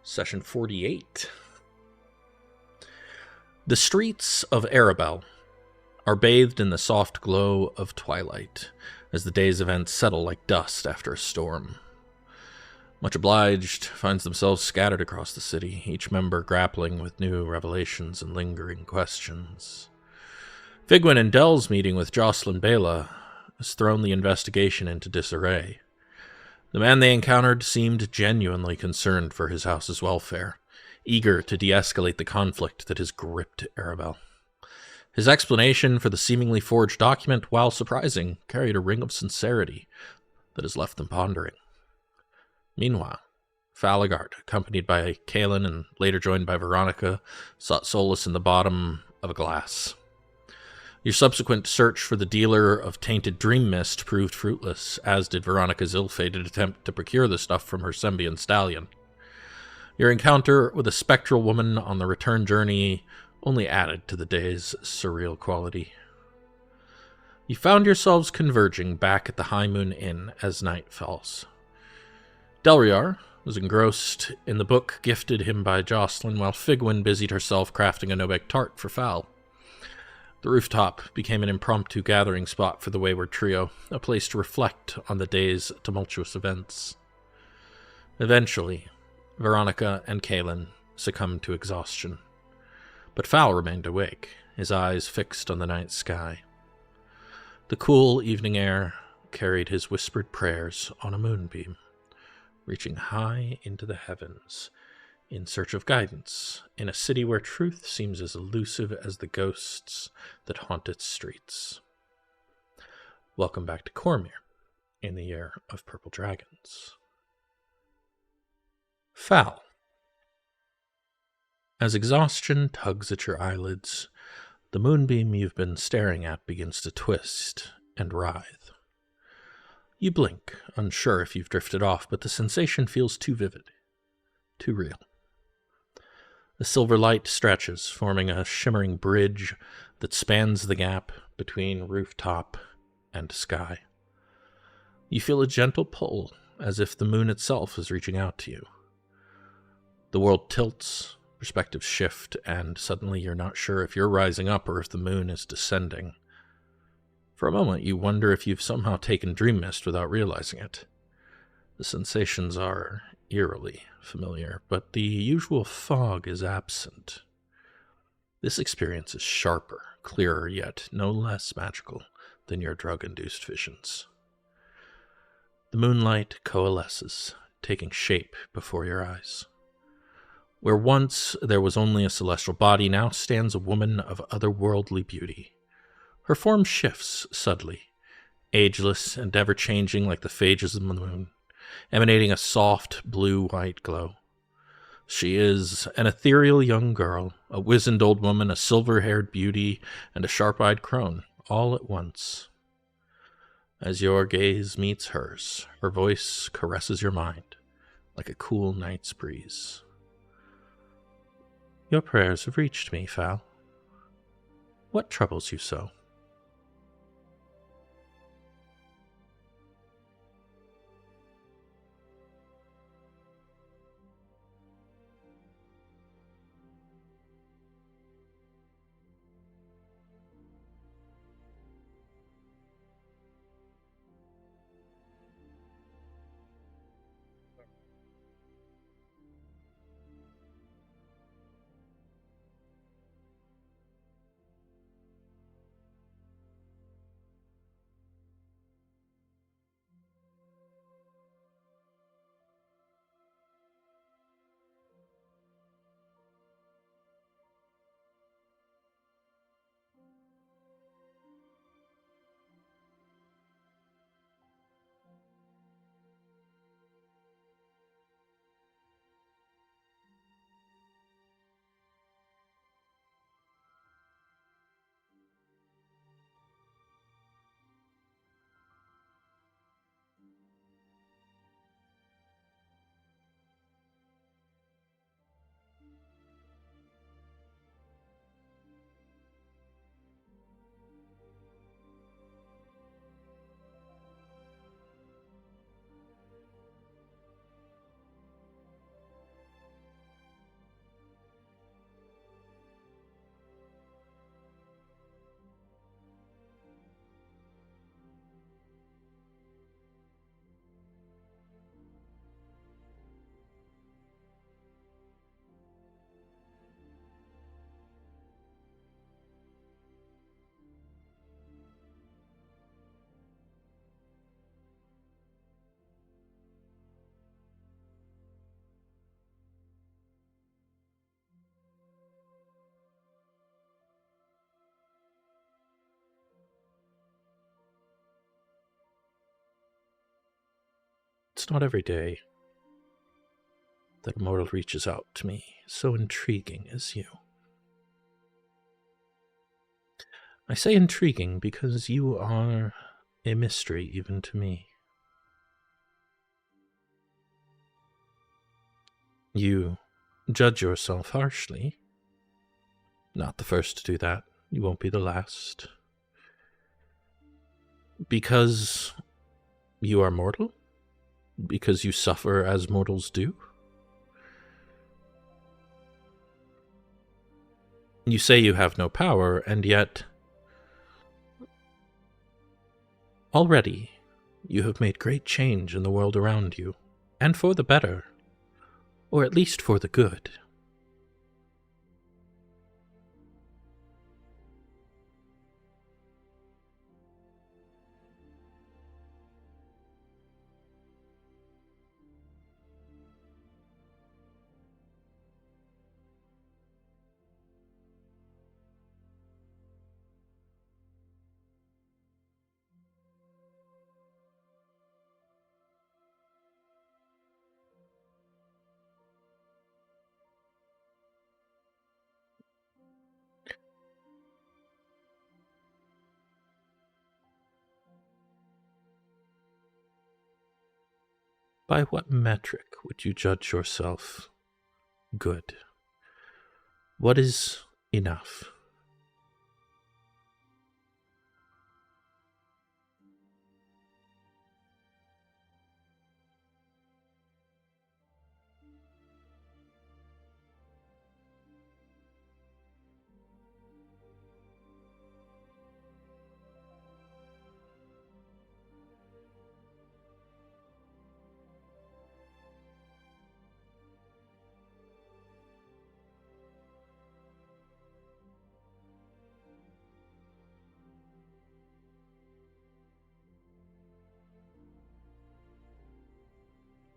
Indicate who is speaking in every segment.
Speaker 1: Session 48. The streets of Arabel are bathed in the soft glow of twilight as the day's events settle like dust after a storm. Much Obliged finds themselves scattered across the city, each member grappling with new revelations and lingering questions. Figwyn and Dell's meeting with Jocelyn Bela has thrown the investigation into disarray. The man they encountered seemed genuinely concerned for his house's welfare, eager to de-escalate the conflict that has gripped Arabel. His explanation for the seemingly forged document, while surprising, carried a ring of sincerity that has left them pondering. Meanwhile, Falaghard, accompanied by Kaelen and later joined by Veronica, sought solace in the bottom of a glass. Your subsequent search for the dealer of tainted dream mist proved fruitless, as did Veronica's ill-fated attempt to procure the stuff from her Sembian stallion. Your encounter with a spectral woman on the return journey only added to the day's surreal quality. You found yourselves converging back at the High Moon Inn as night falls. Delryar was engrossed in the book gifted him by Jocelyn, while Figwyn busied herself crafting a Nobek tart for Fal. The rooftop became an impromptu gathering spot for the wayward trio, a place to reflect on the day's tumultuous events. Eventually, Veronica and Kaelen succumbed to exhaustion, but Fal remained awake, his eyes fixed on the night sky. The cool evening air carried his whispered prayers on a moonbeam, reaching high into the heavens in search of guidance in a city where truth seems as elusive as the ghosts that haunt its streets. Welcome back to Cormyr, in the year of purple dragons. Fal. As exhaustion tugs at your eyelids, the moonbeam you've been staring at begins to twist and writhe. You blink, unsure if you've drifted off, but the sensation feels too vivid, too real. The silver light stretches, forming a shimmering bridge that spans the gap between rooftop and sky. You feel a gentle pull, as if the moon itself is reaching out to you. The world tilts, perspectives shift, and suddenly you're not sure if you're rising up or if the moon is descending. For a moment, you wonder if you've somehow taken dream mist without realizing it. The sensations are eerily familiar, but the usual fog is absent. This experience is sharper, clearer, yet no less magical than your drug-induced visions. The moonlight coalesces, taking shape before your eyes. Where once there was only a celestial body, now stands a woman of otherworldly beauty. Her form shifts subtly, ageless and ever-changing like the phases of the moon, emanating a soft blue-white glow. She is an ethereal young girl, a wizened old woman, a silver-haired beauty, and a sharp-eyed crone, all at once. As your gaze meets hers, her voice caresses your mind like a cool night's breeze. Your prayers have reached me, Fal. What troubles you so? It's not every day that a mortal reaches out to me so intriguing as you. I say intriguing because you are a mystery even to me. You judge yourself harshly. Not the first to do that. You won't be the last. Because you are mortal? Because you suffer as mortals do? You say you have no power, and yet already you have made great change in the world around you, and for the better, or at least for the good. By what metric would you judge yourself good? What is enough?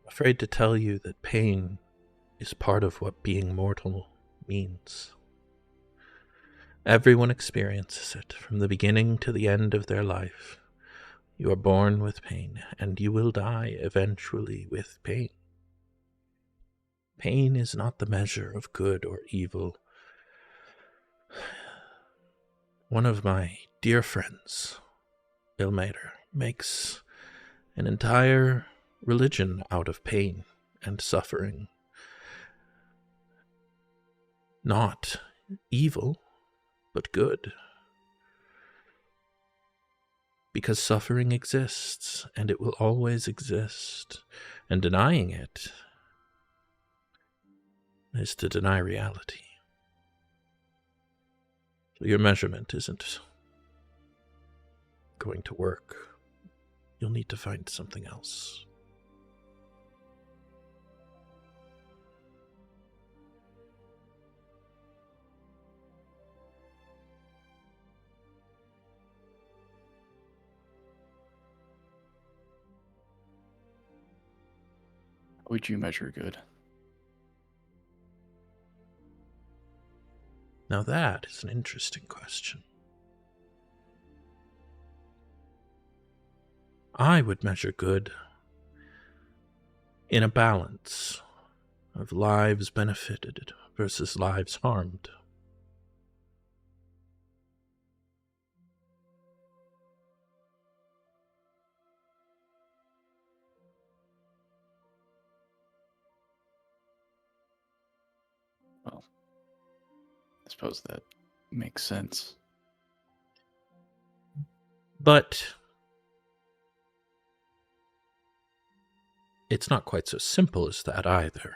Speaker 1: Afraid to tell you that pain is part of what being mortal means. Everyone experiences it from the beginning to the end of their life. You are born with pain, and you will die eventually with pain. Pain is not the measure of good or evil. One of my dear friends, Ilmater, makes an entire religion out of pain and suffering. Not evil, but good. Because suffering exists, and it will always exist, and denying it is to deny reality. So your measurement isn't going to work. You'll need to find something else.
Speaker 2: How would you measure good?
Speaker 1: Now that is an interesting question. I would measure good in a balance of lives benefited versus lives harmed.
Speaker 2: Well, I suppose that makes sense.
Speaker 1: But it's not quite so simple as that either.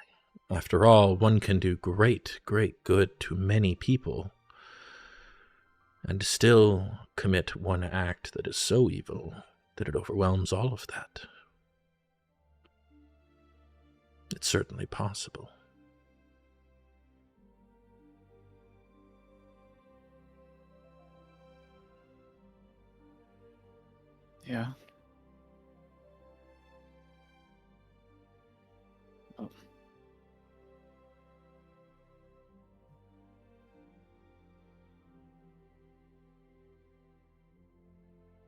Speaker 1: After all, one can do great, great good to many people and still commit one act that is so evil that it overwhelms all of that. It's certainly possible.
Speaker 2: Yeah. Oh.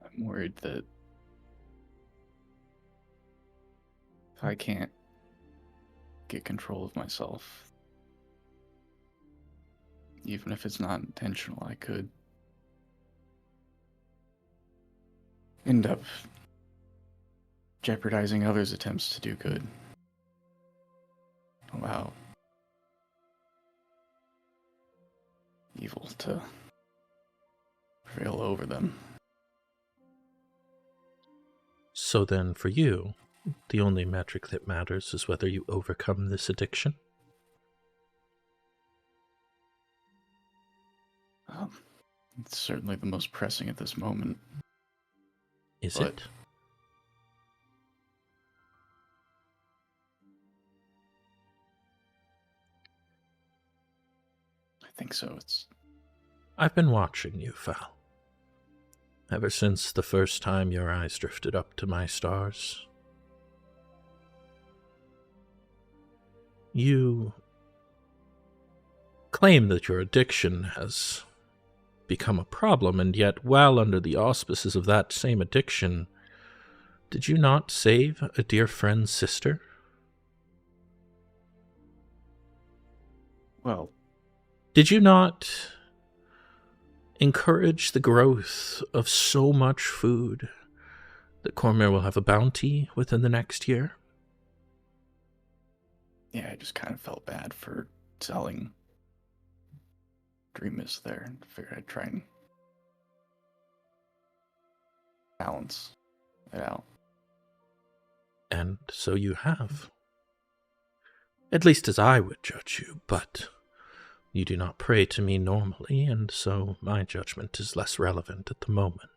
Speaker 2: I'm worried that If I can't get control of myself, even if it's not intentional, I could end up jeopardizing others' attempts to do good. Allow evil to prevail over them.
Speaker 1: So then, for you, the only metric that matters is whether you overcome this addiction?
Speaker 2: It's certainly the most pressing at this moment.
Speaker 1: Is
Speaker 2: But
Speaker 1: it?
Speaker 2: I think so.
Speaker 1: I've been watching you, Fal. Ever since the first time your eyes drifted up to my stars. You claim that your addiction has become a problem, and yet, while under the auspices of that same addiction, did you not save a dear friend's sister?
Speaker 2: Well,
Speaker 1: Did you not encourage the growth of so much food that Cormyr will have a bounty within the next year?
Speaker 2: yeah, I just kind of felt bad for selling Dream Mist there, and figured I'd try and balance it out.
Speaker 1: And so you have. At least as I would judge you, but you do not pray to me normally, and so my judgment is less relevant at the moment.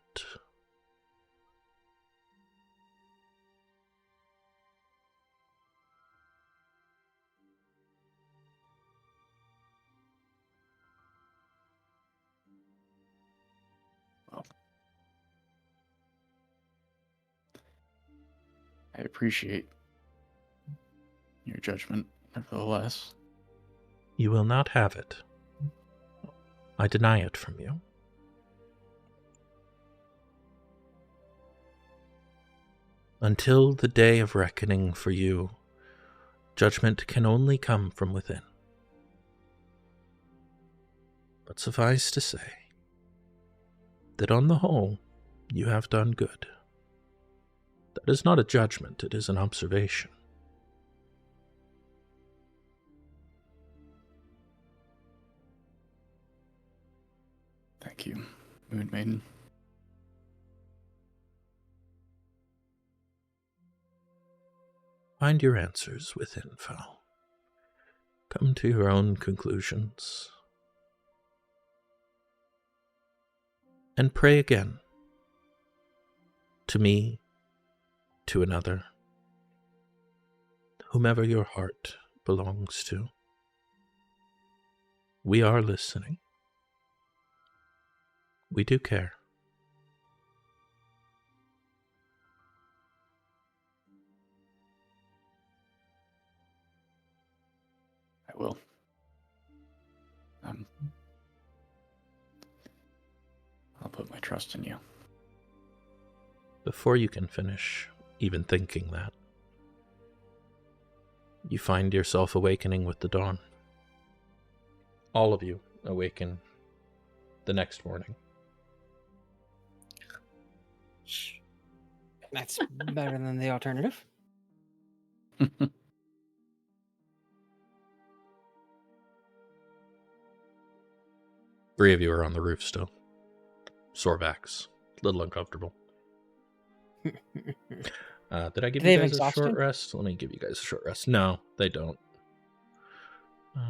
Speaker 2: Well, I appreciate your judgment, nevertheless.
Speaker 1: You will not have it. I deny it from you. Until the day of reckoning for you, judgment can only come from within. But suffice to say that on the whole, you have done good. That is not a judgment, it is an observation.
Speaker 2: Thank you, Moon Maiden.
Speaker 1: Find your answers within, Fal. Come to your own conclusions. And pray again. To me, to another, whomever your heart belongs to. We are listening. We do care.
Speaker 2: I will. I'll put my trust in you.
Speaker 1: Before you can finish even thinking that, you find yourself awakening with the dawn. All of you awaken the next morning.
Speaker 3: That's better than the alternative.
Speaker 1: Three of you are on the roof still. Sore backs. A little uncomfortable. Did I give
Speaker 3: They
Speaker 1: you
Speaker 3: have
Speaker 1: guys a short
Speaker 3: exhaustion?
Speaker 1: rest? Let me give you guys a short rest. No, they don't.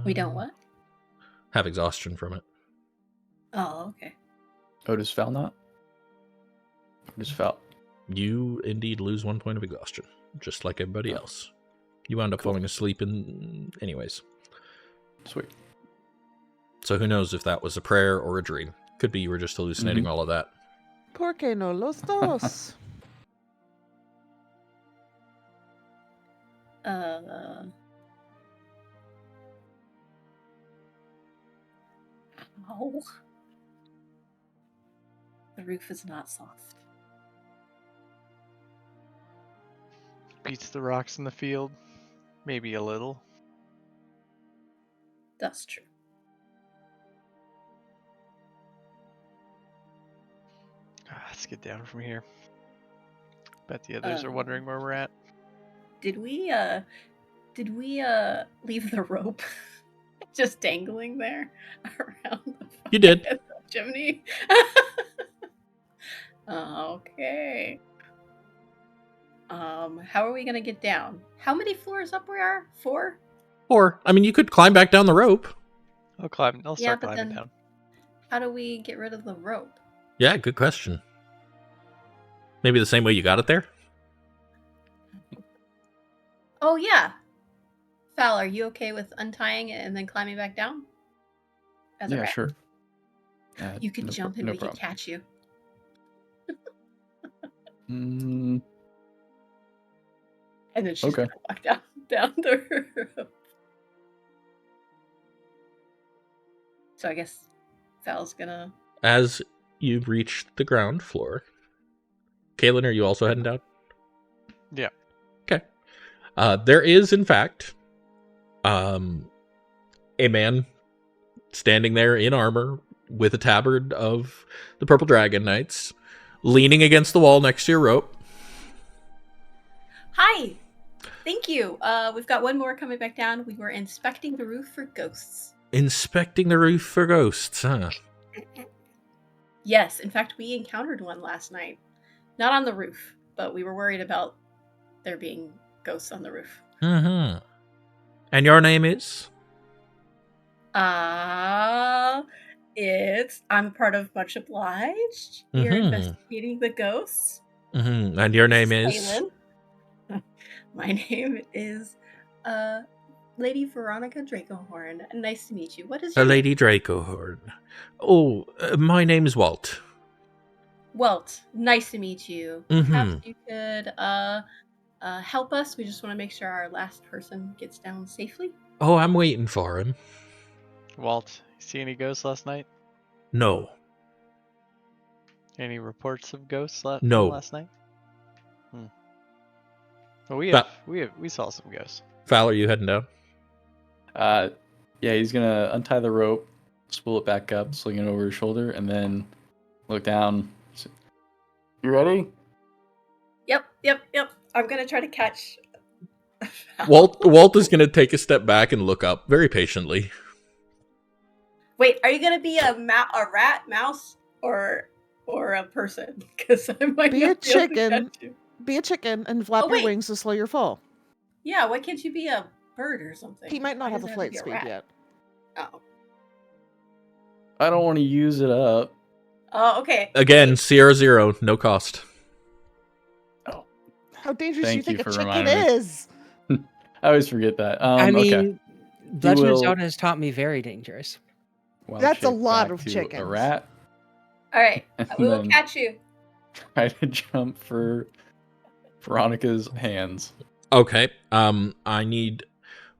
Speaker 4: We don't what?
Speaker 1: Have exhaustion from it.
Speaker 4: Oh, okay.
Speaker 2: Oh, does Fel not? Or does Fel?
Speaker 1: You indeed lose 1 point of exhaustion, just like everybody
Speaker 2: Oh.
Speaker 1: else. You wound up
Speaker 2: Cool.
Speaker 1: falling asleep anyways.
Speaker 2: Sweet.
Speaker 1: So who knows if that was a prayer or a dream. Could be you were just hallucinating all of that.
Speaker 5: ¿Por qué no los dos?
Speaker 4: Ow. The roof is not soft.
Speaker 6: beats the rocks in the field. Maybe a little.
Speaker 4: That's true.
Speaker 6: Let's get down from here. Bet the others are wondering where we're at.
Speaker 4: Did we leave the rope just dangling there around the
Speaker 1: You did.
Speaker 4: chimney? Okay. How are we gonna get down? How many floors up we are? 4?
Speaker 1: Or, I mean, you could climb back down the rope.
Speaker 6: I'll climb. I'll
Speaker 4: Yeah,
Speaker 6: start
Speaker 4: but
Speaker 6: climbing
Speaker 4: then-
Speaker 6: down.
Speaker 4: How do we get rid of the rope?
Speaker 1: Yeah, good question. Maybe the same way you got it there?
Speaker 4: Oh yeah. Fal, are you okay with untying it and then climbing back down? As a
Speaker 2: Yeah,
Speaker 4: rat?
Speaker 2: sure.
Speaker 4: You could jump and
Speaker 2: no
Speaker 4: we could
Speaker 2: problem.
Speaker 4: catch you.
Speaker 2: Mm,
Speaker 4: And then she's
Speaker 2: Okay.
Speaker 4: gonna walk down the rope. So I guess Fal's gonna.
Speaker 1: As you reach the ground floor, Kaelen, are you also heading down?
Speaker 6: Yeah.
Speaker 1: Okay. There is, in fact, a man standing there in armor with a tabard of the Purple Dragon Knights, leaning against the wall next to your rope.
Speaker 4: Hi. Thank you. We've got one more coming back down. We were inspecting the roof for ghosts.
Speaker 1: Inspecting the roof for ghosts, huh?
Speaker 4: Yes, in fact, we encountered one last night. Not on the roof, but we were worried about there being ghosts on the roof.
Speaker 1: Mm-hmm. And your name is?
Speaker 4: I'm part of Much Obliged. We're
Speaker 1: Mhm.
Speaker 4: investigating the ghosts.
Speaker 1: Mm-hmm. And your name is?
Speaker 4: Kaelen. My name is Lady Veronica Dracohorn. Nice to meet you. What is your
Speaker 1: Lady Dracohorn. Oh, my name is Walt.
Speaker 4: Welt, nice to meet you.
Speaker 1: Mhm.
Speaker 4: Perhaps you could help us. We just want to make sure our last person gets down safely.
Speaker 1: Oh, I'm waiting for him.
Speaker 6: Walt, see any ghosts last night?
Speaker 1: No.
Speaker 6: Any reports of ghosts
Speaker 1: No.
Speaker 6: last night? Well, we saw some ghosts.
Speaker 1: Fal, are you heading down?
Speaker 2: yeah, he's gonna untie the rope, spool it back up, sling it over his shoulder, and then look down. You ready?
Speaker 4: Yep. I'm gonna try to catch.
Speaker 1: Walt is going to take a step back and look up very patiently.
Speaker 4: Wait, are you gonna be a rat, mouse, or a person? Because I might
Speaker 5: Be a
Speaker 4: not be able to
Speaker 5: chicken.
Speaker 4: catch you.
Speaker 5: Be a chicken and flap your
Speaker 4: wait.
Speaker 5: wings to slow your fall.
Speaker 4: Yeah, why can't you be a bird or something?
Speaker 5: He might not
Speaker 4: Why
Speaker 5: have
Speaker 4: does
Speaker 5: a
Speaker 4: it to
Speaker 5: flight
Speaker 4: be a
Speaker 5: speed
Speaker 4: rat?
Speaker 5: yet.
Speaker 4: Oh.
Speaker 2: I don't want to use it up.
Speaker 4: Oh, okay.
Speaker 1: Again, Sierra Zero, no cost.
Speaker 5: How dangerous do you
Speaker 2: Thank
Speaker 5: think
Speaker 2: you
Speaker 5: a
Speaker 2: for
Speaker 5: chicken
Speaker 2: reminding me.
Speaker 5: is?
Speaker 2: I always forget that.
Speaker 3: I mean,
Speaker 2: Okay.
Speaker 3: Legend
Speaker 2: will-
Speaker 3: of Zelda has taught me very dangerous.
Speaker 2: Wild
Speaker 5: That's a
Speaker 2: shape
Speaker 5: lot
Speaker 2: back
Speaker 5: of
Speaker 2: to
Speaker 5: chickens.
Speaker 2: A rat.
Speaker 4: All right,
Speaker 2: And
Speaker 4: we will
Speaker 2: then-
Speaker 4: catch you.
Speaker 2: Try to jump for Veronica's hands.
Speaker 1: Okay. I need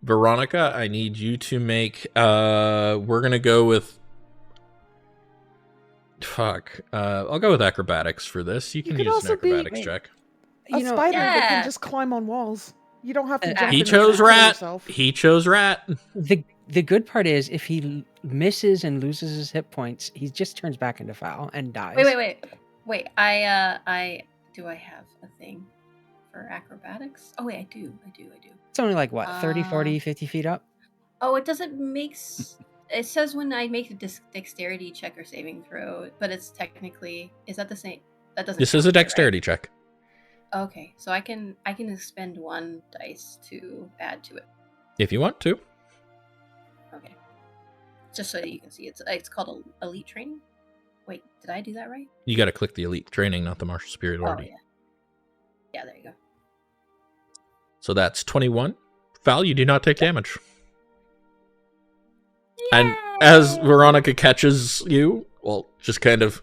Speaker 1: Veronica. I need you to make. We're gonna go with. Fuck. I'll go with acrobatics for this. You can
Speaker 5: could
Speaker 1: use an
Speaker 5: also be-
Speaker 1: acrobatics
Speaker 3: Wait.
Speaker 1: check.
Speaker 5: A
Speaker 3: You know,
Speaker 5: spider that
Speaker 4: Yeah.
Speaker 5: can just climb on walls. You don't have to
Speaker 3: He
Speaker 5: jump.
Speaker 1: He
Speaker 5: in
Speaker 1: chose
Speaker 5: and kill
Speaker 1: rat.
Speaker 5: yourself.
Speaker 1: He chose rat.
Speaker 3: the good part is if he misses and loses his hit points, he just turns back into foul and dies.
Speaker 4: Wait. I do I have a thing for acrobatics? Oh wait, I do.
Speaker 3: It's only like what, 30, 40,
Speaker 4: Uh,
Speaker 3: 50 feet up?
Speaker 4: Oh, it doesn't make. It says when I make a dexterity check or saving throw, but it's technically is that the same? That doesn't.
Speaker 1: This
Speaker 4: count
Speaker 1: is a
Speaker 4: here, right?
Speaker 1: dexterity check.
Speaker 4: Okay, so I can expend 1 dice to add to it.
Speaker 1: If you want to.
Speaker 4: Okay, just so that you can see, it's called elite training. Wait, did I do that right?
Speaker 1: You got to click the elite training, not the martial superiority.
Speaker 4: Oh yeah. Yeah, there you go.
Speaker 1: So that's 21. Val, you do not take damage. And as Veronica catches you, well, just kind of,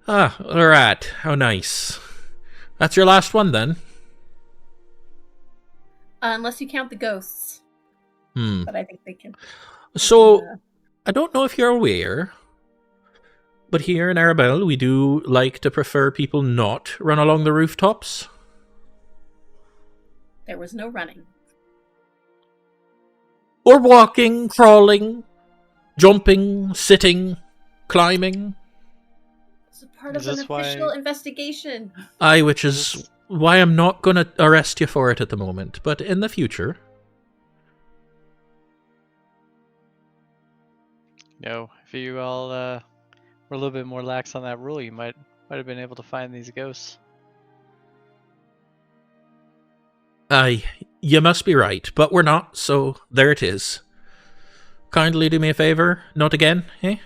Speaker 1: all right, how nice. That's your last one then.
Speaker 4: Unless you count the ghosts, but I think they can.
Speaker 1: So, I don't know if you're aware, but here in Arabelle, we do like to prefer people not run along the rooftops.
Speaker 4: There was no running.
Speaker 1: Or walking, crawling, jumping, sitting, climbing.
Speaker 4: It's a part
Speaker 6: Is
Speaker 4: of an
Speaker 6: this why-
Speaker 4: official investigation.
Speaker 1: Aye, which
Speaker 6: Is
Speaker 1: is
Speaker 6: this-
Speaker 1: why I'm not going to arrest you for it at the moment, but in the future.
Speaker 6: If you all were a little bit more lax on that rule, you might have been able to find these ghosts.
Speaker 1: Aye, you must be right, but we're not, so there it is. Kindly do me a favour, not again, eh?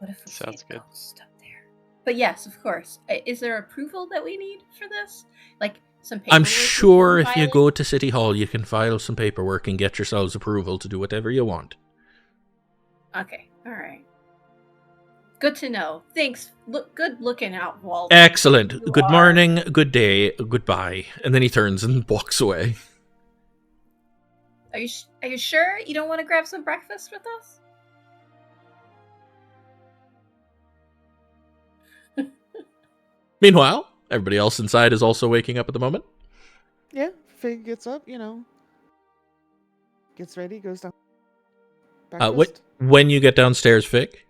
Speaker 4: What if we
Speaker 6: Sounds
Speaker 4: can't
Speaker 6: good.
Speaker 4: ghost up there? But yes, of course. Is there approval that we need for this? Like some paperwork?
Speaker 1: I'm
Speaker 4: we can
Speaker 1: sure if you
Speaker 4: file?
Speaker 1: go to City Hall, you can file some paperwork and get yourselves approval to do whatever you want.
Speaker 4: Okay, all right. Good to know. Thanks. Good looking out, Walden.
Speaker 1: Excellent.
Speaker 4: You
Speaker 1: Good
Speaker 4: are.
Speaker 1: morning, good day, goodbye. And then he turns and walks away.
Speaker 4: Are you sure you don't want to grab some breakfast with us?
Speaker 1: Meanwhile, everybody else inside is also waking up at the moment.
Speaker 5: Yeah, Fig gets up, gets ready, goes down. Breakfast.
Speaker 1: When you get downstairs, Fig,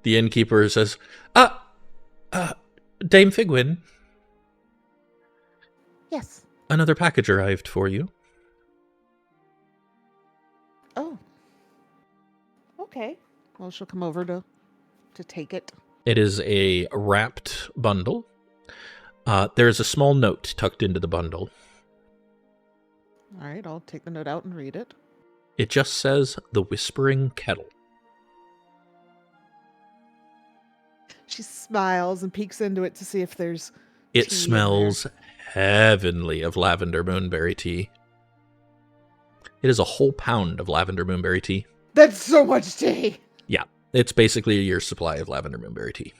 Speaker 1: the innkeeper says, Dame Figwyn,
Speaker 5: Yes.
Speaker 1: another package arrived for you.
Speaker 5: Oh. Okay. Well, she'll come over to take it.
Speaker 1: It is a wrapped bundle. There is a small note tucked into the bundle.
Speaker 5: All right, I'll take the note out and read it.
Speaker 1: It just says The Whispering Kettle.
Speaker 5: She smiles and peeks into it to see if there's
Speaker 1: It
Speaker 5: tea in
Speaker 1: smells heavenly of lavender moonberry tea. It is a whole pound of lavender moonberry tea.
Speaker 5: That's so much tea.
Speaker 1: It's basically a year's supply of lavender moonberry tea.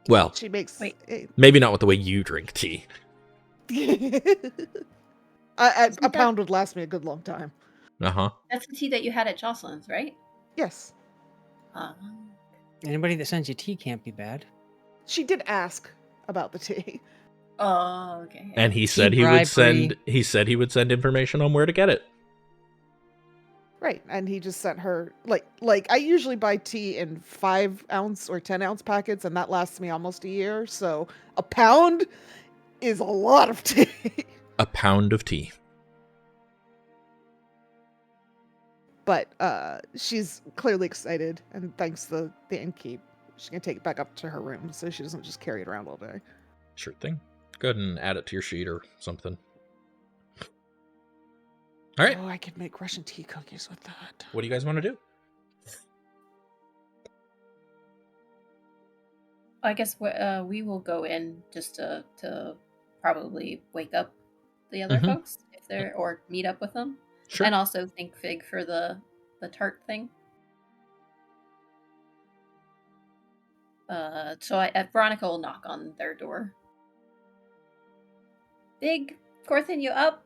Speaker 1: Well,
Speaker 5: She makes
Speaker 4: Wait.
Speaker 1: maybe not with the way you drink tea.
Speaker 5: A pound would last me a good long time.
Speaker 1: Uh-huh.
Speaker 4: That's the tea that you had at Jocelyn's, right?
Speaker 5: Yes.
Speaker 3: Anybody that sends you tea can't be bad.
Speaker 5: She did ask about the tea.
Speaker 4: Oh, okay.
Speaker 1: And he
Speaker 3: Tea
Speaker 1: said he would
Speaker 3: bribery.
Speaker 1: send information on where to get it.
Speaker 5: Right, and he just sent her like I usually buy tea in 5-ounce or 10-ounce packets, and that lasts me almost a year. So a pound is a lot of tea.
Speaker 1: A pound of tea.
Speaker 5: But she's clearly excited and thanks the innkeep. She's gonna take it back up to her room so she doesn't just carry it around all day.
Speaker 1: Sure thing. Go ahead and add it to your sheet or something. All right.
Speaker 5: Oh, I could make Russian tea cookies with that.
Speaker 1: What do you guys want to do?
Speaker 4: I guess we will go in just to probably wake up the other
Speaker 1: Mhm.
Speaker 4: folks if they're or meet up with them,
Speaker 1: Sure.
Speaker 4: and also thank Fig for the tart thing. So Veronica will knock on their door. Big Corthyn, you up?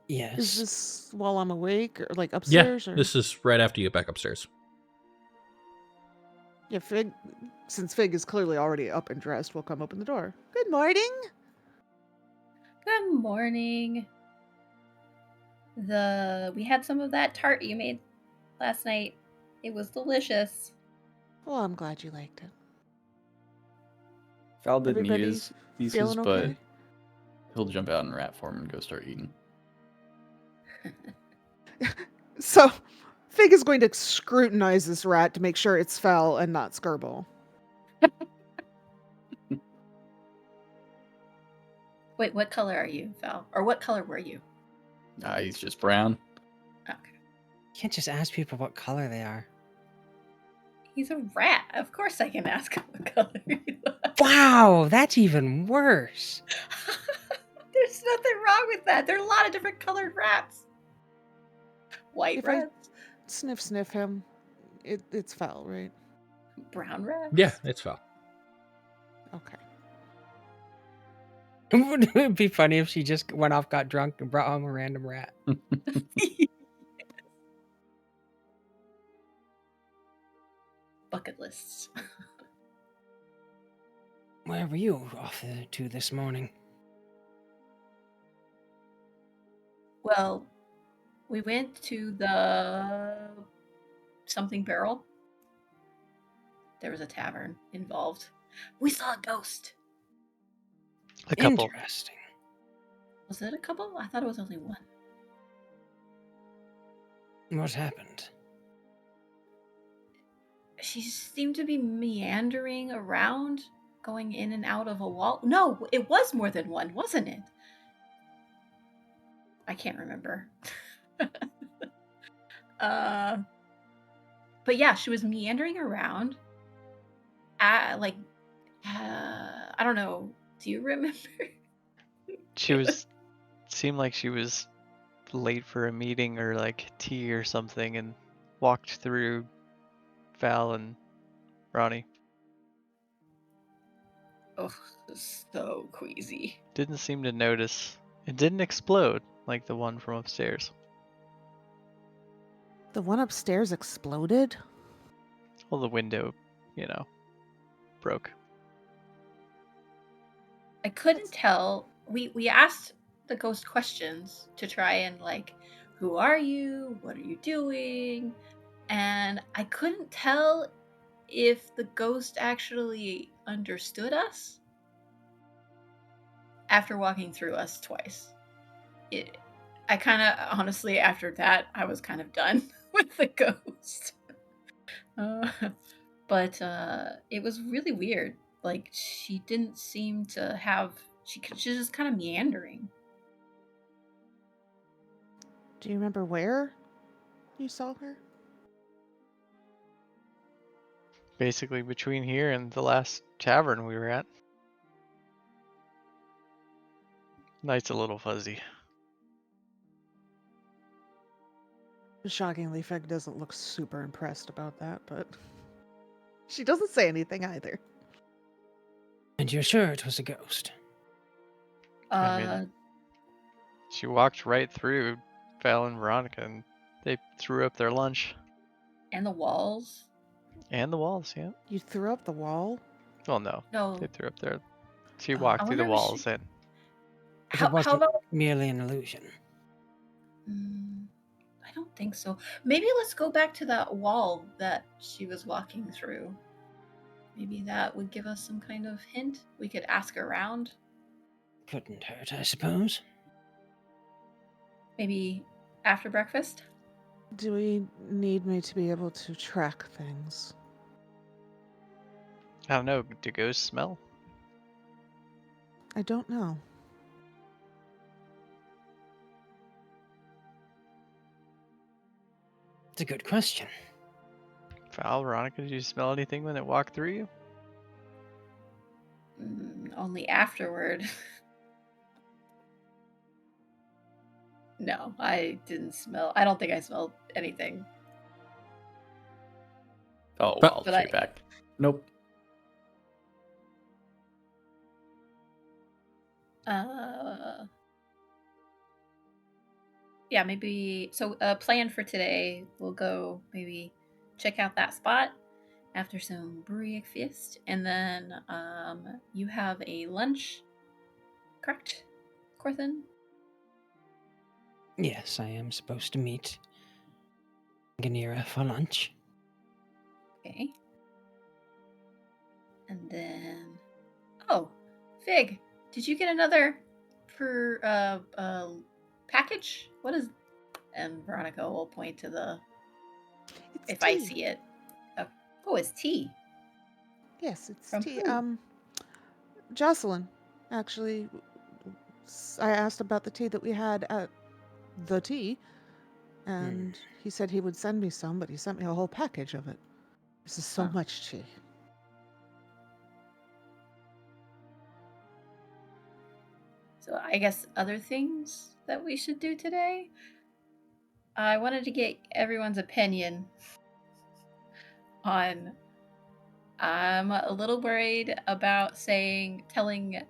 Speaker 3: Yes.
Speaker 5: Is this while I'm awake or like
Speaker 1: Yeah,
Speaker 5: upstairs? Or...
Speaker 1: this is right after you get back upstairs.
Speaker 5: Yeah, Fig, since Fig is clearly already up and dressed, we'll come open the door. Good morning.
Speaker 4: Good morning. We had some of that tart you made last night. It was delicious.
Speaker 5: Well, I'm glad you liked it.
Speaker 2: Val didn't eat
Speaker 5: Everybody
Speaker 2: his pieces,
Speaker 5: Feeling
Speaker 2: but
Speaker 5: okay?
Speaker 2: he'll jump out in rat form and go start eating.
Speaker 5: So, Fig is going to scrutinize this rat to make sure it's foul and not Skirble.
Speaker 4: Wait, what color are you, Val? Or what color were you?
Speaker 2: He's just brown.
Speaker 4: Okay.
Speaker 3: You can't just ask people what color they are.
Speaker 4: He's a rat. Of course I can ask him what color he was.
Speaker 3: Wow, that's even worse.
Speaker 4: There's nothing wrong with that. There are a lot of different colored rats. White
Speaker 5: If I-
Speaker 4: rats,
Speaker 5: Sniff him. It's foul, right?
Speaker 4: brown rats.
Speaker 1: Yeah, it's foul.
Speaker 5: Okay.
Speaker 3: Wouldn't it be funny if she just went off, got drunk, and brought home a random rat?
Speaker 4: Bucket lists.
Speaker 3: Where were you off to this morning?
Speaker 4: Well, we went to the something barrel. There was a tavern involved. We saw a ghost.
Speaker 6: A couple.
Speaker 3: Interesting.
Speaker 4: Was it a couple? I thought it was only one.
Speaker 3: What happened?
Speaker 4: She seemed to be meandering around, going in and out of a wall. No, it was more than one, wasn't it? I can't remember. But yeah, she was meandering around. I don't know. Do you remember?
Speaker 6: She was seemed like she was late for a meeting or like tea or something and walked through Val and Ronnie.
Speaker 4: Oh, so queasy.
Speaker 6: Didn't seem to notice. It didn't explode like the one from upstairs.
Speaker 5: The one upstairs exploded?
Speaker 6: Well, the window, broke.
Speaker 4: I couldn't tell. We asked the ghost questions to try and like, who are you? What are you doing? And I couldn't tell if the ghost actually understood us after walking through us twice. I kind of, honestly, after that, I was kind of done with the ghost. But it was really weird. Like, she didn't seem to have, she's just kind of meandering.
Speaker 5: Do you remember where you saw her?
Speaker 6: Basically between here and the last tavern we were at. Night's a little fuzzy.
Speaker 5: Shockingly, Fig doesn't look super impressed about that, but she doesn't say anything either.
Speaker 3: And you're sure it was a ghost?
Speaker 6: I mean, she walked right through Val and Veronica and they threw up their lunch.
Speaker 4: And the walls.
Speaker 6: And the walls, yeah.
Speaker 5: You threw up the wall?
Speaker 6: Well, no.
Speaker 4: No.
Speaker 6: They threw up their... She
Speaker 5: Oh.
Speaker 6: walked
Speaker 4: I
Speaker 6: through the
Speaker 4: wonder if
Speaker 6: walls and...
Speaker 3: If it
Speaker 4: How
Speaker 3: wasn't
Speaker 4: about?
Speaker 3: merely an illusion.
Speaker 4: I don't think so. Maybe let's go back to that wall that she was walking through. Maybe that would give us some kind of hint. We could ask around.
Speaker 3: Couldn't hurt, I suppose.
Speaker 4: Maybe after breakfast.
Speaker 5: Do we need me to be able to track things?
Speaker 6: I don't know. Do ghosts smell?
Speaker 5: I don't know.
Speaker 3: It's a good question.
Speaker 6: Val, Veronica, did you smell anything when it walked through you?
Speaker 4: Only afterward. No, I didn't smell. I don't think I smelled anything.
Speaker 2: Oh,
Speaker 1: But-
Speaker 2: I'll
Speaker 4: But
Speaker 2: check back. Nope.
Speaker 4: Yeah, maybe. So, plan for today. We'll go maybe check out that spot after some breakfast, and then you have a lunch, correct, Corthynd?
Speaker 3: Yes, I am supposed to meet Ganira for lunch.
Speaker 4: Okay. And then, oh, Fig, did you get another package? What is? And Veronica will point to the.
Speaker 5: It's
Speaker 4: If I
Speaker 5: tea.
Speaker 4: see it. Oh, it's tea.
Speaker 5: Yes, it's
Speaker 4: From
Speaker 5: tea.
Speaker 4: who?
Speaker 5: Jocelyn, actually, I asked about the tea that we had at the tea, and he said he would send me some, but he sent me a whole package of it. This is so
Speaker 4: Huh.
Speaker 5: much tea.
Speaker 4: So I guess other things that we should do today. I wanted to get everyone's opinion on. I'm a little worried about telling.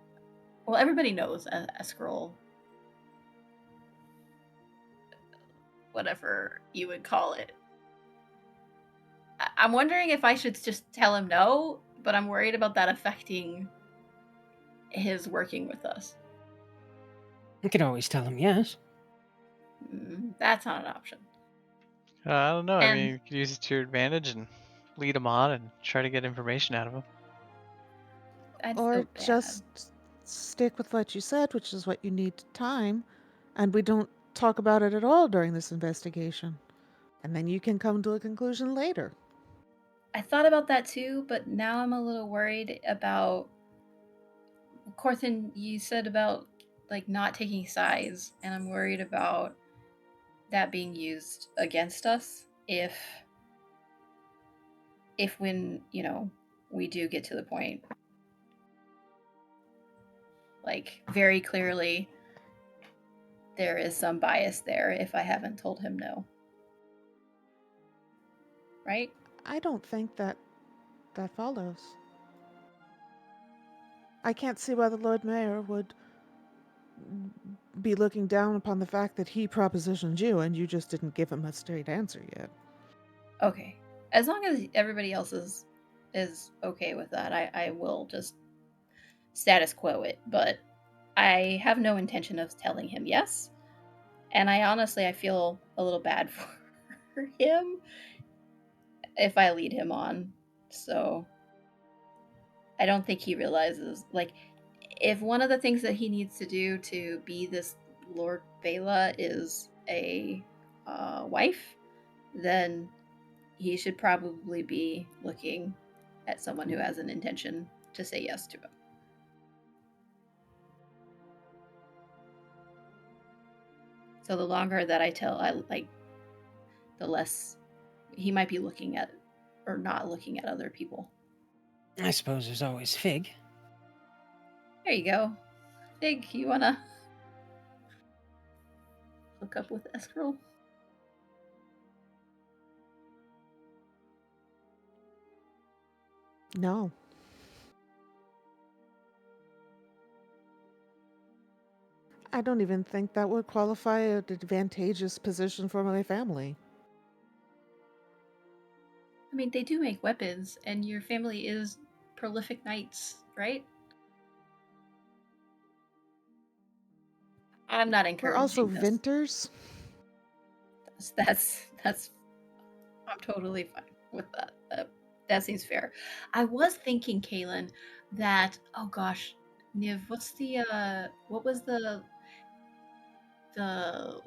Speaker 4: Well, everybody knows a scroll, whatever you would call it. I'm wondering if I should just tell him no, but I'm worried about that affecting his working with us?
Speaker 3: You could always tell him yes.
Speaker 4: That's not an option.
Speaker 6: I don't know. I
Speaker 4: And-
Speaker 6: mean, you could use it to your advantage and lead him on and try to get information out of him.
Speaker 4: That's
Speaker 5: Or
Speaker 4: so bad.
Speaker 5: just stick with what you said, which is what you need time, and we don't talk about it at all during this investigation. And then you can come to a conclusion later.
Speaker 4: I thought about that too, but now I'm a little worried about Corthynd. You said about like not taking sides, and I'm worried about that being used against us if when we do get to the point, like very clearly there is some bias there if I haven't told him no. Right?
Speaker 5: I don't think that follows. I can't see why the Lord Mayor would be looking down upon the fact that he propositioned you and you just didn't give him a straight answer yet.
Speaker 4: Okay. As long as everybody else is okay with that, I will just status quo it. But I have no intention of telling him yes. And I feel a little bad for him if I lead him on. So I don't think he realizes, like, if one of the things that he needs to do to be this Lord Vela is a wife, then he should probably be looking at someone who has an intention to say yes to him. So the longer that I tell, the less he might be looking at or not looking at other people.
Speaker 3: I suppose there's always Fig.
Speaker 4: There you go. Fig, you wanna hook up with Eskril?
Speaker 5: No. I don't even think that would qualify an advantageous position for my family.
Speaker 4: I mean, they do make weapons, and your family is prolific knights, right? I'm not encouraging
Speaker 5: We're also
Speaker 4: this.
Speaker 5: vinters.
Speaker 4: That's I'm totally fine with that. That seems fair. I was thinking, Kaelen, that oh gosh, Niv, what was the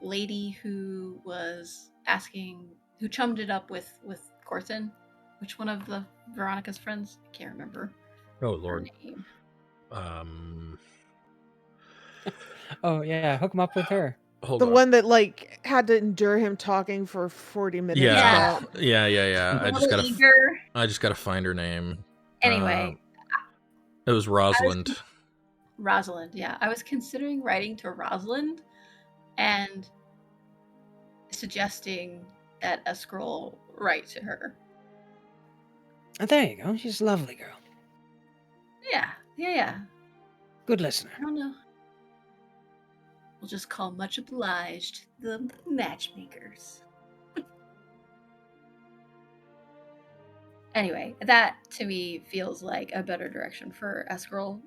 Speaker 4: lady who was asking, who chummed it up with Corthynd? Which one of the Veronica's friends? I can't remember
Speaker 1: Oh
Speaker 4: her
Speaker 1: Lord.
Speaker 4: name.
Speaker 3: Oh yeah, hook him up with her.
Speaker 1: Hold
Speaker 5: The
Speaker 1: on.
Speaker 5: one that like had to endure him talking for 40 minutes.
Speaker 1: Yeah.
Speaker 5: about-
Speaker 1: Yeah.
Speaker 4: A
Speaker 1: I
Speaker 4: little
Speaker 1: just
Speaker 4: eager.
Speaker 1: gotta find her name.
Speaker 4: Anyway,
Speaker 1: It was Rosalind.
Speaker 4: Rosalind. Yeah, I was considering writing to Rosalind and suggesting that a scroll write to her.
Speaker 3: Oh, there you go. She's a lovely girl.
Speaker 4: Yeah.
Speaker 3: Good listener.
Speaker 4: I don't know. We'll just call much obliged the matchmakers. Anyway, that to me feels like a better direction for Eskril.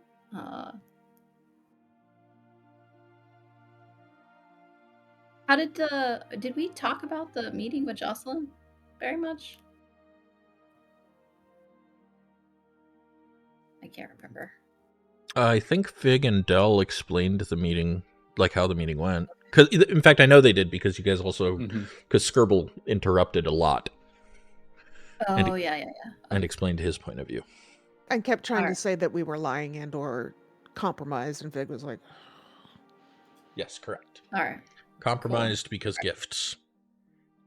Speaker 4: How did we talk about the meeting with Jocelyn? Very much. I can't remember.
Speaker 1: I think Fig and Dell explained the meeting, like how the meeting went. Because, in fact, I know they did because you guys also, because Skirble interrupted a lot.
Speaker 4: Oh, yeah.
Speaker 1: And explained his point of view.
Speaker 5: And kept trying to
Speaker 4: Alright.
Speaker 5: say that we were lying and or compromised, and Fig was like,
Speaker 1: Yes, correct.
Speaker 4: All right.
Speaker 1: Compromised because gifts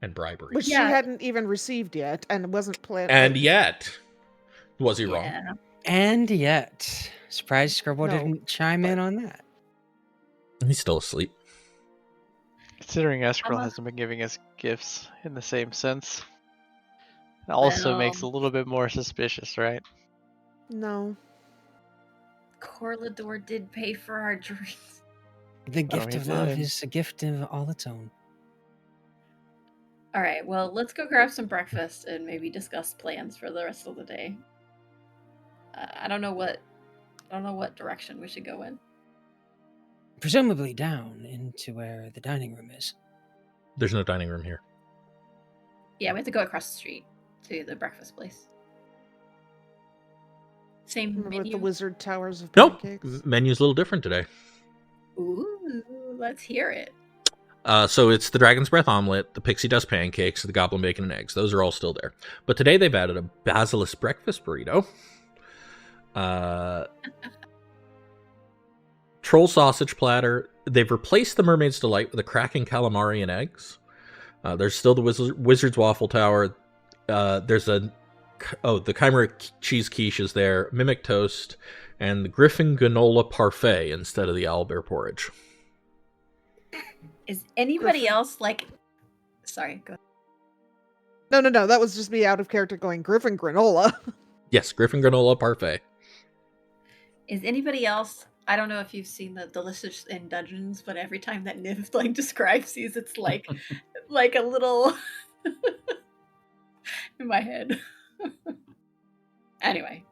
Speaker 1: and bribery.
Speaker 5: which
Speaker 4: Yeah.
Speaker 5: she hadn't even received yet and wasn't planned.
Speaker 1: And yet, was he wrong?
Speaker 4: Yeah.
Speaker 3: And yet, surprised Scribble
Speaker 5: No,
Speaker 3: didn't chime in on that.
Speaker 1: He's still asleep.
Speaker 6: Considering Eskril
Speaker 4: a-
Speaker 6: hasn't been giving us gifts in the same sense, it also makes a
Speaker 4: Well-
Speaker 6: little bit more suspicious, right?
Speaker 5: No.
Speaker 4: Corlador did pay for our drinks.
Speaker 3: The gift
Speaker 6: he
Speaker 3: of love
Speaker 6: did.
Speaker 3: is a gift of all its own.
Speaker 4: All right, well, let's go grab some breakfast and maybe discuss plans for the rest of the day. I don't know what I don't know what direction we should go in.
Speaker 3: Presumably down into where the dining room is.
Speaker 1: There's no dining room here.
Speaker 4: Yeah, we have to go across the street to the breakfast place. Same
Speaker 5: Remember with
Speaker 4: menu.
Speaker 5: the wizard towers of
Speaker 1: Nope.
Speaker 5: pancakes?
Speaker 1: Menu's a little different today.
Speaker 4: Ooh, let's hear it.
Speaker 1: So it's the Dragon's Breath omelet, the Pixie Dust pancakes, the Goblin Bacon and eggs. Those are all still there. But today they've added a Basilisk breakfast burrito. Troll sausage platter. They've replaced the Mermaid's Delight with a Kraken calamari and eggs. There's still the Wizard's Waffle Tower. There's the Chimera cheese quiche is there, Mimic toast, and the Griffin granola parfait instead of the owlbear porridge.
Speaker 4: Is anybody
Speaker 5: Griffin.
Speaker 4: else like? Sorry, go.
Speaker 5: No. That was just me out of character going Griffin granola.
Speaker 1: Yes, Griffin granola parfait.
Speaker 4: Is anybody else? I don't know if you've seen the Delicious in Dungeons, but every time that Niv like describes these, it's like like a little in my head. Anyway,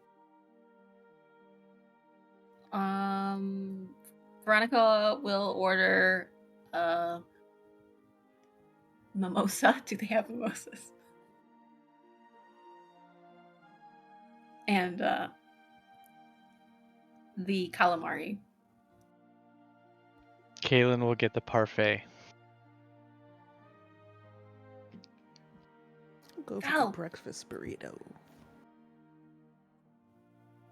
Speaker 4: Veronica will order mimosa. Do they have mimosas? And the calamari.
Speaker 6: Kaelen will get the parfait.
Speaker 5: Go for
Speaker 4: Ow.
Speaker 5: the breakfast burrito.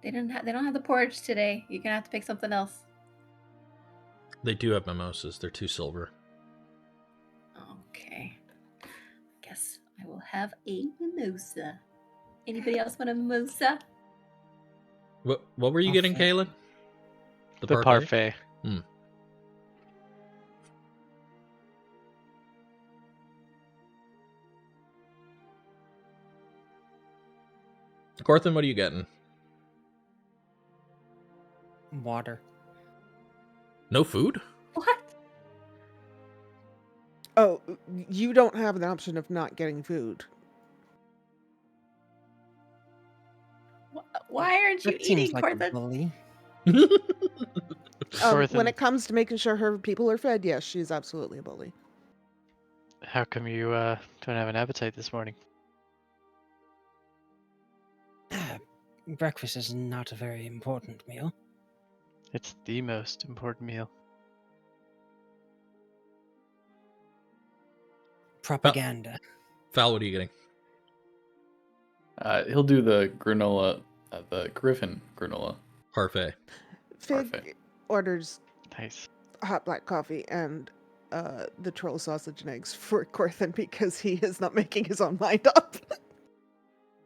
Speaker 4: They don't have the porridge today. You're gonna have to pick something else.
Speaker 1: They do have mimosas. They're 2 silver.
Speaker 4: Okay. Guess I will have a mimosa. Anybody else want a mimosa?
Speaker 1: What were you getting,
Speaker 3: Parfait.
Speaker 1: Kaelen?
Speaker 6: The parfait.
Speaker 1: Corthynd, what are you getting?
Speaker 3: Water.
Speaker 1: No food?
Speaker 4: What?
Speaker 5: Oh, you don't have an option of not getting food.
Speaker 4: Why aren't you
Speaker 3: That seems
Speaker 4: eating,
Speaker 3: like a
Speaker 4: Corthynd?
Speaker 3: bully.
Speaker 5: When
Speaker 6: Corthynd,
Speaker 5: it comes to making sure her people are fed, yes, she's absolutely a bully.
Speaker 6: how come you don't have an appetite this morning?
Speaker 3: Breakfast is not a very important meal.
Speaker 6: It's the most important meal.
Speaker 3: Propaganda.
Speaker 1: Val, what are you getting?
Speaker 2: He'll do the granola, the Griffin granola.
Speaker 1: Parfait.
Speaker 5: Fig
Speaker 2: Perfect.
Speaker 5: orders
Speaker 6: Nice.
Speaker 5: hot black coffee and the troll sausage and eggs for Corthynd because he is not making his own mind up.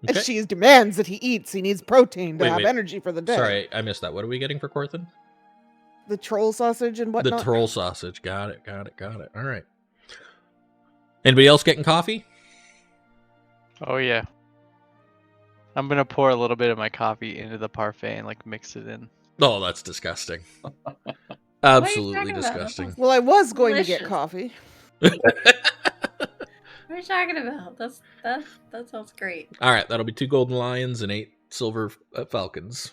Speaker 1: Okay.
Speaker 5: And she demands that he eats. He needs protein to
Speaker 1: Wait,
Speaker 5: have
Speaker 1: wait.
Speaker 5: energy for the day.
Speaker 1: Sorry, I missed that. What are we getting for Corthynd?
Speaker 5: The troll sausage and whatnot.
Speaker 1: The troll sausage. Got it. All right. Anybody else getting coffee?
Speaker 6: Oh yeah. I'm gonna pour a little bit of my coffee into the parfait and like mix it in.
Speaker 1: Oh, that's disgusting.
Speaker 4: talking
Speaker 1: Absolutely
Speaker 4: about? That
Speaker 1: disgusting.
Speaker 4: sounds-
Speaker 5: Well, I was going to get
Speaker 4: Delicious.
Speaker 5: coffee.
Speaker 4: What are you talking about? That sounds great.
Speaker 1: All right, that'll be 2 golden lions and 8 silver falcons.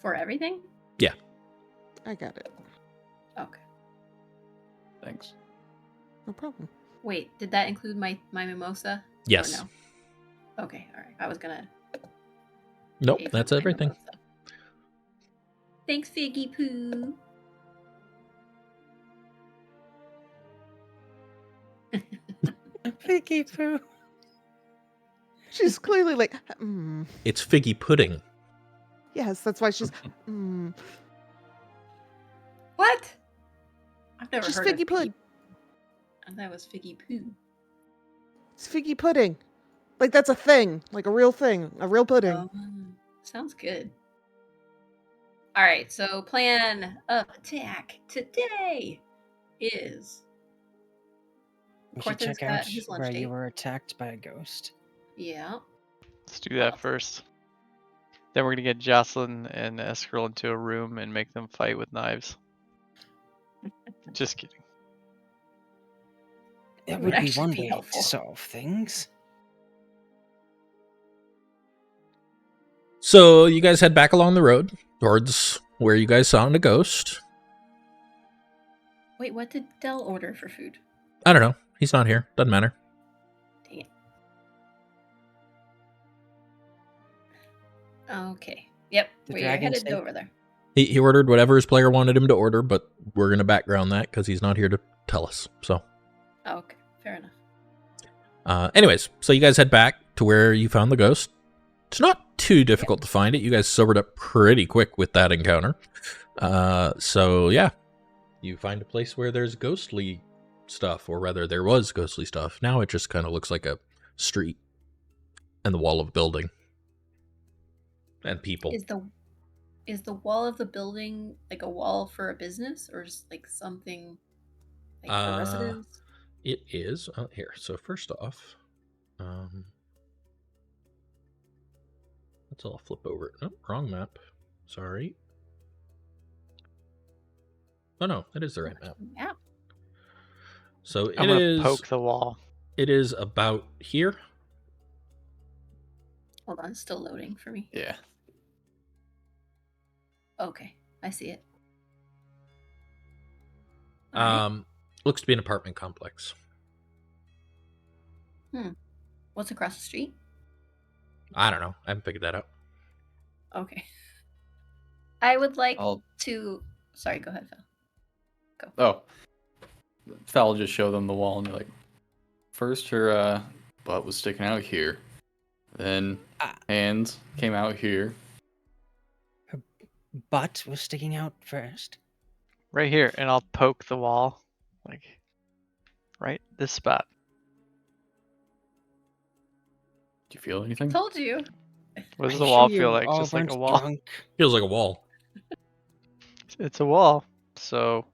Speaker 4: For everything?
Speaker 5: I got it.
Speaker 4: Okay.
Speaker 2: Thanks.
Speaker 5: No problem.
Speaker 4: Wait, did that include my mimosa? Or
Speaker 1: Yes.
Speaker 4: no? Okay, all right. I was gonna.
Speaker 1: Nope,
Speaker 4: pay for
Speaker 1: that's
Speaker 4: my
Speaker 1: everything.
Speaker 4: mimosa. Thanks, Figgy Poo.
Speaker 3: Vicky Poo.
Speaker 5: She's clearly like,
Speaker 1: It's figgy pudding.
Speaker 5: yes, that's why she's,
Speaker 4: What? I've never
Speaker 5: she's
Speaker 4: heard
Speaker 5: figgy
Speaker 4: of
Speaker 5: pudding.
Speaker 4: I thought it was Figgy Poo.
Speaker 5: It's figgy pudding. Like that's a thing, like a real thing, a real pudding.
Speaker 4: Oh, sounds good. All right, so plan of attack today is
Speaker 3: We should
Speaker 4: Corthyn's
Speaker 3: check
Speaker 4: got
Speaker 3: out
Speaker 4: his lunch
Speaker 3: where
Speaker 4: date.
Speaker 3: you were attacked by a ghost.
Speaker 4: Yeah.
Speaker 6: Let's do that first. Then we're gonna get Jocelyn and Eskril into a room and make them fight with knives. Just kidding.
Speaker 3: It
Speaker 4: would
Speaker 3: would be
Speaker 4: actually
Speaker 3: one
Speaker 4: be
Speaker 3: way
Speaker 4: helpful.
Speaker 3: to solve things.
Speaker 1: So you guys head back along the road towards where you guys saw a ghost.
Speaker 4: Wait, what did Del order for food?
Speaker 1: I don't know. He's not here. Doesn't matter.
Speaker 4: Dang it. Okay. Yep,
Speaker 3: The
Speaker 4: we're
Speaker 3: dragon
Speaker 4: headed
Speaker 3: steak?
Speaker 4: over there.
Speaker 1: He ordered whatever his player wanted him to order, but we're going to background that because he's not here to tell us. So,
Speaker 4: Oh, okay, fair enough.
Speaker 1: anyways, so you guys head back to where you found the ghost. It's not too difficult to find it. You guys sobered up pretty quick with that encounter. So, yeah. You find a place where there's ghostly stuff, or rather there was ghostly stuff. Now it just kind of looks like a street and the wall of a building and people.
Speaker 4: Is the wall of the building like a wall for a business, or is like something like for residents?
Speaker 1: It is. Here, so first off, let's all flip over. Oh, wrong map. Sorry. Oh no, it is the right map.
Speaker 4: Yeah.
Speaker 1: So
Speaker 6: I'm
Speaker 1: it
Speaker 6: gonna
Speaker 1: is.
Speaker 6: poke the wall.
Speaker 1: It is about here.
Speaker 4: Hold on, it's still loading for me.
Speaker 2: Yeah.
Speaker 4: Okay, I see it. All right.
Speaker 1: Looks to be an apartment complex.
Speaker 4: What's across the street?
Speaker 1: I don't know. I haven't figured that out.
Speaker 4: Okay. I would like
Speaker 2: I'll.
Speaker 4: to. Sorry, go ahead, Phil.
Speaker 2: Oh. Fal just show them the wall and be like, first her butt was sticking out here. Then hands came out here.
Speaker 3: Butt was sticking out first.
Speaker 6: Right here, and I'll poke the wall. Like, right this spot.
Speaker 2: Do you feel anything?
Speaker 4: Told you.
Speaker 6: What does
Speaker 3: Are
Speaker 6: the
Speaker 3: you
Speaker 6: wall
Speaker 3: sure
Speaker 6: feel
Speaker 3: you
Speaker 6: like?
Speaker 3: all
Speaker 6: Just like a
Speaker 3: weren't
Speaker 6: wall?
Speaker 3: drunk?
Speaker 1: Feels like a wall.
Speaker 6: It's a wall, so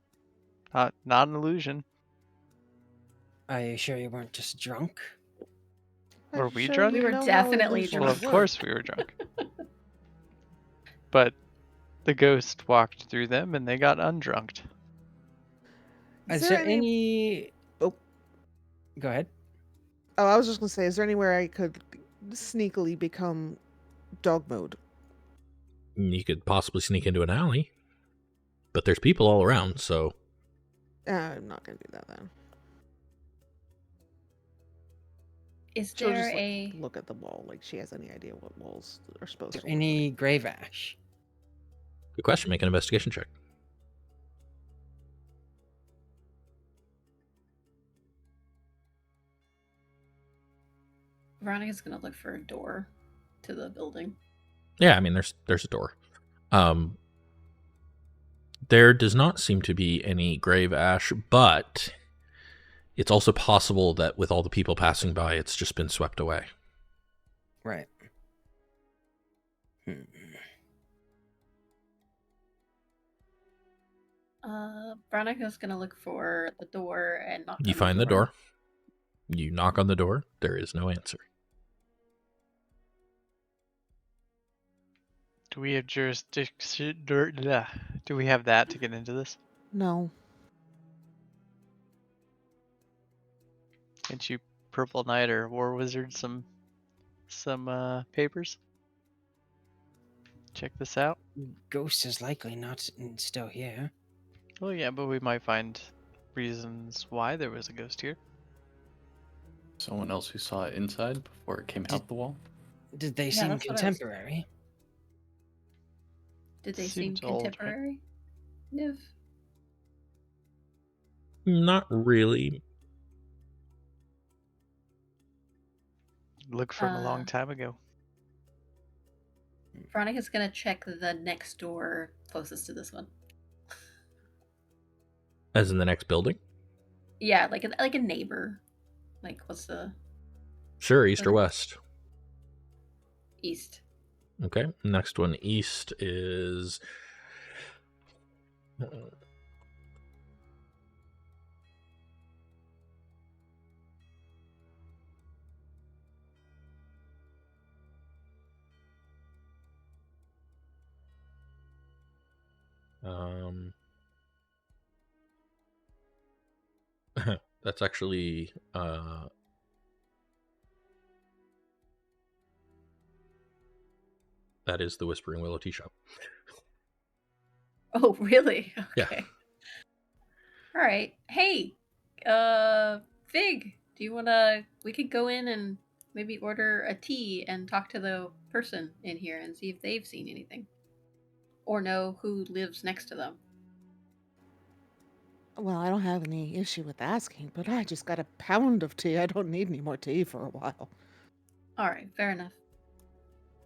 Speaker 6: not an illusion.
Speaker 3: Are you sure you weren't just drunk?
Speaker 6: Were
Speaker 5: I'm
Speaker 6: we
Speaker 5: sure
Speaker 6: drunk?
Speaker 5: you
Speaker 4: We were
Speaker 5: know how
Speaker 4: definitely
Speaker 5: illusions
Speaker 6: Well, of
Speaker 4: drunk.
Speaker 5: work.
Speaker 6: course we were drunk. But the ghost walked through them, and they got undrunked.
Speaker 3: Is there any...
Speaker 5: Oh.
Speaker 3: Go ahead.
Speaker 5: Oh, I was just gonna say, is there anywhere I could sneakily become dog mode?
Speaker 1: You could possibly sneak into an alley, but there's people all around, so
Speaker 5: I'm not gonna do that then.
Speaker 4: Is
Speaker 5: She'll
Speaker 4: there
Speaker 5: just
Speaker 4: a?
Speaker 5: look at the wall like she has any idea what walls are supposed
Speaker 3: Is
Speaker 5: to
Speaker 3: there
Speaker 5: look
Speaker 3: any grave ash?
Speaker 1: good question. Make an investigation check.
Speaker 4: Veronica's gonna look for a door to the building.
Speaker 1: Yeah, I mean, there's a door. There does not seem to be any grave ash, but it's also possible that with all the people passing by, it's just been swept away.
Speaker 3: Right.
Speaker 4: Veronica's gonna look for the door and knock.
Speaker 1: You
Speaker 4: on
Speaker 1: find the door. You knock on the door. There is no answer.
Speaker 6: Do we have jurisdiction? Do we have that to get into this?
Speaker 5: No.
Speaker 6: Can't you Purple Knight or War Wizard some papers? Check this out.
Speaker 3: Ghost is likely not still here.
Speaker 6: Well, yeah, but we might find reasons why there was a ghost here.
Speaker 2: Someone else who saw it inside before it came out the wall?
Speaker 3: Did they
Speaker 4: Yeah,
Speaker 3: seem
Speaker 4: that's what I was-
Speaker 3: contemporary?
Speaker 4: Did they seem
Speaker 6: Seems old, right?
Speaker 4: contemporary? Niv.
Speaker 1: Not really.
Speaker 6: Look from a long
Speaker 4: Uh,
Speaker 6: time ago.
Speaker 4: Veronica's gonna check the next door closest to this one.
Speaker 1: As in the next building?
Speaker 4: Yeah, like a neighbor. Like what's the
Speaker 1: Sure, east or
Speaker 4: Okay.
Speaker 1: west.
Speaker 4: east?
Speaker 1: Okay, next one east is... that's actually That is the Whispering Willow tea shop.
Speaker 4: Oh, really?
Speaker 1: Yeah.
Speaker 4: Okay. All right. Hey, Fig, do you wanna? We could go in and maybe order a tea and talk to the person in here and see if they've seen anything, or know who lives next to them.
Speaker 5: Well, I don't have any issue with asking, but I just got a pound of tea. I don't need any more tea for a while.
Speaker 4: All right, fair enough.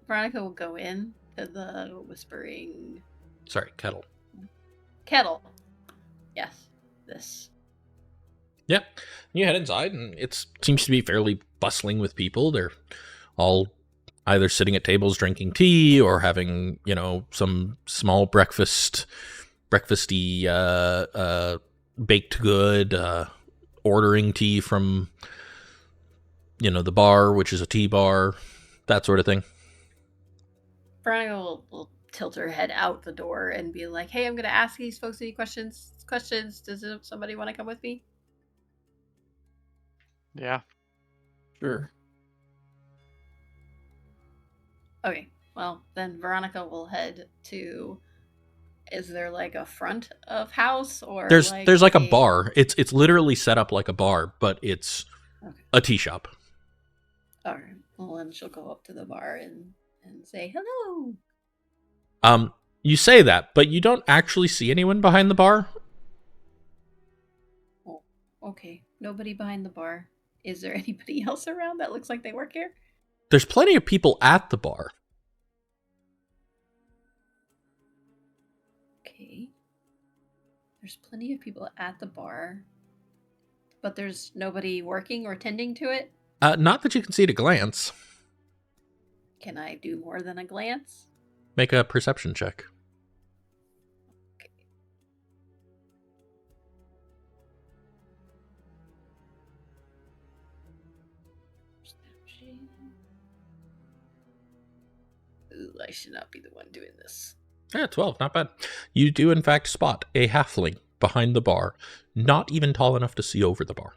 Speaker 4: Veronica will go in to the Whispering
Speaker 1: Sorry, kettle.
Speaker 4: Kettle. Yes, this.
Speaker 1: Yeah. You head inside, and it seems to be fairly bustling with people. They're all either sitting at tables drinking tea or having, some small breakfasty baked good, ordering tea from, the bar, which is a tea bar, that sort of thing.
Speaker 4: Veronica will tilt her head out the door and be like, "Hey, I'm going to ask these folks any questions. Does somebody want to come with me?"
Speaker 6: Yeah.
Speaker 2: Sure.
Speaker 4: Okay. Well, then Veronica will head to. Is there like a front of house or
Speaker 1: There's like a bar. It's literally set up like a bar, but it's a tea shop.
Speaker 4: All right. Well, then she'll go up to the bar and say hello.
Speaker 1: You say that, but you don't actually see anyone behind the bar.
Speaker 4: Oh, okay. Nobody behind the bar. Is there anybody else around that looks like they work here?
Speaker 1: There's plenty of people at the bar.
Speaker 4: Okay. There's plenty of people at the bar, but there's nobody working or tending to it?
Speaker 1: Not that you can see at a glance.
Speaker 4: Can I do more than a glance?
Speaker 1: Make a perception check.
Speaker 4: Okay. Perception. Ooh, I should not be the one doing this.
Speaker 1: Yeah, 12, not bad. You do, in fact, spot a halfling behind the bar, not even tall enough to see over the bar.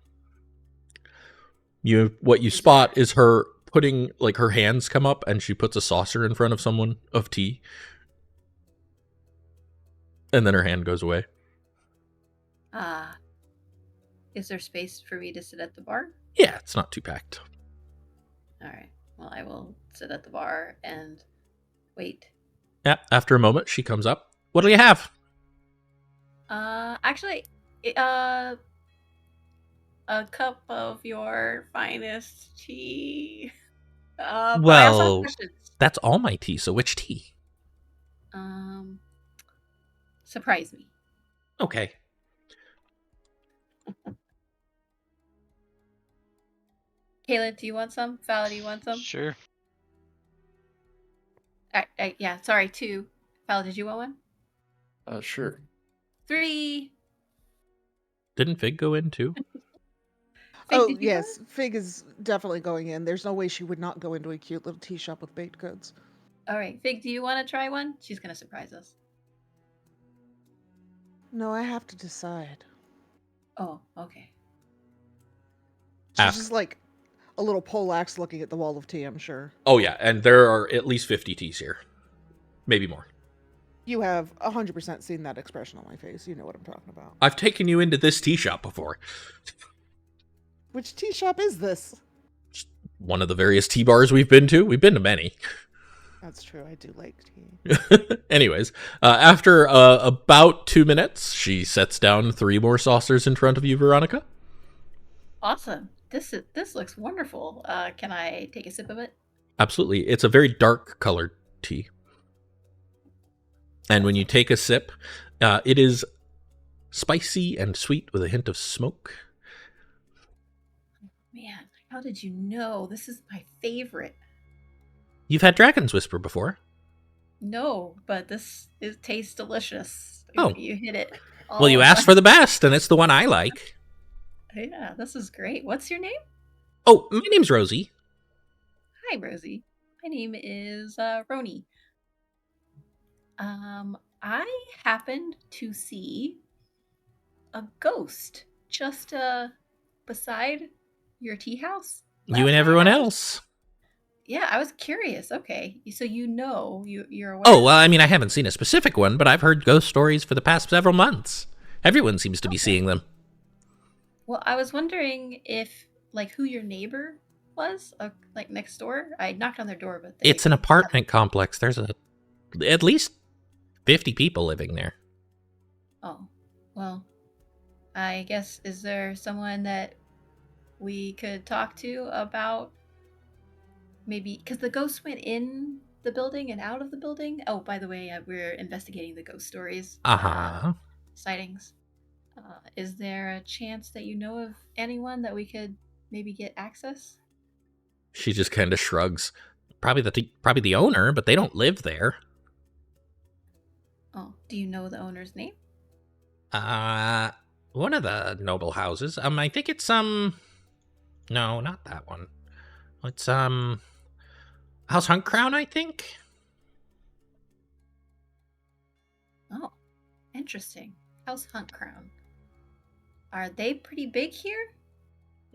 Speaker 1: What you spot is her putting, like, her hands come up, and she puts a saucer in front of someone of tea. And then her hand goes away.
Speaker 4: Is there space for me to sit at the bar?
Speaker 1: Yeah, it's not too packed.
Speaker 4: All right. Well, I will sit at the bar and wait.
Speaker 1: Yeah, after a moment, she comes up. What do you have?
Speaker 4: Actually, a cup of your finest tea. But I also have questions.
Speaker 1: That's all my tea, so which tea?
Speaker 4: Surprise me.
Speaker 1: Okay.
Speaker 4: Kaelen, do you want some? Fala, do you want some?
Speaker 6: Sure.
Speaker 4: Yeah, sorry, 2. Fala, did you want one?
Speaker 2: Sure.
Speaker 4: 3.
Speaker 1: Didn't Fig go in too?
Speaker 4: Fig,
Speaker 5: Oh,
Speaker 4: did you
Speaker 5: yes. Fig is definitely going in. There's no way she would not go into a cute little tea shop with baked goods.
Speaker 4: All right, Fig, do you want to try one? She's going to surprise us.
Speaker 5: No, I have to decide.
Speaker 4: Oh, okay.
Speaker 5: She's just like a little poleaxe looking at the wall of tea, I'm sure.
Speaker 1: Oh, yeah, and there are at least 50 teas here. Maybe more.
Speaker 5: You have 100% seen that expression on my face. You know what I'm talking about.
Speaker 1: I've taken you into this tea shop before.
Speaker 5: Which tea shop is this?
Speaker 1: One of the various tea bars we've been to. We've been to many.
Speaker 5: That's true. I do like tea.
Speaker 1: Anyways, after about 2 minutes, she sets down 3 more saucers in front of you, Veronica.
Speaker 4: Awesome. This looks wonderful. Can I take a sip of it?
Speaker 1: Absolutely. It's a very dark colored tea. And when you take a sip, it is spicy and sweet with a hint of smoke.
Speaker 4: Man, how did you know? This is my favorite.
Speaker 1: You've had Dragon's Whisper before.
Speaker 4: No, but it tastes delicious.
Speaker 1: Oh.
Speaker 4: You hit it.
Speaker 1: Well, you asked for the best, and it's the one I like.
Speaker 4: Yeah, this is great. What's your name?
Speaker 1: Oh, my name's Rosie.
Speaker 4: Hi, Rosie. My name is Roni. I happened to see a ghost just beside your tea house.
Speaker 1: You and everyone else.
Speaker 4: Yeah, I was curious. Okay, so you're aware.
Speaker 1: Oh, well, I mean, I haven't seen a specific one, but I've heard ghost stories for the past several months. Everyone seems to be seeing them.
Speaker 4: Well, I was wondering if like who your neighbor was, like next door. I knocked on their door, but
Speaker 1: It's an apartment complex. There's at least 50 people living there.
Speaker 4: Oh, well, I guess is there someone that we could talk to about maybe because the ghost went in the building and out of the building. Oh, by the way, we're investigating the ghost stories sightings. Is there a chance that you know of anyone that we could maybe get access?
Speaker 1: She just kind of shrugs. Probably the owner, but they don't live there.
Speaker 4: Oh, do you know the owner's name?
Speaker 1: One of the noble houses. I think it's no, not that one. It's House Hunt Crown, I think.
Speaker 4: Oh, interesting. House Hunt Crown. Are they pretty big here?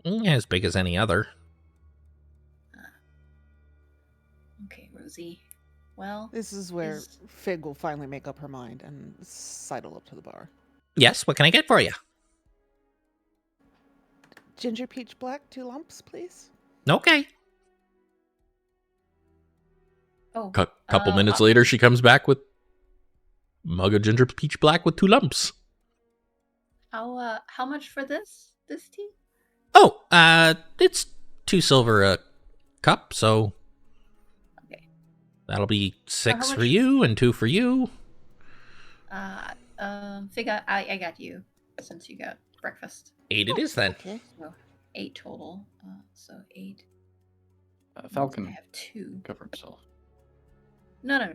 Speaker 1: Yeah, as big as any other.
Speaker 4: Okay, Rosie. Well,
Speaker 5: This is where Fig will finally make up her mind and sidle up to the bar.
Speaker 1: Yes, what can I get for you?
Speaker 5: Ginger peach black, 2 lumps, please.
Speaker 1: Okay.
Speaker 4: Oh,
Speaker 1: Couple minutes later, she comes back with mug of ginger peach black with 2 lumps.
Speaker 4: how much for this tea?
Speaker 1: Oh, it's 2 silver a cup, so
Speaker 4: Okay.
Speaker 1: that'll be 6
Speaker 4: how
Speaker 1: for
Speaker 4: much-
Speaker 1: you and 2 for you.
Speaker 4: Figure I got you since you got breakfast.
Speaker 1: 8 it is then.
Speaker 5: Okay.
Speaker 4: So 8 total. So 8. I
Speaker 2: Falcon
Speaker 4: have 2.
Speaker 2: cover himself.
Speaker 4: No.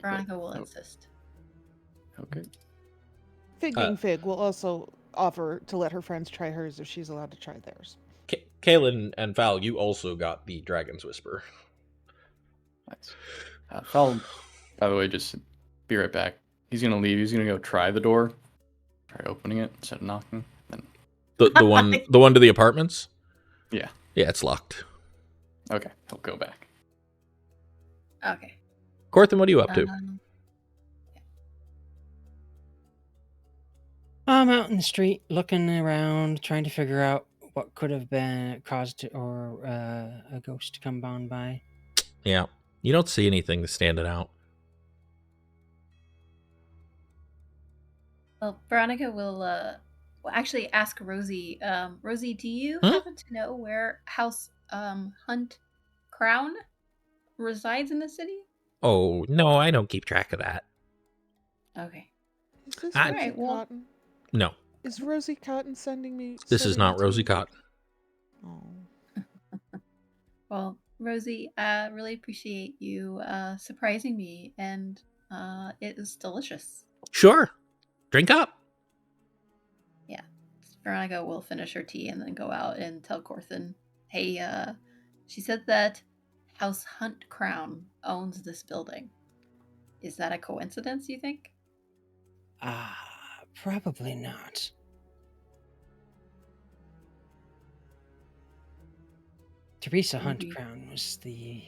Speaker 4: Veronica will
Speaker 2: Oh.
Speaker 4: insist.
Speaker 2: Okay.
Speaker 5: Fig being Fig will also offer to let her friends try hers if she's allowed to try theirs.
Speaker 1: Kaelen and Val, you also got the Dragon's Whisper.
Speaker 2: Nice. Fal, by the way, just be right back. He's gonna leave. He's gonna go try the door. Try opening it instead of knocking. Then
Speaker 1: The one to the apartments?
Speaker 2: Yeah.
Speaker 1: Yeah, it's locked.
Speaker 2: okay, he'll go back.
Speaker 4: Okay.
Speaker 1: Corthyndahast, what are you up to?
Speaker 3: I'm out in the street looking around, trying to figure out what could have been caused a ghost to come on by.
Speaker 1: Yeah. You don't see anything to stand it out.
Speaker 4: Well, Veronica will actually ask Rosie. Rosie, do you
Speaker 1: Hmm?
Speaker 4: happen to know where House Hunt Crown resides in the city?
Speaker 1: Oh, no, I don't keep track of that.
Speaker 4: Okay.
Speaker 5: Is this
Speaker 1: I-
Speaker 5: Rosie
Speaker 4: Alright, well-
Speaker 5: Cotton?
Speaker 1: No,
Speaker 5: Is Rosie Cotton sending me?
Speaker 1: this is
Speaker 5: sending
Speaker 1: not
Speaker 5: me
Speaker 1: Rosie
Speaker 5: to-
Speaker 1: Cotton.
Speaker 5: Oh.
Speaker 4: Well, Rosie, I really appreciate you surprising me, and it is delicious.
Speaker 1: Sure. Drink up.
Speaker 4: Veronica will finish her tea and then go out and tell Corthyndahast, hey, she said that House Hunt Crown owns this building. Is that a coincidence, you think?
Speaker 3: Probably not. Teresa Hunt
Speaker 4: Maybe.
Speaker 3: Crown was the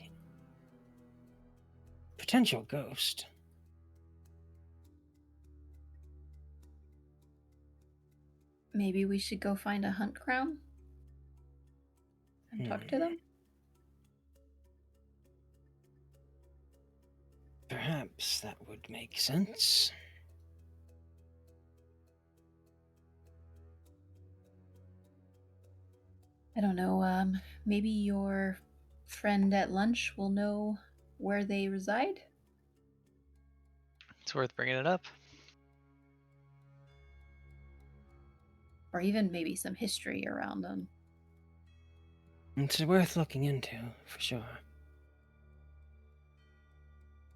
Speaker 3: potential ghost.
Speaker 4: Maybe we should go find a Hunt Crown and talk to them?
Speaker 3: Perhaps that would make sense.
Speaker 4: I don't know, maybe your friend at lunch will know where they reside?
Speaker 6: It's worth bringing it up.
Speaker 4: Or even maybe some history around them.
Speaker 3: It's worth looking into, for sure.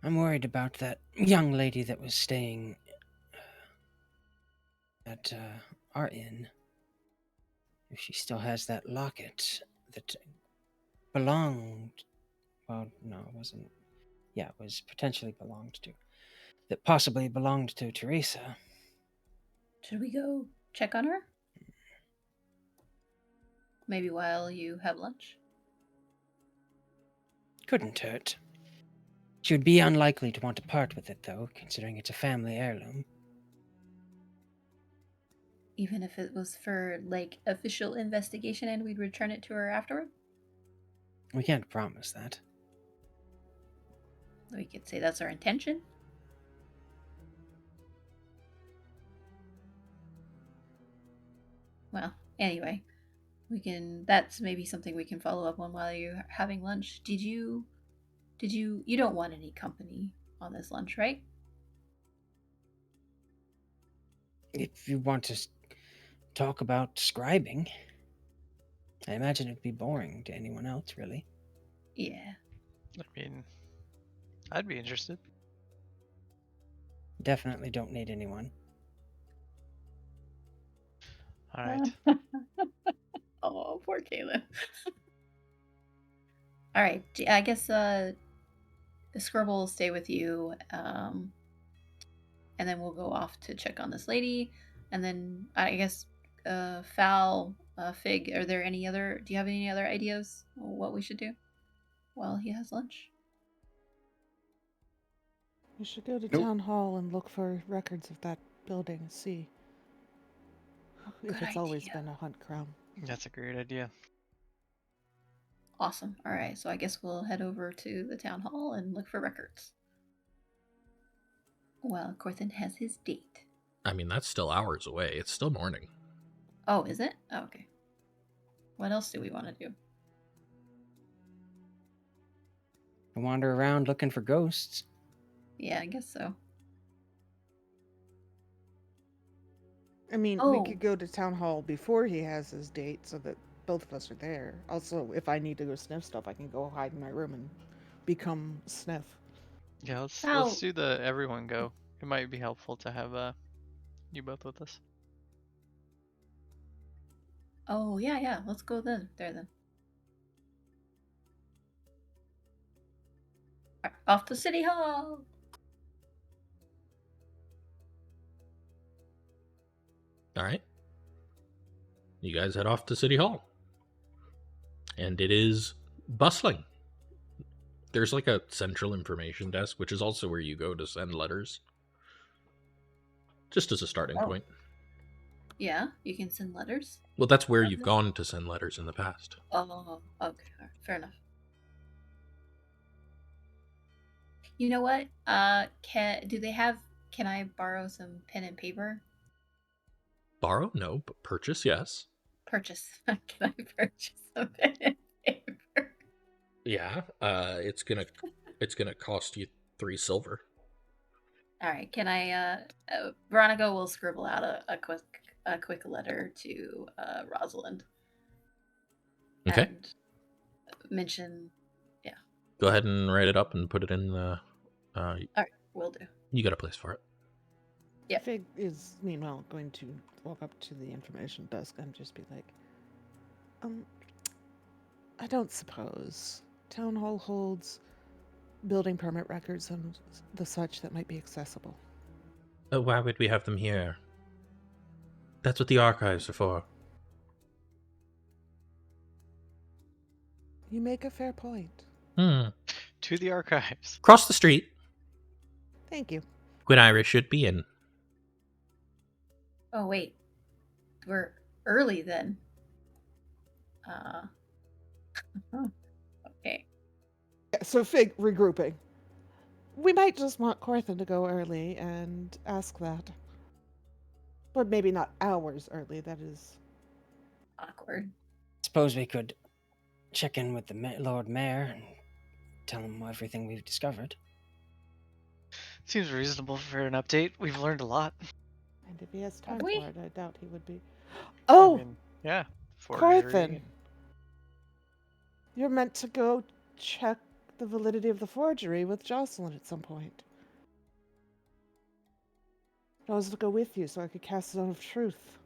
Speaker 3: I'm worried about that young lady that was staying at our inn. If she still has that locket that belonged... Well, no, it wasn't. Yeah, it was potentially belonged to. That possibly belonged to Teresa.
Speaker 4: Should we go check on her? Maybe while you have lunch?
Speaker 3: Couldn't hurt. She would be unlikely to want to part with it, though, considering it's a family heirloom.
Speaker 4: Even if it was for, like, official investigation and we'd return it to her afterward?
Speaker 3: We can't promise that.
Speaker 4: We could say that's our intention. Well, anyway, that's maybe something we can follow up on while you're having lunch. You don't want any company on this lunch, right?
Speaker 3: If you want to talk about scribing, I imagine it'd be boring to anyone else, really.
Speaker 4: Yeah.
Speaker 6: I mean, I'd be interested.
Speaker 3: Definitely don't need anyone.
Speaker 6: All right.
Speaker 4: Oh, poor Kaelen. All right. I guess the Scribble will stay with you, and then we'll go off to check on this lady, and then I guess Fal, Fig. Do you have any other ideas on what we should do while he has lunch?
Speaker 5: We should go to
Speaker 2: Nope.
Speaker 5: town hall and look for records of that building and see if
Speaker 4: Good
Speaker 5: it's always
Speaker 4: idea.
Speaker 5: been a hunt ground.
Speaker 6: That's a great idea.
Speaker 4: Awesome. All right. So I guess we'll head over to the town hall and look for records. Well, Corthyndahast has his date.
Speaker 1: I mean, that's still hours away. It's still morning.
Speaker 4: Oh, is it? Oh, okay. What else do we want to do?
Speaker 3: Wander around looking for ghosts.
Speaker 4: Yeah, I guess so.
Speaker 5: I mean,
Speaker 4: Oh.
Speaker 5: we could go to town hall before he has his date so that both of us are there. Also, if I need to go sniff stuff, I can go hide in my room and become sniff.
Speaker 6: Yeah, let's
Speaker 4: How-
Speaker 6: do the everyone go. It might be helpful to have you both with us.
Speaker 4: Oh, yeah. Let's go there then. All right, off to City Hall.
Speaker 1: All right. You guys head off to City Hall. And it is bustling. There's like a central information desk, which is also where you go to send letters. Just as a starting point.
Speaker 4: Yeah, you can send letters.
Speaker 1: Well, that's where you've gone to send letters in the past.
Speaker 4: Oh, okay. All right, fair enough. You know what? Can I borrow some pen and paper?
Speaker 1: Borrow? No, but purchase, yes.
Speaker 4: Purchase. Can I purchase some pen and paper?
Speaker 1: Yeah, it's gonna cost you 3 silver.
Speaker 4: All right. Can I? Veronica will scribble out a quick letter to Rosalind.
Speaker 1: Okay.
Speaker 4: And mention.
Speaker 1: Go ahead and write it up and put it in the.
Speaker 4: All right, will do.
Speaker 1: You got a place for it.
Speaker 4: Yep.
Speaker 5: Fig is, meanwhile, going to walk up to the information desk and just be like, I don't suppose town hall holds building permit records and the such that might be accessible.
Speaker 1: Why would we have them here? That's what the archives are for.
Speaker 5: You make a fair point.
Speaker 6: To the archives.
Speaker 1: Cross the street.
Speaker 5: Thank you.
Speaker 1: Gwyn Irish should be in.
Speaker 4: Oh wait, we're early then. Okay.
Speaker 5: So Fig, regrouping. We might just want Corthyndahast to go early and ask that. But maybe not hours early, that is...
Speaker 4: Awkward.
Speaker 3: Suppose we could check in with the Lord Mayor and tell him everything we've discovered.
Speaker 6: Seems reasonable for an update. We've learned a lot.
Speaker 5: And if he has time
Speaker 4: we?
Speaker 5: for it, I doubt he would be... Oh!
Speaker 6: I mean, yeah.
Speaker 5: Corthyndahast! You're meant to go check the validity of the forgery with Jocelyn at some point. I was to go with you so I could cast Zone of Truth.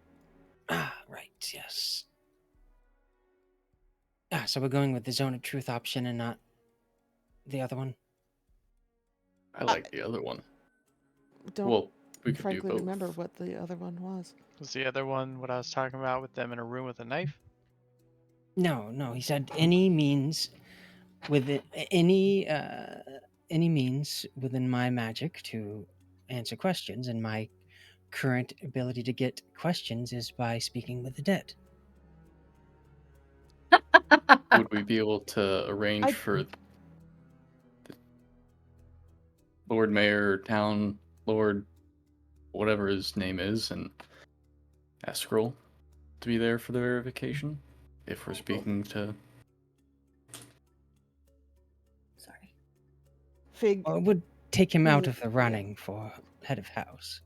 Speaker 3: Ah, right, yes. So we're going with the Zone of Truth option and not the other one?
Speaker 2: I like the other one.
Speaker 5: Don't
Speaker 2: Well, we could do
Speaker 5: frankly
Speaker 2: both.
Speaker 5: remember what the other one was.
Speaker 6: Was the other one what I was talking about with them in a room with a knife?
Speaker 3: No, he said any means with any means within my magic to answer questions, and my current ability to get questions is by speaking with the dead.
Speaker 2: Would we be able to arrange
Speaker 5: I-
Speaker 2: for the Lord Mayor, Town Lord, whatever his name is, and Escroll to be there for the verification? If we're speaking to...
Speaker 4: Sorry.
Speaker 5: Fig
Speaker 3: Or it would take him out
Speaker 5: Mm,
Speaker 3: of the
Speaker 5: yeah.
Speaker 3: running for head of house.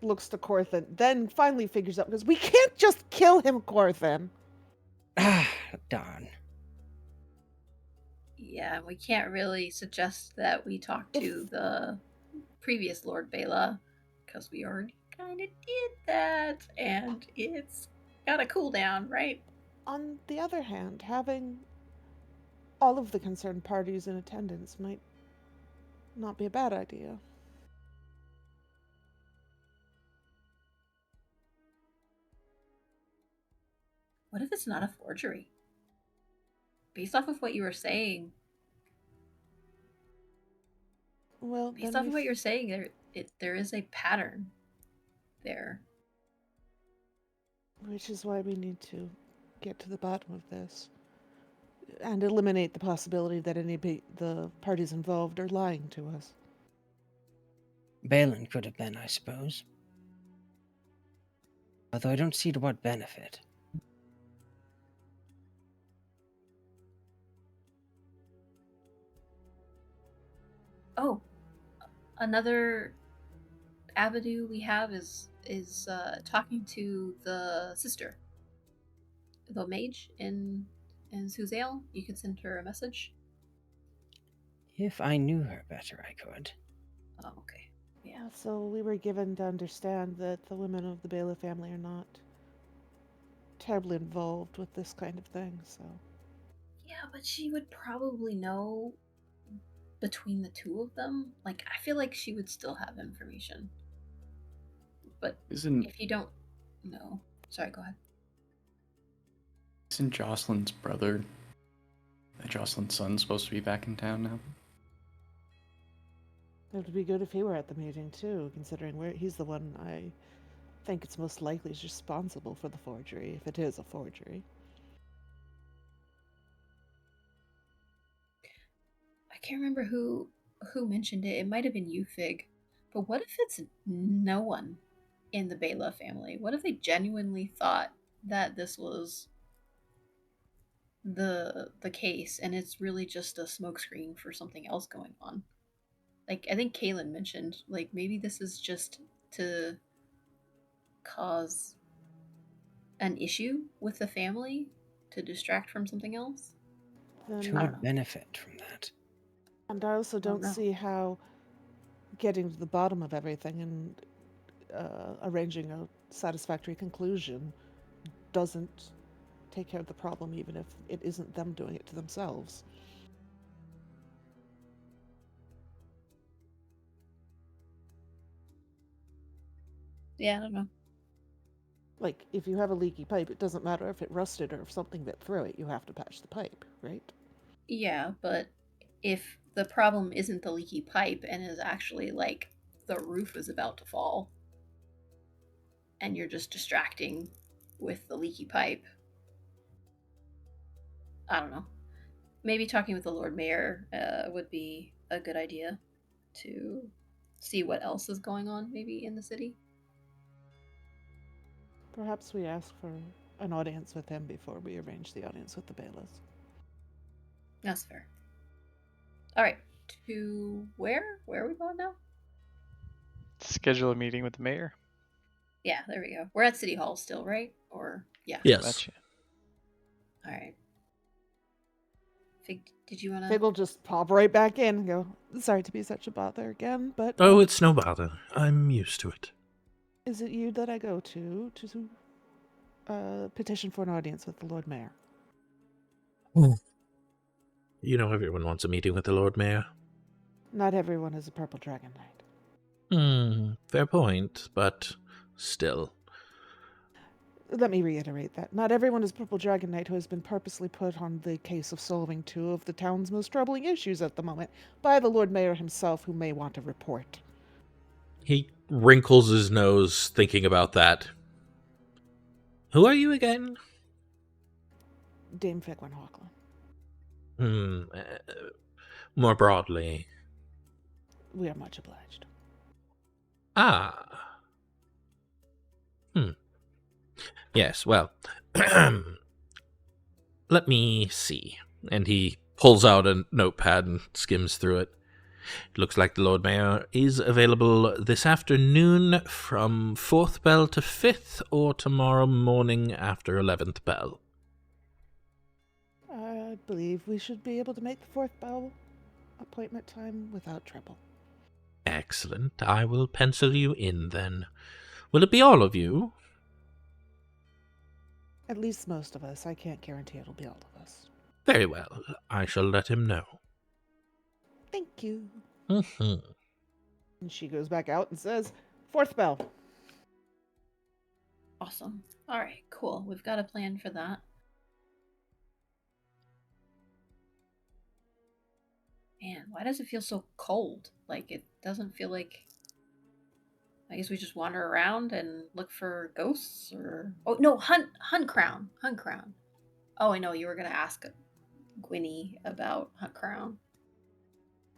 Speaker 5: looks to Corthin, then finally figures out, because we can't just kill him, Corthin.
Speaker 3: Ah, darn.
Speaker 4: Yeah, we can't really suggest that we talk to the previous Lord Bela, because we already kind of did that, and it's got a cooldown, right?
Speaker 5: On the other hand, having all of the concerned parties in attendance might not be a bad idea.
Speaker 4: What if it's not a forgery? Based off of what you were saying,
Speaker 5: Well,
Speaker 4: based
Speaker 5: then
Speaker 4: off of what you're saying, there is a pattern there.
Speaker 5: which is why we need to get to the bottom of this and eliminate the possibility that the parties involved are lying to us.
Speaker 3: Balin could have been, I suppose. Although I don't see to what benefit.
Speaker 4: Oh, another avenue we have is talking to the sister, the mage in Suzail. You can send her a message.
Speaker 3: If I knew her better, I could.
Speaker 4: Oh, okay. Yeah.
Speaker 5: So we were given to understand that the women of the Bela family are not terribly involved with this kind of thing, so...
Speaker 4: Yeah, but she would probably know between the two of them. Like, I feel like she would still have information. But
Speaker 2: Isn't
Speaker 4: if you don't know... Sorry, go ahead.
Speaker 2: Jocelyn's brother, Jocelyn's son, supposed to be back in town now?
Speaker 5: It would be good if he were at the meeting too, considering he's the one I think it's most likely is responsible for the forgery, if it is a forgery.
Speaker 4: I can't remember who mentioned it. It might have been you, Fig. But what if it's no one in the Bela family? What if they genuinely thought that this was the case, and it's really just a smokescreen for something else going on? Like, I think Kaelen mentioned, like, maybe this is just to cause an issue with the family to distract from something else.
Speaker 3: Who
Speaker 5: Then,
Speaker 4: I don't know.
Speaker 3: would benefit from that?
Speaker 5: and I also don't
Speaker 4: know.
Speaker 5: see how getting to the bottom of everything and arranging a satisfactory conclusion doesn't take care of the problem, even if it isn't them doing it to themselves.
Speaker 4: Yeah, I don't know.
Speaker 5: Like, if you have a leaky pipe, it doesn't matter if it rusted or if something bit through it, you have to patch the pipe, right?
Speaker 4: Yeah, but if the problem isn't the leaky pipe and is actually like the roof is about to fall and you're just distracting with the leaky pipe, I don't know. Maybe talking with the Lord Mayor would be a good idea to see what else is going on maybe in the city.
Speaker 5: Perhaps we ask for an audience with him before we arrange the audience with the Bailiffs.
Speaker 4: That's fair. All right, to where? Where are we going now?
Speaker 6: Schedule a meeting with the mayor.
Speaker 4: Yeah, there we go. We're at City Hall still, right? Or yeah.
Speaker 1: Yes.
Speaker 6: Gotcha.
Speaker 4: All right. Fig, did you want
Speaker 5: Fig
Speaker 4: to?
Speaker 5: will just pop right back in and go, sorry to be such a bother again, but
Speaker 1: Oh, it's no bother. I'm used to it.
Speaker 5: is it you that I go to petition for an audience with the Lord Mayor?
Speaker 1: You know everyone wants a meeting with the Lord Mayor.
Speaker 5: Not everyone is a Purple Dragon Knight.
Speaker 1: Fair point, but still.
Speaker 5: let me reiterate that. Not everyone is Purple Dragon Knight who has been purposely put on the case of solving two of the town's most troubling issues at the moment by the Lord Mayor himself, who may want a report.
Speaker 1: He wrinkles his nose, thinking about that. Who are you again?
Speaker 5: Dame Figwyn Hawklin.
Speaker 1: More broadly.
Speaker 5: We are much obliged.
Speaker 1: Ah. Yes, well, let me see. And he pulls out a notepad and skims through it. It looks like the Lord Mayor is available this afternoon from 4th bell to 5th, or tomorrow morning after 11th bell.
Speaker 5: I believe we should be able to make the 4th bell appointment time without trouble.
Speaker 1: Excellent. I will pencil you in then. Will it be all of you?
Speaker 5: At least most of us. I can't guarantee it'll be all of us.
Speaker 1: Very well. I shall let him know.
Speaker 5: Thank you.
Speaker 1: Mm-hmm.
Speaker 5: And she goes back out and says, 4th bell.
Speaker 4: Awesome. All right, cool. We've got a plan for that. Man, why does it feel so cold? Like, it doesn't feel like... I guess we just wander around and look for ghosts, or... Oh, no, hunt Crown. Hunt Crown. Oh, I know, you were going to ask Gwynny about Hunt Crown.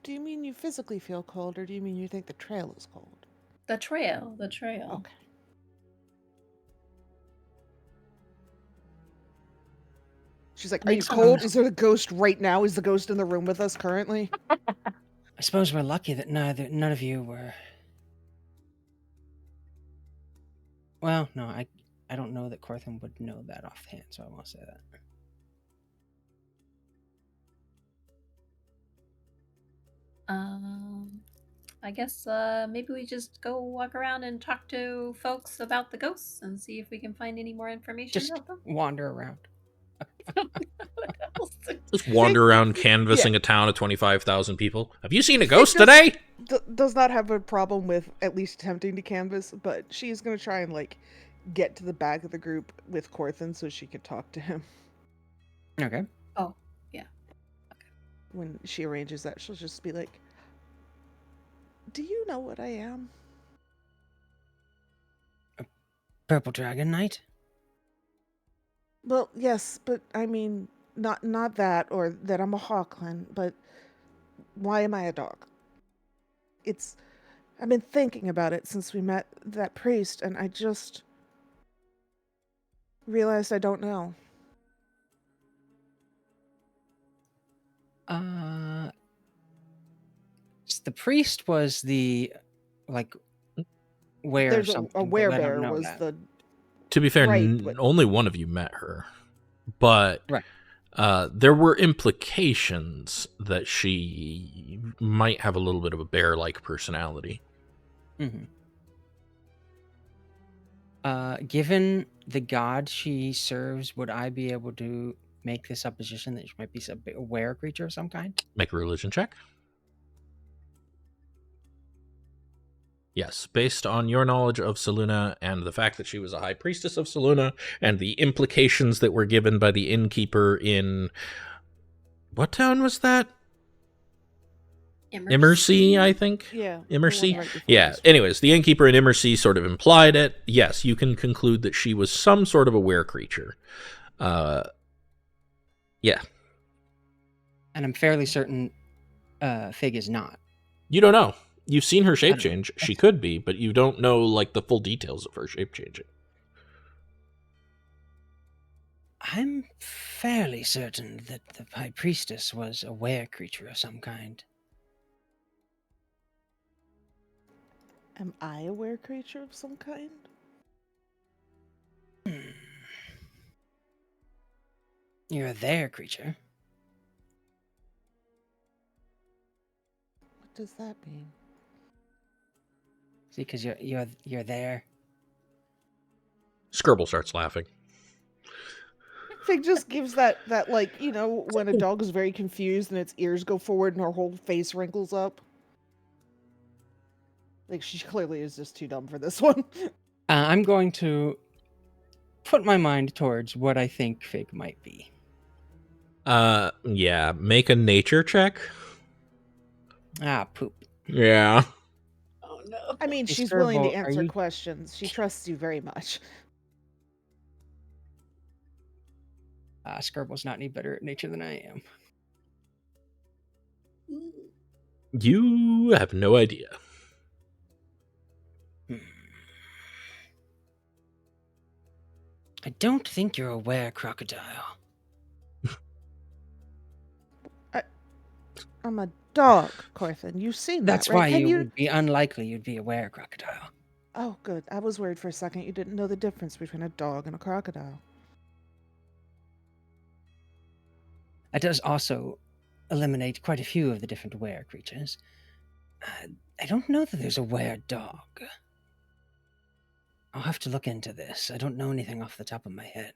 Speaker 5: Do you mean you physically feel cold, or do you mean you think the trail is cold?
Speaker 4: The trail.
Speaker 5: Okay. She's like, are you cold? Is there a ghost right now? Is the ghost in the room with us currently?
Speaker 3: I suppose we're lucky that none of you were... Well, no, I don't know that Corthyndahast would know that offhand, so I won't say that.
Speaker 4: I guess maybe we just go walk around and talk to folks about the ghosts and see if we can find any more information
Speaker 3: Just
Speaker 4: about them.
Speaker 3: wander around.
Speaker 1: Just wander around canvassing a town of 25,000 people. Have you seen a ghost today?
Speaker 5: Does not have a problem with at least attempting to canvass, but she's going to try and, like, get to the back of the group with Corthyndahast so she could talk to him.
Speaker 3: Okay.
Speaker 4: Oh, yeah. Okay.
Speaker 5: When she arranges that, she'll just be like, do you know what I am?
Speaker 3: A Purple Dragon Knight?
Speaker 5: Well, yes, but I mean, not that, or that I'm a Hawklin, but why am I a dog? I've been thinking about it since we met that priest, and I just realized I don't know.
Speaker 3: The priest was the, like, where
Speaker 5: There's
Speaker 3: something.
Speaker 5: a werebear was that. The...
Speaker 1: To be fair,
Speaker 5: Right, but...
Speaker 1: only one of you met her. But
Speaker 3: right.
Speaker 1: There were implications that she might have a little bit of a bear-like personality.
Speaker 3: Mm-hmm. Given the god she serves, would I be able to make the supposition that she might be a were creature of some kind?
Speaker 1: Make a religion check. Yes, based on your knowledge of Selûne and the fact that she was a high priestess of Selûne and the implications that were given by the innkeeper in... What town was that? Immersey, I think?
Speaker 5: Yeah.
Speaker 1: Immersey?
Speaker 5: Right
Speaker 1: yeah. Anyways, the innkeeper in Immersey sort of implied it. Yes, you can conclude that she was some sort of a were creature. Yeah.
Speaker 3: And I'm fairly certain Fig is not.
Speaker 1: You don't know. You've seen her shape change. She could be, but you don't know, like, the full details of her shape changing.
Speaker 3: I'm fairly certain that the high priestess was a were creature of some kind.
Speaker 5: Am I a were creature of some kind?
Speaker 3: You're a there creature.
Speaker 5: What does that mean?
Speaker 3: See, because you're there.
Speaker 1: Skirble starts laughing.
Speaker 5: Fig just gives that like, you know, when a dog is very confused and its ears go forward and her whole face wrinkles up. Like, she clearly is just too dumb for this one.
Speaker 3: I'm going to put my mind towards what I think Fig might be.
Speaker 1: Yeah, make a nature check.
Speaker 3: Ah, poop.
Speaker 1: Yeah.
Speaker 4: Oh no.
Speaker 5: I mean,
Speaker 3: Hey,
Speaker 5: she's willing to
Speaker 3: Skirbo, are
Speaker 5: answer
Speaker 3: you-
Speaker 5: questions. She trusts you very much.
Speaker 3: Skirbo's not any better at nature than I am.
Speaker 1: You have no idea.
Speaker 3: I don't think you're a were-crocodile.
Speaker 5: I'm a dog, Corthynd. You've seen
Speaker 3: That's
Speaker 5: that, right?
Speaker 3: why you would be unlikely you'd be a were-crocodile.
Speaker 5: Oh, good. I was worried for a second you didn't know the difference between a dog and a crocodile.
Speaker 3: That does also eliminate quite a few of the different were creatures. I don't know that there's a were dog. I'll have to look into this. I don't know anything off the top of my head.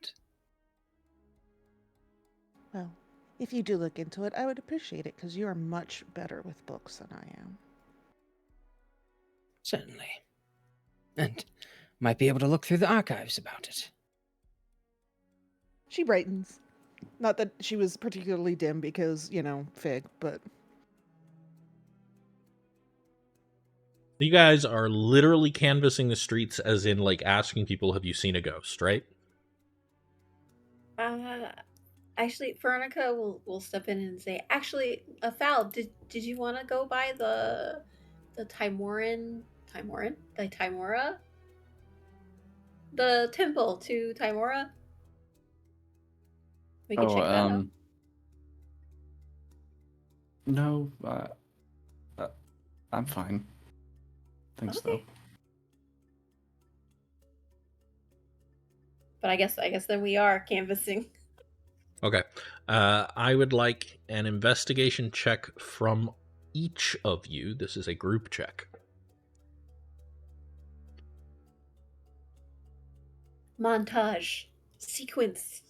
Speaker 5: Well, if you do look into it, I would appreciate it, because you are much better with books than I am.
Speaker 3: Certainly. And might be able to look through the archives about it.
Speaker 5: She brightens. Not that she was particularly dim because, Fig, but...
Speaker 1: You guys are literally canvassing the streets, as in, like, asking people, have you seen a ghost, right?
Speaker 4: Actually, Veronica will step in and say, actually, Val, did you want to go by the Timora? The temple to Timora? We can check that out.
Speaker 2: No, I'm fine. Thanks,
Speaker 4: Okay.
Speaker 2: though.
Speaker 4: But I guess then we are canvassing.
Speaker 1: Okay. I would like an investigation check from each of you. This is a group check.
Speaker 4: Montage. Sequence.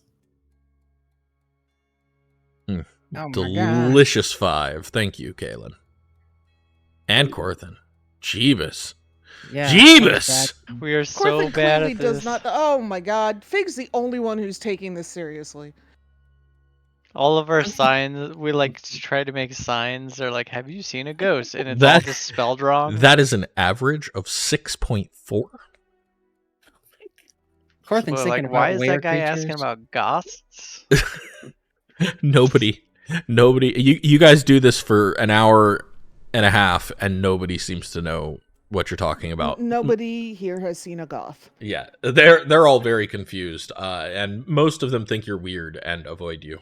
Speaker 3: Oh my god.
Speaker 1: Delicious 5. Thank you, Kaelen. And Corthynd. Jeebus.
Speaker 3: Yeah.
Speaker 1: Jeebus!
Speaker 6: We are so
Speaker 5: Corthynd
Speaker 6: bad
Speaker 5: clearly
Speaker 6: at
Speaker 5: does
Speaker 6: this.
Speaker 5: not... Oh my god. Fig's the only one who's taking this seriously.
Speaker 6: All of our signs, we like try to make signs. They're like, "Have you seen a ghost?" And it's all
Speaker 1: That-
Speaker 6: just spelled wrong.
Speaker 1: That is an average of 6.4.
Speaker 3: Corthyn's
Speaker 6: So,
Speaker 3: thinking
Speaker 6: like,
Speaker 3: about
Speaker 6: why is
Speaker 3: were
Speaker 6: that guy asking
Speaker 3: creatures.
Speaker 6: about ghosts?
Speaker 1: Nobody. You guys do this for an hour and a half, and nobody seems to know what you're talking about.
Speaker 5: Nobody here has seen a goth.
Speaker 1: Yeah, they're all very confused, and most of them think you're weird and avoid you.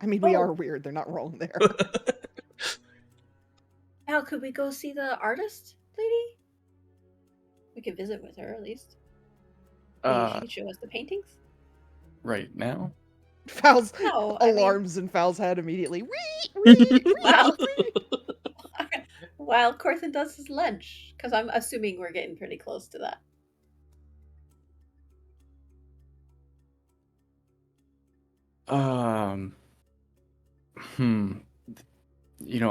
Speaker 5: I mean, we
Speaker 4: Oh.
Speaker 5: are weird. They're not wrong there.
Speaker 4: Val, could we go see the artist lady? We could visit with her at least. Maybe she could show us the paintings.
Speaker 2: Right now?
Speaker 5: Foul's
Speaker 4: No, I mean-
Speaker 5: alarms in Foul's head immediately. Wee!
Speaker 4: Wow. While Corthynd does his lunch, because I'm assuming we're getting pretty close to that.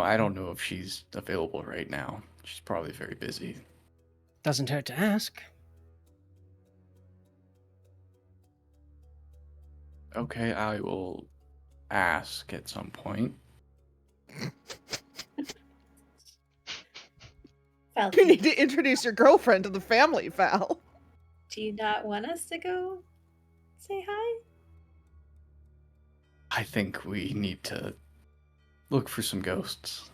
Speaker 2: I don't know if she's available right now. She's probably very busy.
Speaker 3: Doesn't hurt to ask.
Speaker 2: Okay, I will ask at some point.
Speaker 4: Val,
Speaker 5: You need to introduce your girlfriend to the family, Foul.
Speaker 4: do you not want us to go say hi?
Speaker 2: I think we need to look for some ghosts.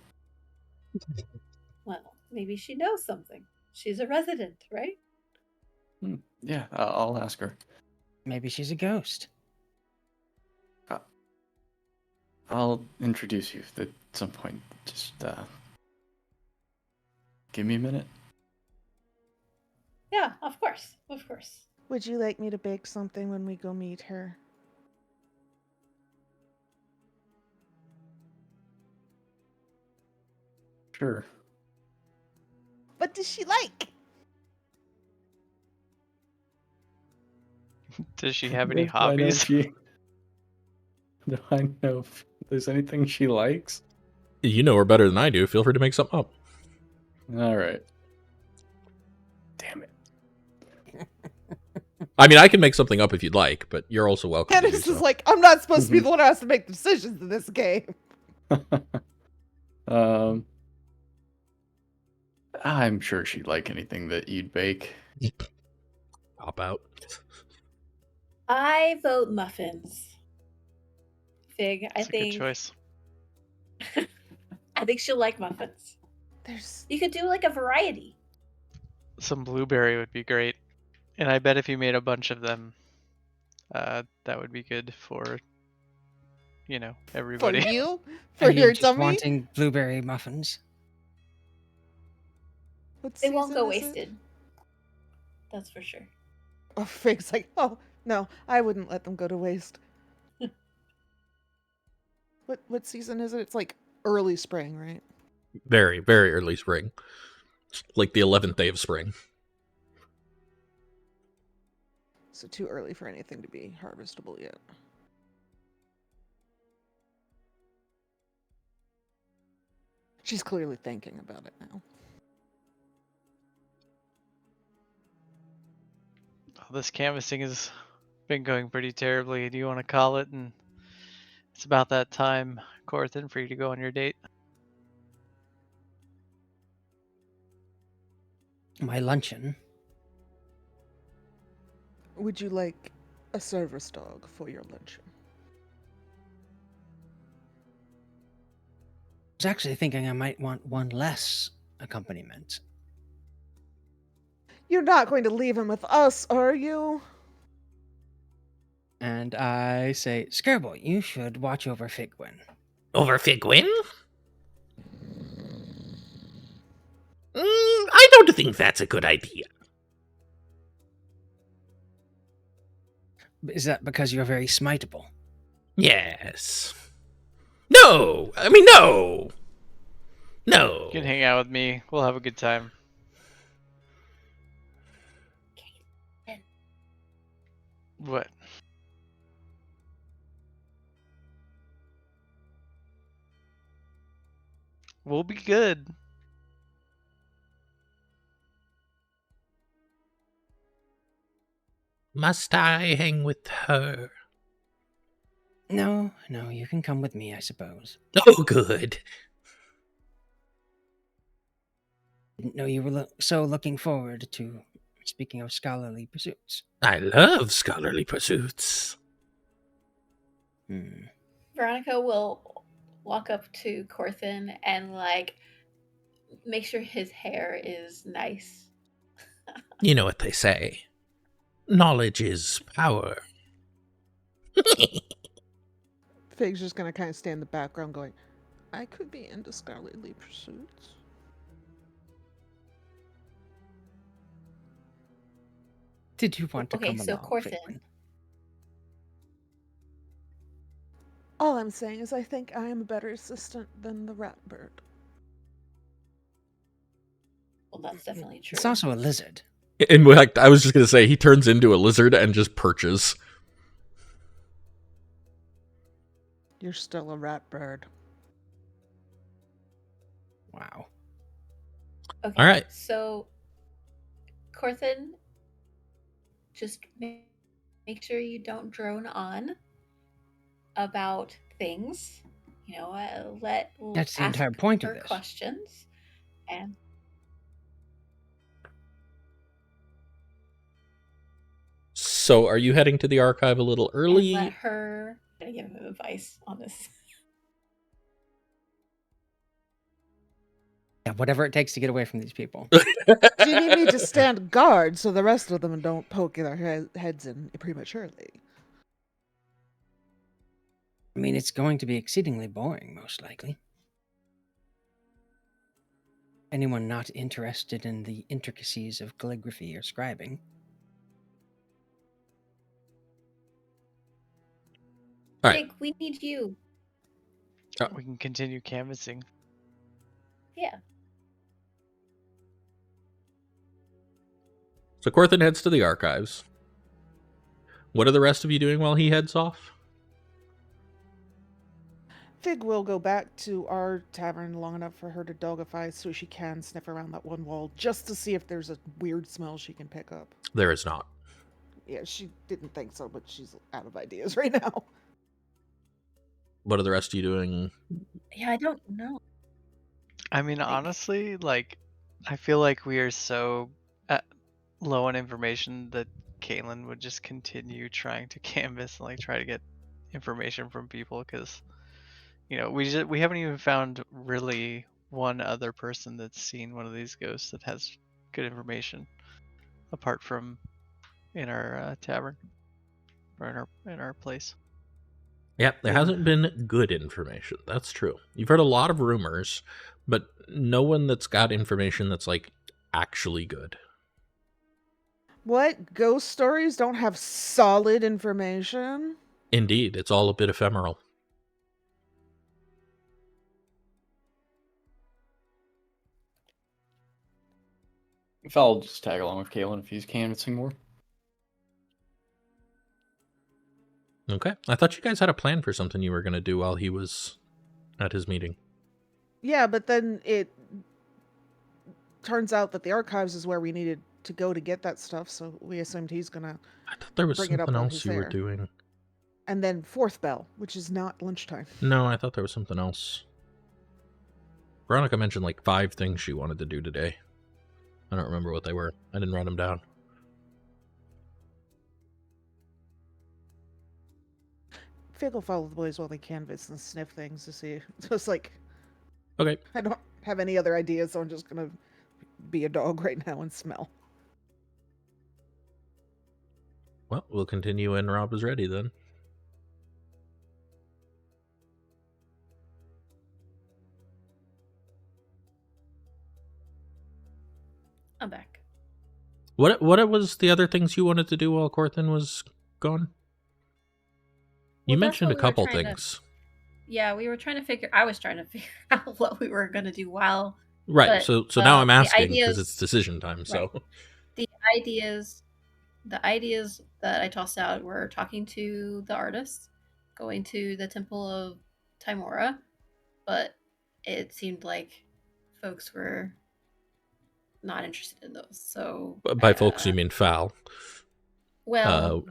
Speaker 4: Well, maybe she knows something. She's a resident, right?
Speaker 2: Yeah, I'll ask her.
Speaker 3: Maybe she's a ghost.
Speaker 2: I'll introduce you at some point. Just give me a minute.
Speaker 4: Yeah, of course. Of course.
Speaker 5: Would you like me to bake something when we go meet her?
Speaker 2: Sure.
Speaker 5: What does she like?
Speaker 6: Does she have any
Speaker 2: Do I know
Speaker 6: hobbies?
Speaker 2: Do I know if there's anything she likes?
Speaker 1: You know her better than I do. Feel free to make something up.
Speaker 2: All right. Damn it.
Speaker 1: I mean, I can make something up if you'd like, but you're also welcome to do
Speaker 5: Tanis
Speaker 1: so.
Speaker 5: is like, I'm not supposed to be
Speaker 2: Mhm.
Speaker 5: the one who has to make the decisions in this game.
Speaker 2: I'm sure she'd like anything that you'd bake.
Speaker 1: Pop out.
Speaker 4: I vote muffins. Fig,
Speaker 6: That's a good choice.
Speaker 4: I think she'll like muffins.
Speaker 5: There's
Speaker 4: You could do like a variety.
Speaker 6: Some blueberry would be great. And I bet if you made a bunch of them, that would be good for,
Speaker 5: for
Speaker 6: everybody.
Speaker 5: you,
Speaker 3: Are
Speaker 5: for
Speaker 3: you
Speaker 5: your
Speaker 3: just
Speaker 5: tummy.
Speaker 3: wanting blueberry muffins?
Speaker 5: What
Speaker 4: They won't go
Speaker 5: season is it?
Speaker 4: wasted. That's for sure.
Speaker 5: Oh, Fig's like, oh no, I wouldn't let them go to waste. What season is it? It's like early spring, right?
Speaker 1: Very, very early spring. Like the 11th day of spring.
Speaker 5: So too early for anything to be harvestable yet. She's clearly thinking about it now.
Speaker 6: This canvassing has been going pretty terribly. Do you want to call it? And it's about that time, Corthynd, for you to go on your date.
Speaker 3: My luncheon.
Speaker 5: Would you like a service dog for your luncheon?
Speaker 3: I was actually thinking I might want one less accompaniment.
Speaker 5: You're not going to leave him with us, are you?
Speaker 3: And I say, Scareboy, you should watch over Figwyn.
Speaker 1: Over Figwyn? I don't think that's a good idea.
Speaker 3: Is that because you're very smiteable?
Speaker 1: Yes. No! I mean, no! No.
Speaker 6: You can hang out with me. We'll have a good time. What? We'll be good.
Speaker 1: Must I hang with her?
Speaker 3: No, you can come with me, I suppose.
Speaker 1: Oh, good.
Speaker 3: Didn't know you were so looking forward to, speaking of scholarly pursuits.
Speaker 1: I love scholarly pursuits.
Speaker 4: Veronica will walk up to Corthynd and like make sure his hair is nice.
Speaker 1: You know what they say. Knowledge is power.
Speaker 5: Fig's just gonna kind of stay in the background going, I could be into scholarly pursuits.
Speaker 3: Did you want to
Speaker 4: Okay,
Speaker 3: come
Speaker 4: so
Speaker 3: along,
Speaker 4: Corthynd.
Speaker 3: Figwyn?
Speaker 5: All I'm saying is I think I am a better assistant than the rat bird.
Speaker 4: Well, that's definitely true.
Speaker 3: It's also a lizard.
Speaker 1: In fact, I was just going to say, he turns into a lizard and just perches.
Speaker 5: You're still a rat bird.
Speaker 3: Wow.
Speaker 4: Okay,
Speaker 1: All right.
Speaker 4: So, Corthynd, just make sure you don't drone on about things. You know,
Speaker 3: That's the
Speaker 4: ask
Speaker 3: entire point of
Speaker 4: her
Speaker 3: this.
Speaker 4: questions, and
Speaker 1: So, are you heading to the archive a little early?
Speaker 4: let her. I'm gonna give him advice on this.
Speaker 3: Yeah, whatever it takes to get away from these people.
Speaker 5: Do you need me to stand guard so the rest of them don't poke their heads in prematurely?
Speaker 3: I mean, it's going to be exceedingly boring, most likely. Anyone not interested in the intricacies of calligraphy or scribing.
Speaker 1: All right.
Speaker 4: Nick, we need you.
Speaker 6: We can continue canvassing.
Speaker 4: Yeah.
Speaker 1: So, Corthynd heads to the archives. What are the rest of you doing while he heads off?
Speaker 5: Fig will go back to our tavern long enough for her to dogify so she can sniff around that one wall just to see if there's a weird smell she can pick up.
Speaker 1: There is not.
Speaker 5: Yeah, she didn't think so, but she's out of ideas right now.
Speaker 1: What are the rest of you doing?
Speaker 4: Yeah, I don't know.
Speaker 6: I mean,
Speaker 4: Like-
Speaker 6: honestly, like, I feel like we are so low on information that Kaelen would just continue trying to canvas and like try to get information from people because, you know, we haven't even found really one other person that's seen one of these ghosts that has good information, apart from in our tavern or in our place.
Speaker 1: Yeah, there
Speaker 5: Yeah.
Speaker 1: hasn't been good information. That's true. You've heard a lot of rumors, but no one that's got information that's like actually good.
Speaker 5: What? Ghost stories don't have solid information?
Speaker 1: Indeed, it's all a bit ephemeral.
Speaker 2: If I'll just tag along with Kaelen if he's canvassing more.
Speaker 1: Okay. I thought you guys had a plan for something you were going to do while he was at his meeting.
Speaker 5: Yeah, but then it turns out that the archives is where we needed to go to get that stuff, so we assumed he's gonna.
Speaker 1: I thought there was
Speaker 5: Bring it up
Speaker 1: something
Speaker 5: while
Speaker 1: else
Speaker 5: he's
Speaker 1: you were
Speaker 5: there.
Speaker 1: doing.
Speaker 5: And then fourth bell, which is not lunchtime.
Speaker 1: No, I thought there was something else. Veronica mentioned like 5 things she wanted to do today. I don't remember what they were. I didn't write them down.
Speaker 5: Fig will follow the boys while they canvas and sniff things to see. Just like,
Speaker 1: Okay.
Speaker 5: I don't have any other ideas, so I'm just gonna be a dog right now and smell.
Speaker 1: Well, we'll continue when Rob is ready then.
Speaker 4: I'm back.
Speaker 1: What was the other things you wanted to do while Corthynd was gone? You
Speaker 4: Well, that's
Speaker 1: mentioned a
Speaker 4: what we were
Speaker 1: couple
Speaker 4: trying to-
Speaker 1: things.
Speaker 4: Yeah, we were trying to figure. I was trying to figure out what we were gonna do while
Speaker 1: Right.
Speaker 4: but,
Speaker 1: So now I'm
Speaker 4: the
Speaker 1: asking because
Speaker 4: ideas-
Speaker 1: it's decision time. So
Speaker 4: the ideas that I tossed out were talking to the artist, going to the Temple of Timora, but it seemed like folks were not interested in those. So
Speaker 1: by folks you mean foul.
Speaker 4: well,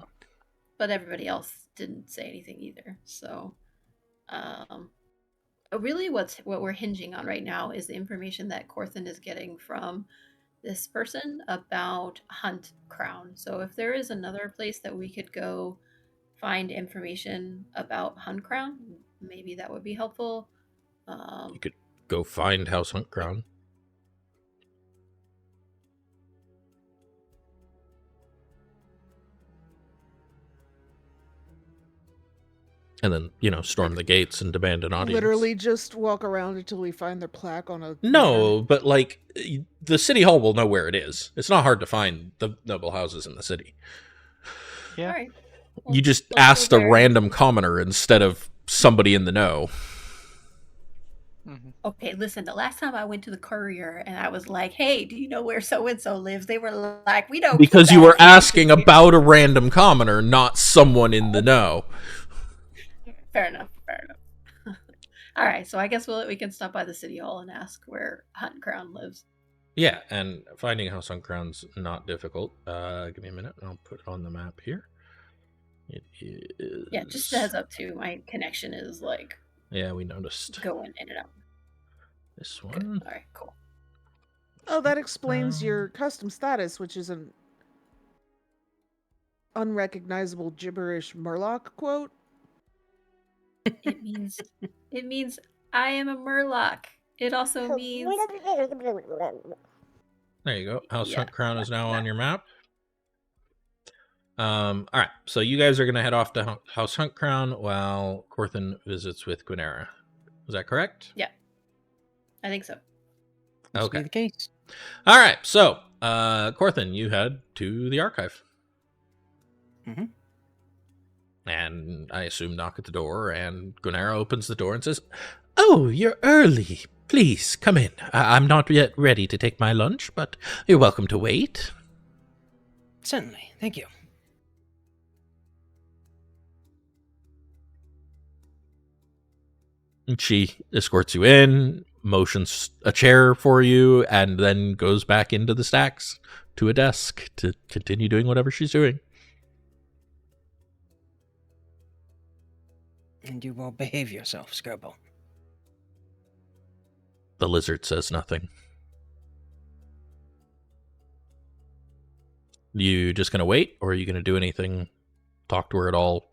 Speaker 4: but everybody else didn't say anything either. So really what we're hinging on right now is the information that Corthynd is getting from this person about Hunt Crown. So if there is another place that we could go find information about Hunt Crown, maybe that would be helpful.
Speaker 1: You could go find House Hunt Crown. And then, storm the gates and demand an audience.
Speaker 5: Literally just walk around until we find their plaque on a...
Speaker 1: No, but like the city hall will know where it is. It's not hard to find the noble houses in the city.
Speaker 6: Yeah.
Speaker 4: All right.
Speaker 1: You just
Speaker 4: let's go
Speaker 1: asked a
Speaker 4: there.
Speaker 1: random commoner instead of somebody in the know.
Speaker 6: Mm-hmm.
Speaker 4: Okay, listen, the last time I went to the courier and I was like, hey, do you know where so-and-so lives? They were like, we don't.
Speaker 1: Because
Speaker 4: keep
Speaker 1: you were
Speaker 4: that
Speaker 1: asking
Speaker 4: secret."
Speaker 1: about a random commoner, not someone in the know.
Speaker 4: Fair enough. All right, so I guess we can stop by the city hall and ask where Hunt Crown lives.
Speaker 1: Yeah, and finding House Hunt Crown's not difficult. Give me a minute, and I'll put it on the map here. It is...
Speaker 4: Yeah, just a heads up too. My connection is like
Speaker 1: Yeah, we noticed.
Speaker 4: going in and out.
Speaker 1: This
Speaker 4: Good.
Speaker 1: one.
Speaker 4: All right, cool.
Speaker 5: Oh, that explains your custom status, which is an unrecognizable gibberish Murloc quote.
Speaker 4: It means I am a Murloc. It also means
Speaker 1: There you go. House
Speaker 4: Yeah,
Speaker 1: Hunt Crown is now
Speaker 4: yeah.
Speaker 1: on your map. All right, so you guys are going to head off to House Hunt Crown while Corthynd visits with Quinera. Is that correct?
Speaker 4: I think so.
Speaker 3: Must be
Speaker 1: Okay.
Speaker 3: the case.
Speaker 1: All right, so Corthynd, you head to the archive.
Speaker 3: Mhm.
Speaker 1: And I assume knock at the door, and Quinera opens the door and says, "Oh, you're early. Please, come in. I'm not yet ready to take my lunch, but you're welcome to wait."
Speaker 3: Certainly. Thank you.
Speaker 1: And she escorts you in, motions a chair for you, and then goes back into the stacks to a desk to continue doing whatever she's doing.
Speaker 3: And you will behave yourself, Skirbo.
Speaker 1: The lizard says nothing. You just gonna wait, or are you gonna do anything? Talk to her at all?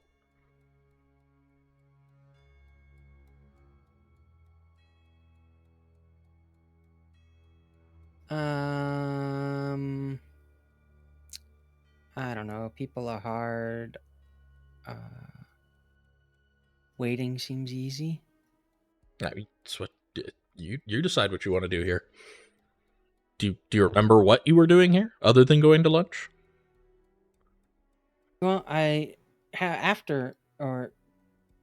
Speaker 3: I don't know. People are hard. Waiting seems easy.
Speaker 1: I mean, it's what you decide what you want to do here. Do you remember what you were doing here, other than going to lunch?
Speaker 3: Well, after or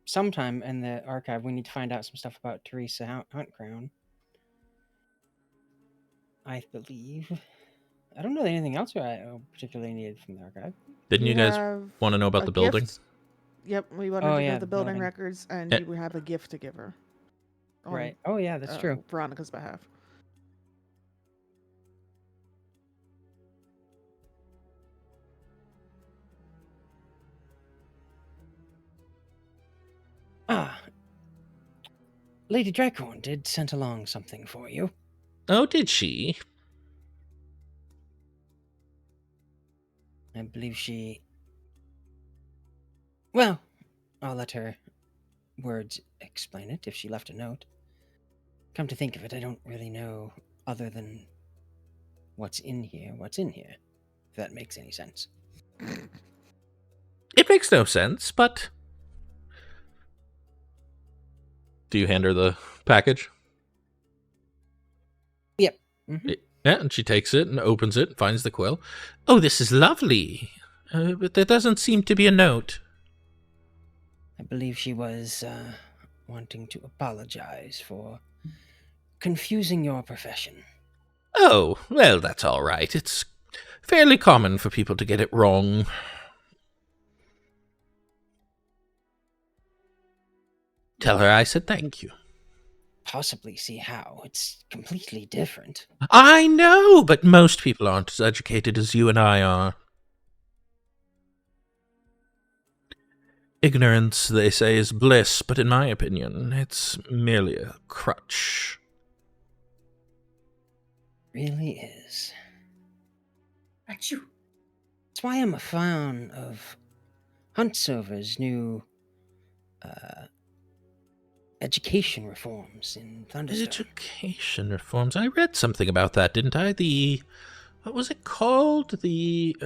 Speaker 3: sometime in the archive, we need to find out some stuff about Teresa Huntcrown. I believe. I don't know anything else I particularly needed from the archive.
Speaker 1: Didn't you guys want to know about the building?
Speaker 5: Gift. Yep, we wanted to know the building
Speaker 3: building.
Speaker 5: records, and you would have a gift to give her.
Speaker 3: Right. Oh, yeah, that's true.
Speaker 5: Veronica's behalf.
Speaker 3: Lady Dracohorn did send along something for you.
Speaker 1: Oh, did she?
Speaker 3: I believe she... Well, I'll let her words explain it if she left a note. Come to think of it, I don't really know, other than what's in here, if that makes any sense.
Speaker 1: It makes no sense, but... Do you hand her the package?
Speaker 3: Yep. Mm-hmm.
Speaker 1: Yeah, and she takes it and opens it and finds the quill. Oh, this is lovely. But there doesn't seem to be a note.
Speaker 3: I believe she was wanting to apologize for confusing your profession.
Speaker 1: Oh, well, that's all right. It's fairly common for people to get it wrong. Tell her I said thank you.
Speaker 3: Possibly see how. It's completely different.
Speaker 1: I know, but most people aren't as educated as you and I are. Ignorance, they say, is bliss, but in my opinion, it's merely a crutch.
Speaker 3: Really is.
Speaker 4: Achoo.
Speaker 3: That's why I'm a fan of Huntsover's new education reforms in Thunderstone.
Speaker 1: Education reforms? I read something about that, didn't I? What was it called?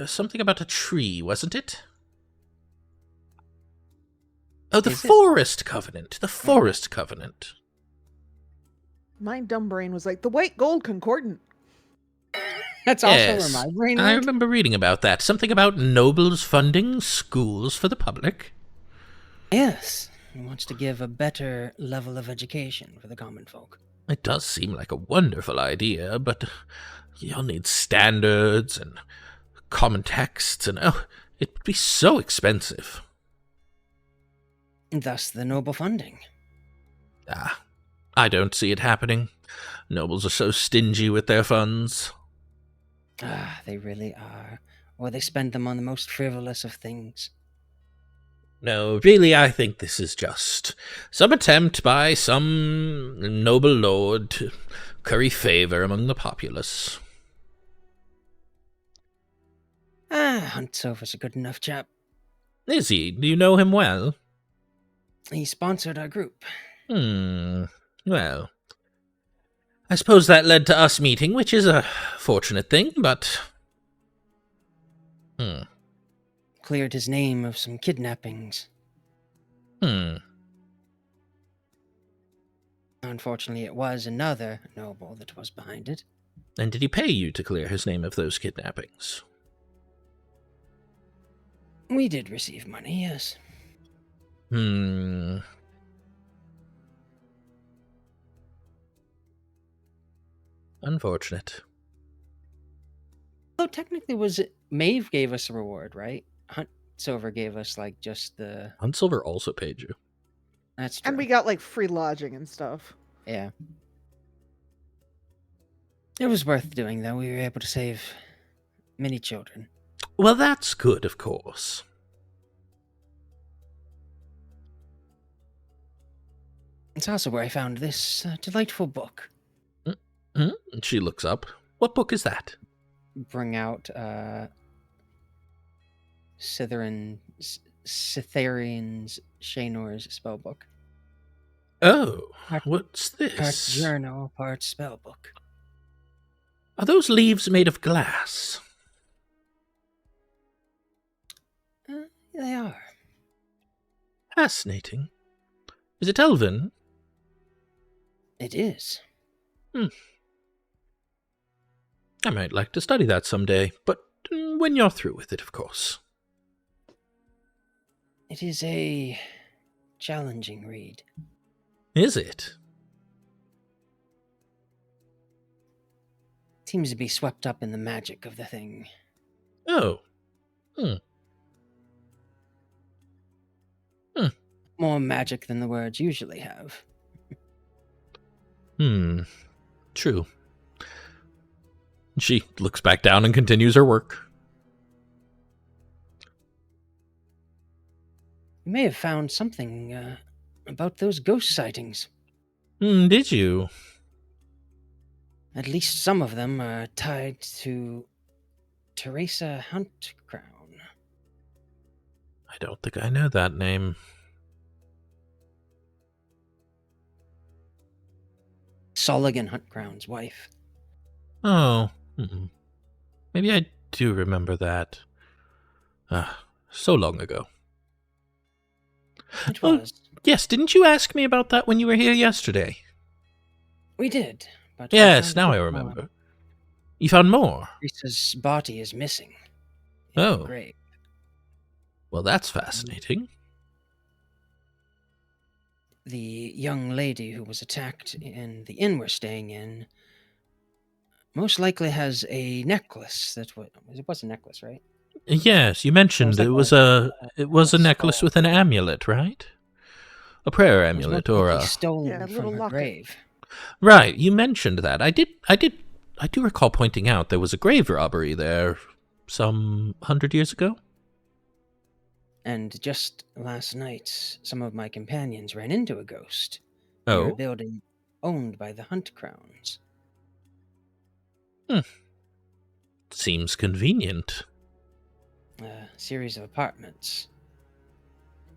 Speaker 1: Something about a tree, wasn't it? Oh, the Forest Covenant. The Forest Covenant.
Speaker 5: My dumb brain was like, the White Gold Concordant.
Speaker 3: That's also where my brain went.
Speaker 1: I remember reading about that. Something about nobles funding schools for the public.
Speaker 3: Yes. He wants to give a better level of education for the common folk.
Speaker 1: It does seem like a wonderful idea, but you'll need standards and common texts, and it would be so expensive.
Speaker 3: Thus the noble funding.
Speaker 1: I don't see it happening. Nobles are so stingy with their funds.
Speaker 3: They really are. Or they spend them on the most frivolous of things.
Speaker 1: No, really, I think this is just some attempt by some noble lord to curry favor among the populace.
Speaker 3: Huntsover's a good enough chap.
Speaker 1: Is he? Do you know him well?
Speaker 3: He sponsored our group.
Speaker 1: Well, I suppose that led to us meeting, which is a fortunate thing, but...
Speaker 3: Cleared his name of some kidnappings. Unfortunately, it was another noble that was behind it.
Speaker 1: And did he pay you to clear his name of those kidnappings?
Speaker 3: We did receive money, yes.
Speaker 1: Unfortunate.
Speaker 3: Oh, technically, Maeve gave us a reward, right? Huntsover gave us, like, just the...
Speaker 1: Huntsilver also paid you.
Speaker 3: That's true.
Speaker 5: And we got, like, free lodging and stuff.
Speaker 3: Yeah. It was worth doing, though. We were able to save many children.
Speaker 1: Well, that's good, of course.
Speaker 3: It's also where I found this delightful book.
Speaker 1: And she looks up. What book is that?
Speaker 3: Bring out Cytharian's Shanor's spellbook.
Speaker 1: Oh,
Speaker 3: Part-
Speaker 1: what's
Speaker 3: Part
Speaker 1: this?
Speaker 3: journal, part spellbook.
Speaker 1: Are those leaves made of glass?
Speaker 3: They are.
Speaker 1: Fascinating. Is it elven?
Speaker 3: It is.
Speaker 1: I might like to study that someday, but when you're through with it, of course.
Speaker 3: It is a challenging read.
Speaker 1: Is it?
Speaker 3: Seems to be swept up in the magic of the thing.
Speaker 1: Oh.
Speaker 3: More magic than the words usually have.
Speaker 1: True. She looks back down and continues her work.
Speaker 3: You may have found something about those ghost sightings.
Speaker 1: Did you?
Speaker 3: At least some of them are tied to Teresa Huntcrown.
Speaker 1: I don't think I know that name.
Speaker 3: Soligan Huntcrown's wife.
Speaker 1: Oh. Maybe I do remember that. So long ago.
Speaker 3: It
Speaker 1: Oh.
Speaker 3: was.
Speaker 1: Yes, didn't you ask me about that when you were here yesterday?
Speaker 3: We did. But we
Speaker 1: Yes,
Speaker 3: found
Speaker 1: now
Speaker 3: a
Speaker 1: I
Speaker 3: bit
Speaker 1: remember.
Speaker 3: more.
Speaker 1: You found more?
Speaker 3: Teresa's body is missing. In
Speaker 1: Oh.
Speaker 3: the grave.
Speaker 1: Well, that's fascinating.
Speaker 3: The young lady who was attacked in the inn we're staying in most likely has a necklace that it was a necklace, right?
Speaker 1: Yes, you mentioned
Speaker 3: like
Speaker 1: it was
Speaker 3: a
Speaker 1: a necklace
Speaker 3: skull.
Speaker 1: with an amulet, right? A prayer
Speaker 3: It was
Speaker 1: amulet
Speaker 3: most
Speaker 1: or
Speaker 3: likely
Speaker 1: a
Speaker 3: stolen
Speaker 5: Yeah, a
Speaker 3: from
Speaker 5: little
Speaker 3: her
Speaker 5: locket.
Speaker 3: grave.
Speaker 1: Right, you mentioned that. I do recall pointing out there was a grave robbery there some 100 years ago.
Speaker 3: And just last night, some of my companions ran into a ghost near a
Speaker 1: Oh,
Speaker 3: building owned by the Hunt Crowns.
Speaker 1: seems convenient.
Speaker 3: A series of apartments.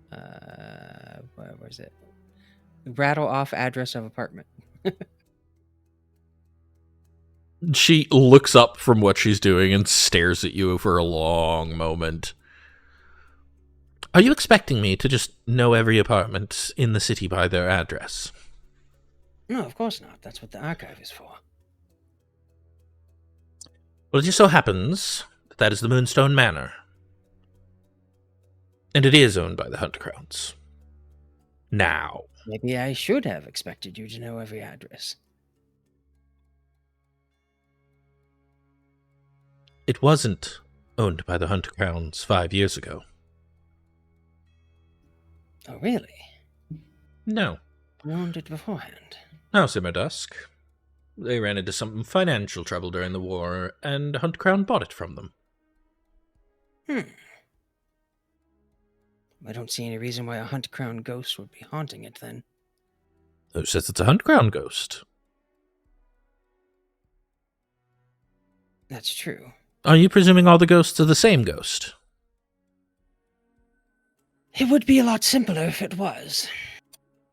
Speaker 3: Where was it? Rattle off address of apartment.
Speaker 1: She looks up from what she's doing and stares at you for a long moment. Are you expecting me to just know every apartment in the city by their address?
Speaker 3: No, of course not. That's what the archive is for.
Speaker 1: Well, it just so happens that that is the Moonstone Manor. And it is owned by the Hunt Crowns. Now.
Speaker 3: Maybe I should have expected you to know every address.
Speaker 1: It wasn't owned by the Hunt Crowns 5 years ago.
Speaker 3: Oh, really?
Speaker 1: No.
Speaker 3: You owned it beforehand.
Speaker 1: Now, Simmerdusk. They ran into some financial trouble during the war, and Hunt Crown bought it from them.
Speaker 3: I don't see any reason why a Hunt Crown ghost would be haunting it then.
Speaker 1: Who says it's a Hunt Crown ghost?
Speaker 3: That's true.
Speaker 1: Are you presuming all the ghosts are the same ghost?
Speaker 3: It would be a lot simpler if it was.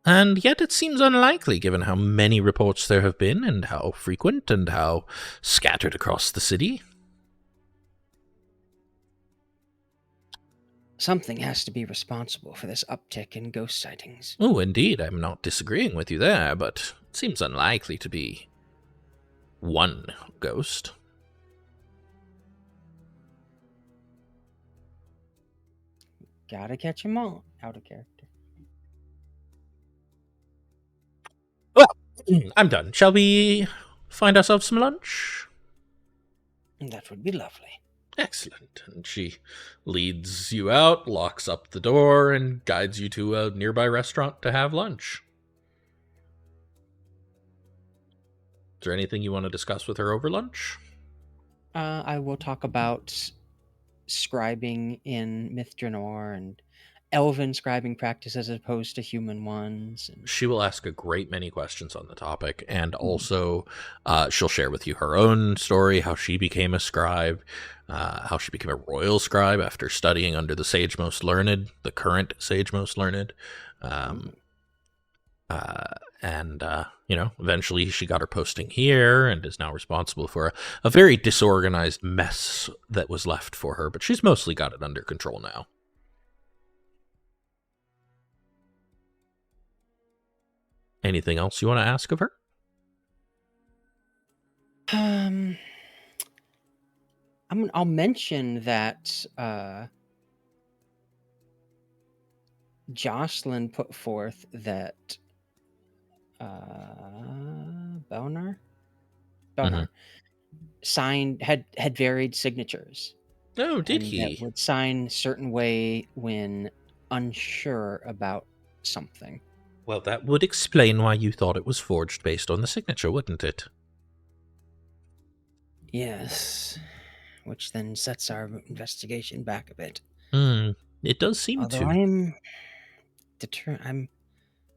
Speaker 1: And yet it seems unlikely given how many reports there have been, and how frequent, and how scattered across the city.
Speaker 3: Something has to be responsible for this uptick in ghost sightings.
Speaker 1: Oh, indeed, I'm not disagreeing with you there, but it seems unlikely to be one ghost.
Speaker 3: Gotta catch 'em all. Out of character.
Speaker 1: I'm done. Shall we find ourselves some lunch?
Speaker 3: That would be lovely.
Speaker 1: Excellent. And she leads you out, locks up the door, and guides you to a nearby restaurant to have lunch. Is there anything you want to discuss with her over lunch?
Speaker 3: I will talk about scribing in Myth Draenor and elven scribing practice as opposed to human ones. And...
Speaker 1: She will ask a great many questions on the topic, and also she'll share with you her own story, how she became a scribe, how she became a royal scribe after studying under the Sage Most Learned, the current Sage Most Learned. Eventually she got her posting here and is now responsible for a very disorganized mess that was left for her, but she's mostly got it under control now. Anything else you want to ask of her?
Speaker 3: I'll mention that Jocelyn put forth that Belnar signed had varied signatures.
Speaker 1: Oh, did
Speaker 3: and
Speaker 1: he?
Speaker 3: That would sign a certain way when unsure about something.
Speaker 1: Well, that would explain why you thought it was forged based on the signature, wouldn't it?
Speaker 3: Yes, which then sets our investigation back a bit.
Speaker 1: It does seem
Speaker 3: Although
Speaker 1: to.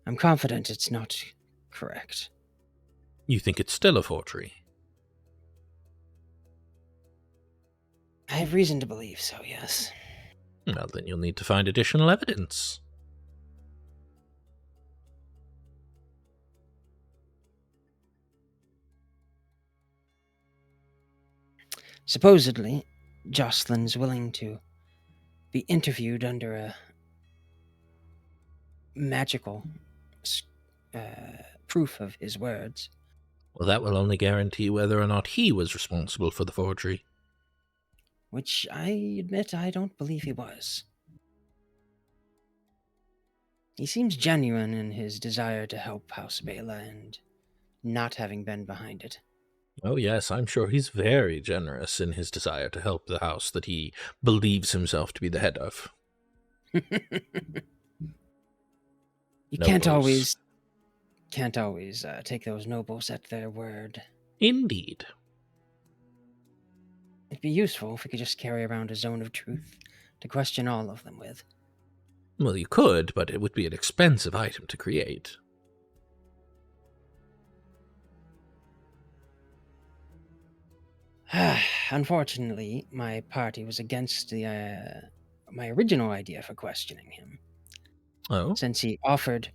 Speaker 3: I'm confident it's not correct.
Speaker 1: You think it's still a forgery?
Speaker 3: I have reason to believe so, yes.
Speaker 1: Well, then you'll need to find additional evidence.
Speaker 3: Supposedly, Jocelyn's willing to be interviewed under a magical proof of his words.
Speaker 1: Well, that will only guarantee whether or not he was responsible for the forgery.
Speaker 3: Which I admit I don't believe he was. He seems genuine in his desire to help House Bela and not having been behind it.
Speaker 1: Oh yes, I'm sure he's very generous in his desire to help the house that he believes himself to be the head of.
Speaker 3: You can't always take those nobles at their word.
Speaker 1: Indeed.
Speaker 3: It'd be useful if we could just carry around a zone of truth to question all of them with.
Speaker 1: Well, you could, but it would be an expensive item to create.
Speaker 3: Unfortunately, my party was against my original idea for questioning him.
Speaker 1: Oh?
Speaker 3: Since he offered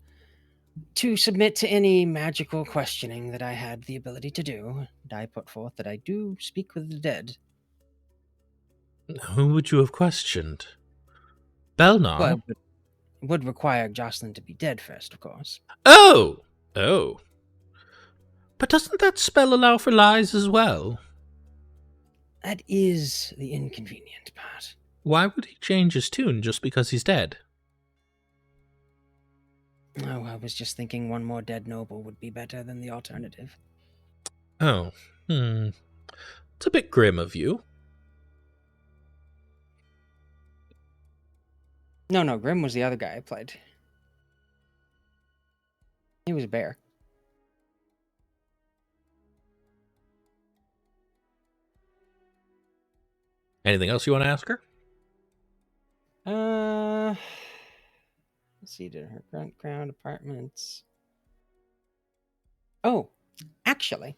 Speaker 3: to submit to any magical questioning that I had the ability to do, and I put forth that I do speak with the dead.
Speaker 1: Who would you have questioned? Belnar?
Speaker 3: Well, it would require Jocelyn to be dead first, of course.
Speaker 1: Oh! But doesn't that spell allow for lies as well?
Speaker 3: That is the inconvenient part.
Speaker 1: Why would he change his tune just because he's dead?
Speaker 3: Oh, I was just thinking one more dead noble would be better than the alternative.
Speaker 1: Oh, It's a bit grim of you.
Speaker 3: No, Grim was the other guy I played. He was a bear.
Speaker 1: Anything else you want to ask her?
Speaker 3: Let's see, did her ground apartments. Oh, actually,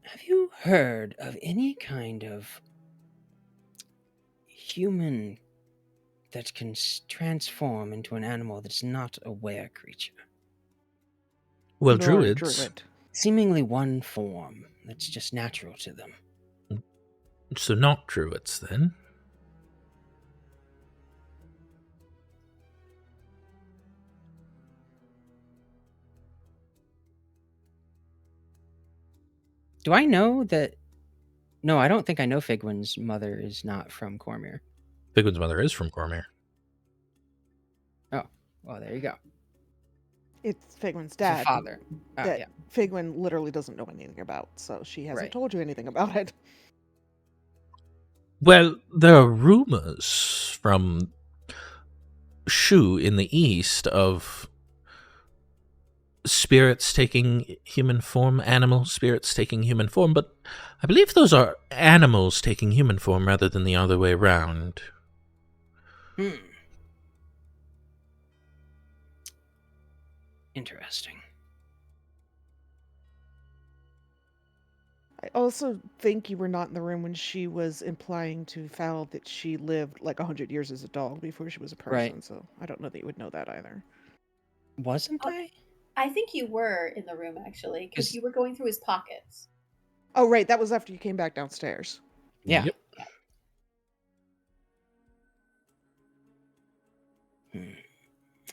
Speaker 3: have you heard of any kind of human that can transform into an animal that's not a were creature?
Speaker 1: Well,
Speaker 5: Nor a
Speaker 1: druids.
Speaker 5: druid.
Speaker 3: Seemingly one form that's just natural to them.
Speaker 1: So not druids, then?
Speaker 3: Do I know that... No, I don't think I know Figwyn's mother is not from Cormyr.
Speaker 1: Figwyn's mother is from Cormyr.
Speaker 3: Oh, well, there you go.
Speaker 5: It's Figwyn's
Speaker 3: It's her
Speaker 5: dad.
Speaker 3: father. Oh,
Speaker 5: that
Speaker 3: yeah.
Speaker 5: Figwyn literally doesn't know anything about, so she hasn't
Speaker 3: Right.
Speaker 5: told you anything about it.
Speaker 1: Well, there are rumors from Shu in the east of spirits taking human form, animal spirits taking human form, but I believe those are animals taking human form rather than the other way around.
Speaker 3: Interesting.
Speaker 5: I also think you were not in the room when she was implying to Fowl that she lived like 100 years as a dog before she was a person,
Speaker 3: Right.
Speaker 5: so I don't know that you would know that either.
Speaker 3: Wasn't I?
Speaker 4: I think you were in the room actually, because
Speaker 3: Is-
Speaker 4: you were going through his pockets.
Speaker 5: Oh, right, that was after you came back downstairs.
Speaker 3: Yeah.
Speaker 1: Yep.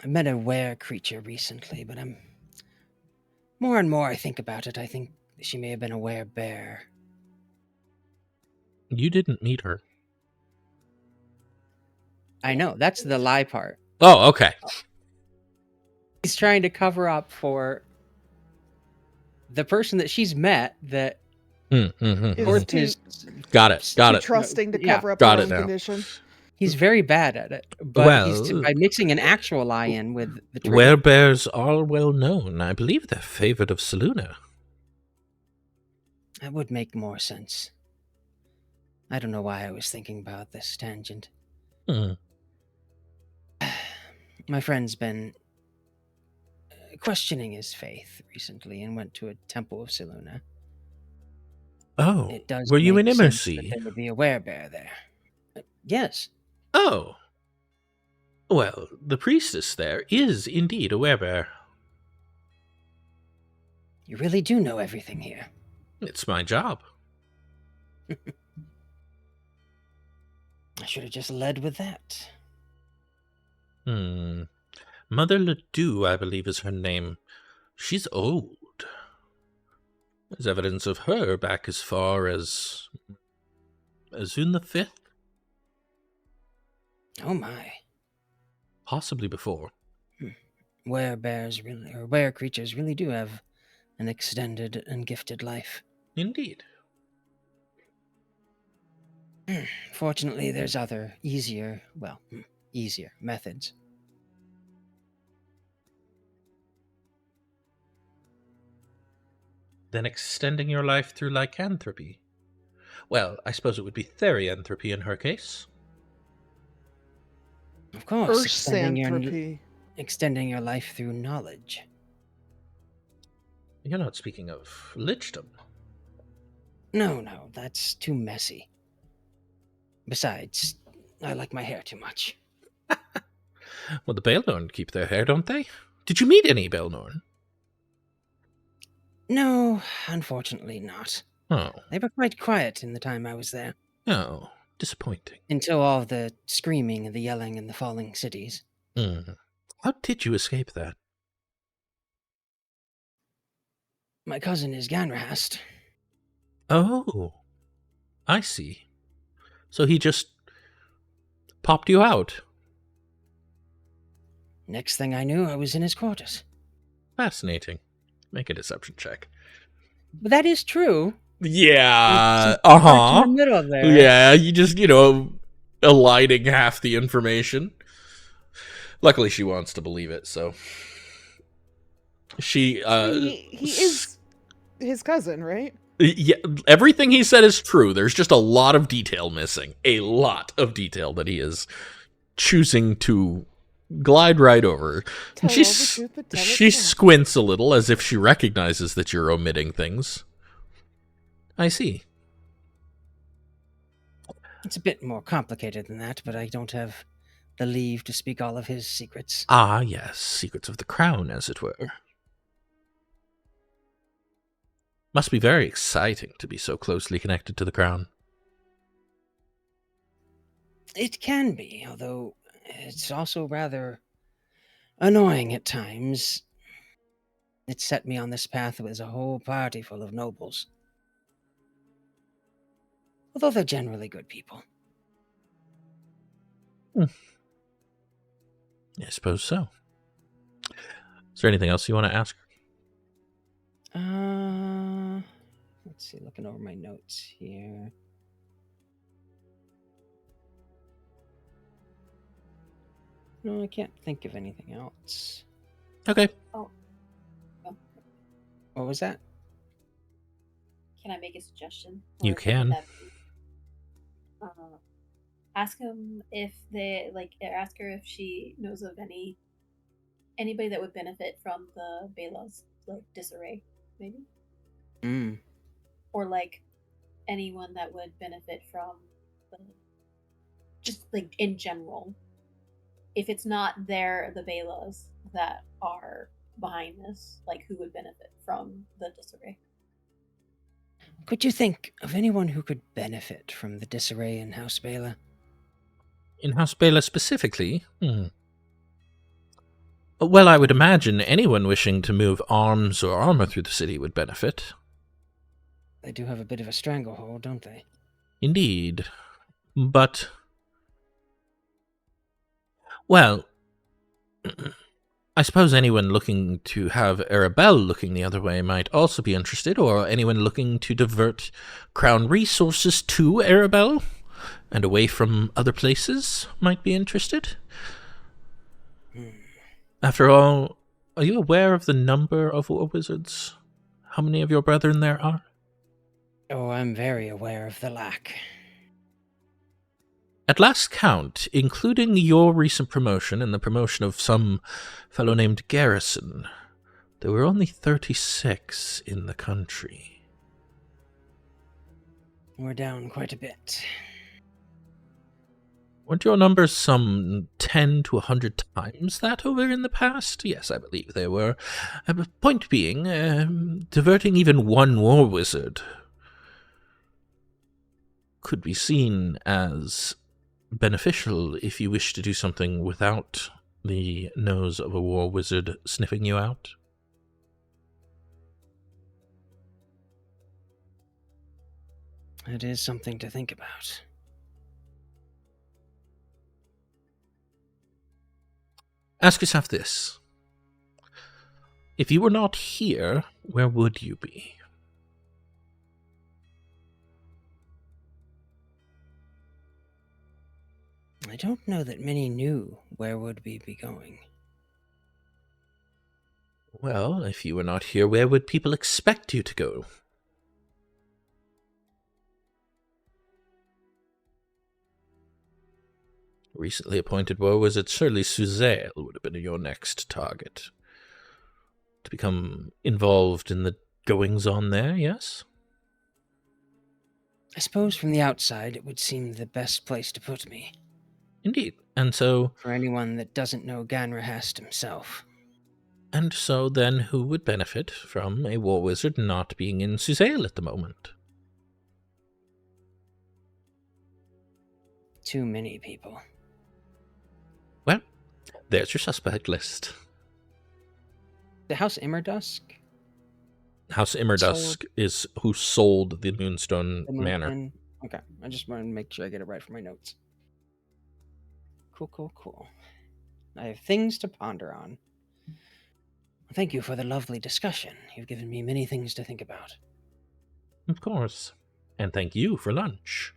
Speaker 3: I met a were creature recently, but I'm more and more I think about it. I think she may have been a were bear.
Speaker 1: You didn't meet her.
Speaker 3: I know, that's the lie part.
Speaker 1: Oh, okay.
Speaker 3: He's trying to cover up for the person that she's met that
Speaker 5: Is
Speaker 3: Corthyndahast
Speaker 5: too,
Speaker 3: is
Speaker 1: Got it. Got
Speaker 5: too
Speaker 1: it.
Speaker 5: trusting to
Speaker 3: Yeah,
Speaker 5: cover up
Speaker 1: got
Speaker 5: her
Speaker 1: it
Speaker 5: own
Speaker 1: now.
Speaker 5: condition.
Speaker 3: he's very bad at it. But
Speaker 1: Well,
Speaker 3: by mixing an actual lie in with the truth.
Speaker 1: Werebears are well known. I believe they're favored of Selûne.
Speaker 3: That would make more sense. I don't know why I was thinking about this tangent.
Speaker 1: Hmm.
Speaker 3: My friend's been questioning his faith recently and went to a temple of Selûne.
Speaker 1: Oh,
Speaker 3: It does
Speaker 1: were you
Speaker 3: make
Speaker 1: in
Speaker 3: sense that
Speaker 1: Immersea?
Speaker 3: there would be a werebear there. Yes.
Speaker 1: Oh. Well, the priestess there is indeed a werebear.
Speaker 3: You really do know everything here.
Speaker 1: It's my job.
Speaker 3: I should have just led with that.
Speaker 1: Mother Ledoux, I believe, is her name. She's old. There's evidence of her back as far as Azun the Fifth,
Speaker 3: Oh my.
Speaker 1: possibly before.
Speaker 3: Werebears really, or were creatures really do have an extended and gifted life.
Speaker 1: Indeed.
Speaker 3: Fortunately, there's other, easier methods.
Speaker 1: Then extending your life through lycanthropy. Well, I suppose it would be therianthropy in her case.
Speaker 3: Of course,
Speaker 5: Ursanthropy.
Speaker 3: extending your life through knowledge.
Speaker 1: You're not speaking of lichdom.
Speaker 3: No, that's too messy. Besides, I like my hair too much.
Speaker 1: Well, the Baelnorn keep their hair, don't they? Did you meet any Baelnorn?
Speaker 3: No, unfortunately not.
Speaker 1: Oh.
Speaker 3: They were quite quiet in the time I was there.
Speaker 1: Oh, disappointing.
Speaker 3: Until all the screaming and the yelling and the falling cities.
Speaker 1: How did you escape that?
Speaker 3: My cousin is Ganrahast.
Speaker 1: Oh, I see. So he just popped you out.
Speaker 3: Next thing I knew, I was in his quarters.
Speaker 1: Fascinating. Make a deception check.
Speaker 3: But that is true.
Speaker 1: Yeah,
Speaker 3: There's some parts in the middle there.
Speaker 1: Yeah, you just, eliding half the information. Luckily, she wants to believe it, so. She,
Speaker 5: He is his cousin, right?
Speaker 1: Yeah, everything he said is true. There's just a lot of detail missing. A lot of detail that he is choosing to glide right over.
Speaker 5: Tell
Speaker 1: She
Speaker 5: all the truth, but tell it
Speaker 1: she
Speaker 5: soft.
Speaker 1: squints a little as if she recognizes that you're omitting things. I see.
Speaker 3: It's a bit more complicated than that, but I don't have the leave to speak all of his secrets.
Speaker 1: Ah, yes, secrets of the crown, as it were. Must be very exciting to be so closely connected to the crown.
Speaker 3: It can be, although it's also rather annoying at times. It set me on this path with a whole party full of nobles. Although they're generally good people.
Speaker 1: I suppose so. Is there anything else you want to ask?
Speaker 3: Let's see, looking over my notes here. No, I can't think of anything else.
Speaker 1: Okay.
Speaker 4: Oh.
Speaker 3: What was that?
Speaker 4: Can I make a suggestion?
Speaker 1: You
Speaker 4: Or
Speaker 1: can.
Speaker 4: would that be, ask him if they ask her if she knows of anybody that would benefit from the Bela's disarray, maybe, or anyone that would benefit from just in general. If it's not the Belas that are behind this, who would benefit from the disarray?
Speaker 3: Could you think of anyone who could benefit from the disarray in House Bela?
Speaker 1: In House Bela specifically? Well, I would imagine anyone wishing to move arms or armor through the city would benefit.
Speaker 3: They do have a bit of a stranglehold, don't they?
Speaker 1: Indeed. But... well... I suppose anyone looking to have Arabelle looking the other way might also be interested, or anyone looking to divert crown resources to Arabelle and away from other places might be interested. After all, are you aware of the number of war wizards? How many of your brethren there are?
Speaker 3: Oh, I'm very aware of the lack.
Speaker 1: At last count, including your recent promotion and the promotion of some fellow named Garrison, there were only 36 in the country.
Speaker 3: We're down quite a bit.
Speaker 1: Weren't your numbers some 10 to 100 times that over in the past? Yes, I believe they were. Point being, diverting even one war wizard could be seen as beneficial if you wish to do something without the nose of a war wizard sniffing you out.
Speaker 3: It is something to think about.
Speaker 1: Ask yourself this. If you were not here, where would you be?
Speaker 3: I don't know that many knew where would we be going.
Speaker 1: Well, if you were not here, where would people expect you to go? Recently appointed war wizard Shirley Suzail would have been your next target. To become involved in the goings-on there, yes?
Speaker 3: I suppose from the outside it would seem the best place to put me.
Speaker 1: Indeed. And so...
Speaker 3: for anyone that doesn't know Ganrahast himself.
Speaker 1: And so then who would benefit from a war wizard not being in Suzail at the moment?
Speaker 3: Too many people.
Speaker 1: Well, there's your suspect list.
Speaker 3: The House Immerdusk?
Speaker 1: House Immerdusk is who sold the Moonstone Manor.
Speaker 3: Okay, I just want to make sure I get it right for my notes. Cool. I have things to ponder on. Thank you for the lovely discussion. You've given me many things to think about.
Speaker 1: Of course. And thank you for lunch.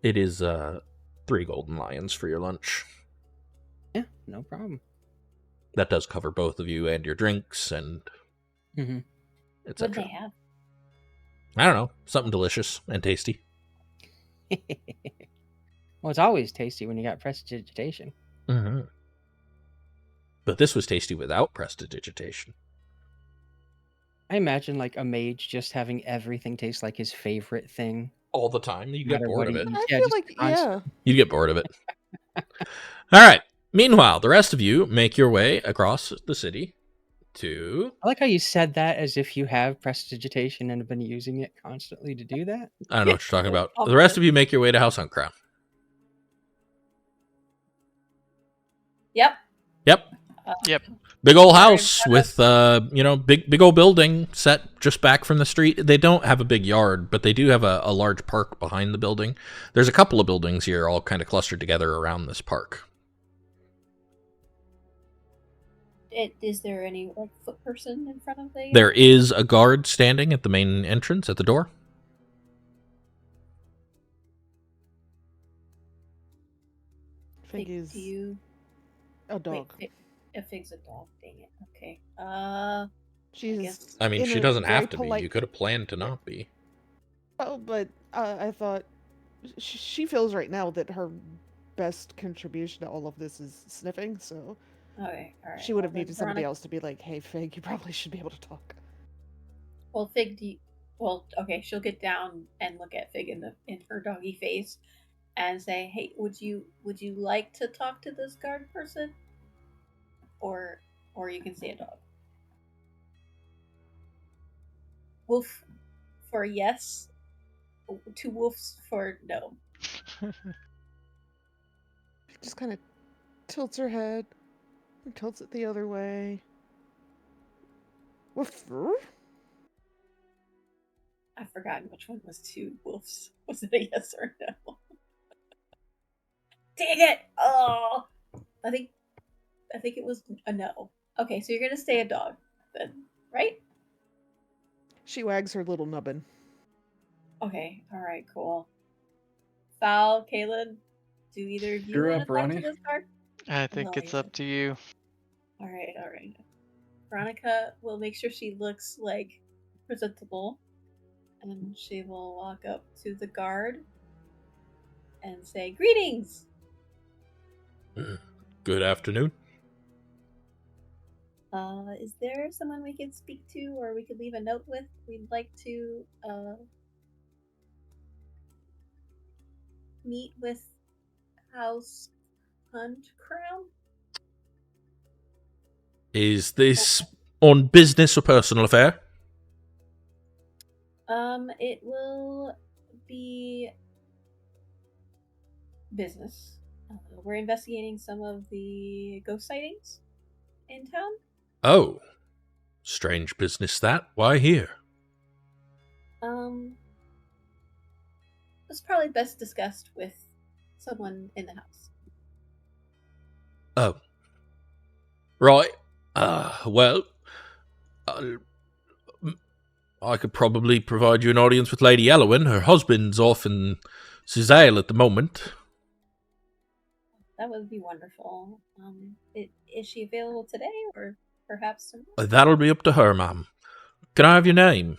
Speaker 1: It is 3 golden lions for your lunch.
Speaker 3: Yeah, no problem.
Speaker 1: That does cover both of you and your drinks and
Speaker 4: What
Speaker 1: etc.
Speaker 4: do they have?
Speaker 1: I don't know. Something delicious and tasty.
Speaker 3: Well, it's always tasty when you got prestidigitation.
Speaker 1: Mm-hmm. But this was tasty without prestidigitation.
Speaker 3: I imagine like a mage just having everything taste like his favorite thing.
Speaker 1: All the time. You
Speaker 3: No
Speaker 1: get
Speaker 3: matter
Speaker 1: bored
Speaker 3: what
Speaker 1: of
Speaker 3: he
Speaker 1: it.
Speaker 3: eats.
Speaker 5: I
Speaker 3: Yeah,
Speaker 5: feel
Speaker 3: just
Speaker 5: like,
Speaker 3: constant-
Speaker 5: yeah.
Speaker 1: You get bored of it. All right. Meanwhile, the rest of you make your way across the city to...
Speaker 3: I like how you said that as if you have prestidigitation and have been using it constantly to do that.
Speaker 1: I don't know what you're talking about. The rest of you make your way to House Uncrown.
Speaker 4: Yep.
Speaker 6: Yep.
Speaker 1: Big old house with, big old building set just back from the street. They don't have a big yard, but they do have a large park behind the building. There's a couple of buildings here all kind of clustered together around this park.
Speaker 4: Is there any foot person in front of the?
Speaker 1: There is a guard standing at the main entrance at the door.
Speaker 5: Fig is
Speaker 4: Do you?
Speaker 5: a dog.
Speaker 4: Wait, Fig's a dog. Dang it. Okay.
Speaker 5: She's
Speaker 4: guess-
Speaker 1: I mean,
Speaker 5: in
Speaker 1: she
Speaker 5: a
Speaker 1: doesn't
Speaker 5: very
Speaker 1: have to be.
Speaker 5: polite-
Speaker 1: You could have planned to not be.
Speaker 5: Oh, but I thought she feels right now that her best contribution to all of this is sniffing, so
Speaker 4: Okay, all right.
Speaker 5: she would have
Speaker 4: then
Speaker 5: needed somebody
Speaker 4: Veronica-
Speaker 5: else to be like, "Hey, Fig, you probably should be able to talk."
Speaker 4: Well, Fig, well, okay, she'll get down and look at Fig in her doggy face, and say, "Hey, would you like to talk to this guard person, or you can say a dog." Wolf for yes, 2 wolves for no.
Speaker 5: Just kind of tilts her head and tilts it the other way. Woof.
Speaker 4: I've forgotten which one was 2 wolves. Was it a yes or no? Dang it! Oh, I think it was a no. Okay, so you're gonna stay a dog then, right?
Speaker 5: She wags her little nubbin.
Speaker 4: Okay, all right, cool. Fal, Kaelen, do either of you
Speaker 2: You're
Speaker 4: want
Speaker 2: up,
Speaker 4: to talk to
Speaker 2: Ronnie.
Speaker 4: this guard?
Speaker 6: I think
Speaker 4: Well,
Speaker 6: it's
Speaker 4: you're
Speaker 6: up to you.
Speaker 4: All right, all right. Veronica will make sure she looks like presentable, and she will walk up to the guard and say, "Greetings."
Speaker 1: Good afternoon.
Speaker 4: Is there someone we could speak to, or we could leave a note with? We'd like to meet with House Hunt Crown.
Speaker 1: Is this on business or personal affair?
Speaker 4: It will be business. We're investigating some of the ghost sightings in town.
Speaker 1: Oh, strange business that. Why here?
Speaker 4: It's probably best discussed with someone in the house.
Speaker 1: Oh. Right. Well, I could probably provide you an audience with Lady Elowin. Her husband's off in Suzail at the moment.
Speaker 4: That would be wonderful. Is she available today, or perhaps tomorrow?
Speaker 1: That'll be up to her, ma'am. Can I have your name?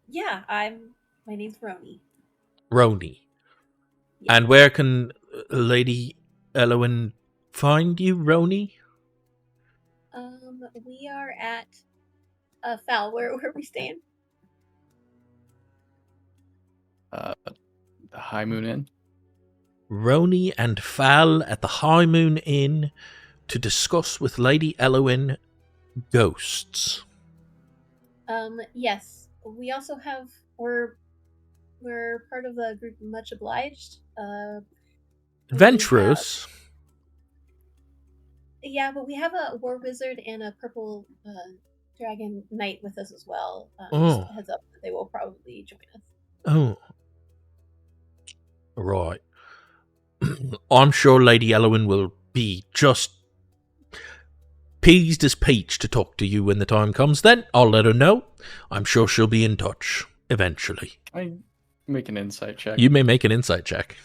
Speaker 4: Yeah, my name's Roni.
Speaker 1: Roni.
Speaker 4: Yeah.
Speaker 1: And where can Lady Elowin find you, Roni?
Speaker 4: We are at Fal. Where are we staying?
Speaker 2: The High Moon Inn.
Speaker 1: Roni and Fal at the High Moon Inn to discuss with Lady Elowin ghosts.
Speaker 4: Yes. We also have we're part of the group Much Obliged.
Speaker 1: Adventurous.
Speaker 4: Yeah, but we have a war wizard and a purple dragon knight with us as well. Just a heads up that they will probably join us.
Speaker 1: Oh. Right. I'm sure Lady Elowin will be just pleased as peach to talk to you when the time comes. Then I'll let her know. I'm sure she'll be in touch eventually.
Speaker 2: I make an insight check.
Speaker 1: You may make an insight check.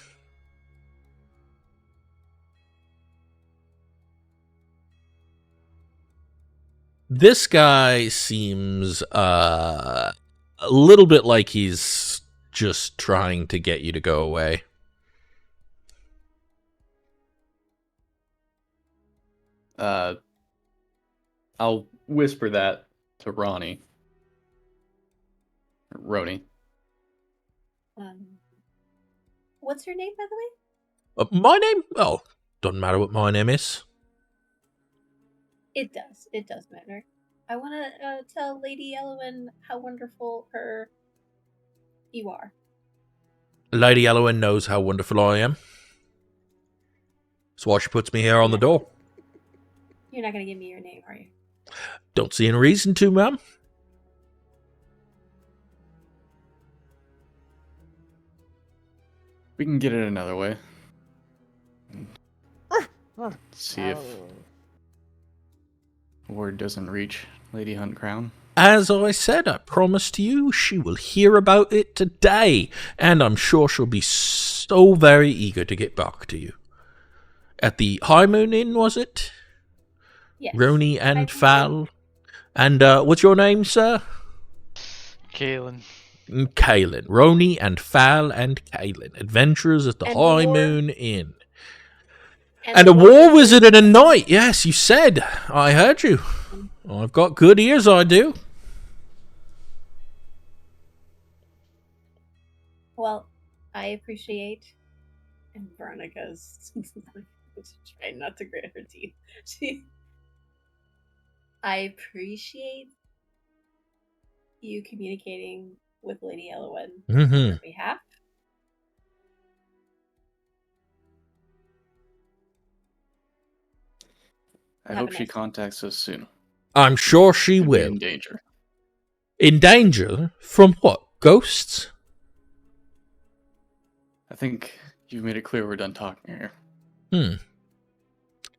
Speaker 1: This guy seems a little bit like he's just trying to get you to go away.
Speaker 2: I'll whisper that to Roni.
Speaker 4: What's your name, by the way?
Speaker 1: My name? Oh, doesn't matter what my name is.
Speaker 4: It does. It does matter. I want to tell Lady Elowin how wonderful you are.
Speaker 1: Lady Elowin knows how wonderful I am. That's why she puts me here on the door.
Speaker 4: You're not going to give me your name, are you?
Speaker 1: Don't see any reason to, ma'am.
Speaker 2: We can get it another way. See if word doesn't reach Lady Hunt Crown.
Speaker 1: As I said, I promised you she will hear about it today, and I'm sure she'll be so very eager to get back to you. At the High Moon Inn, was it?
Speaker 4: Yes.
Speaker 1: Roni and Fal And what's your name, sir?
Speaker 6: Kaelen.
Speaker 1: Kaelen. Roni and Fal and Kaelen. Adventurers at the
Speaker 4: And
Speaker 1: High
Speaker 4: war.
Speaker 1: Moon Inn. And a
Speaker 4: the
Speaker 1: war wizard and a knight. Yes, you said. I heard you. I've got good ears, I do.
Speaker 7: Well, I appreciate. And Veronica's trying not to grit her teeth. I appreciate you communicating with Lady Elowen on her behalf.
Speaker 2: I hope she contacts us soon.
Speaker 1: I'm sure she
Speaker 2: Could be
Speaker 1: will.
Speaker 2: in danger.
Speaker 1: In danger? From what? Ghosts?
Speaker 2: I think you've made it clear we're done talking here.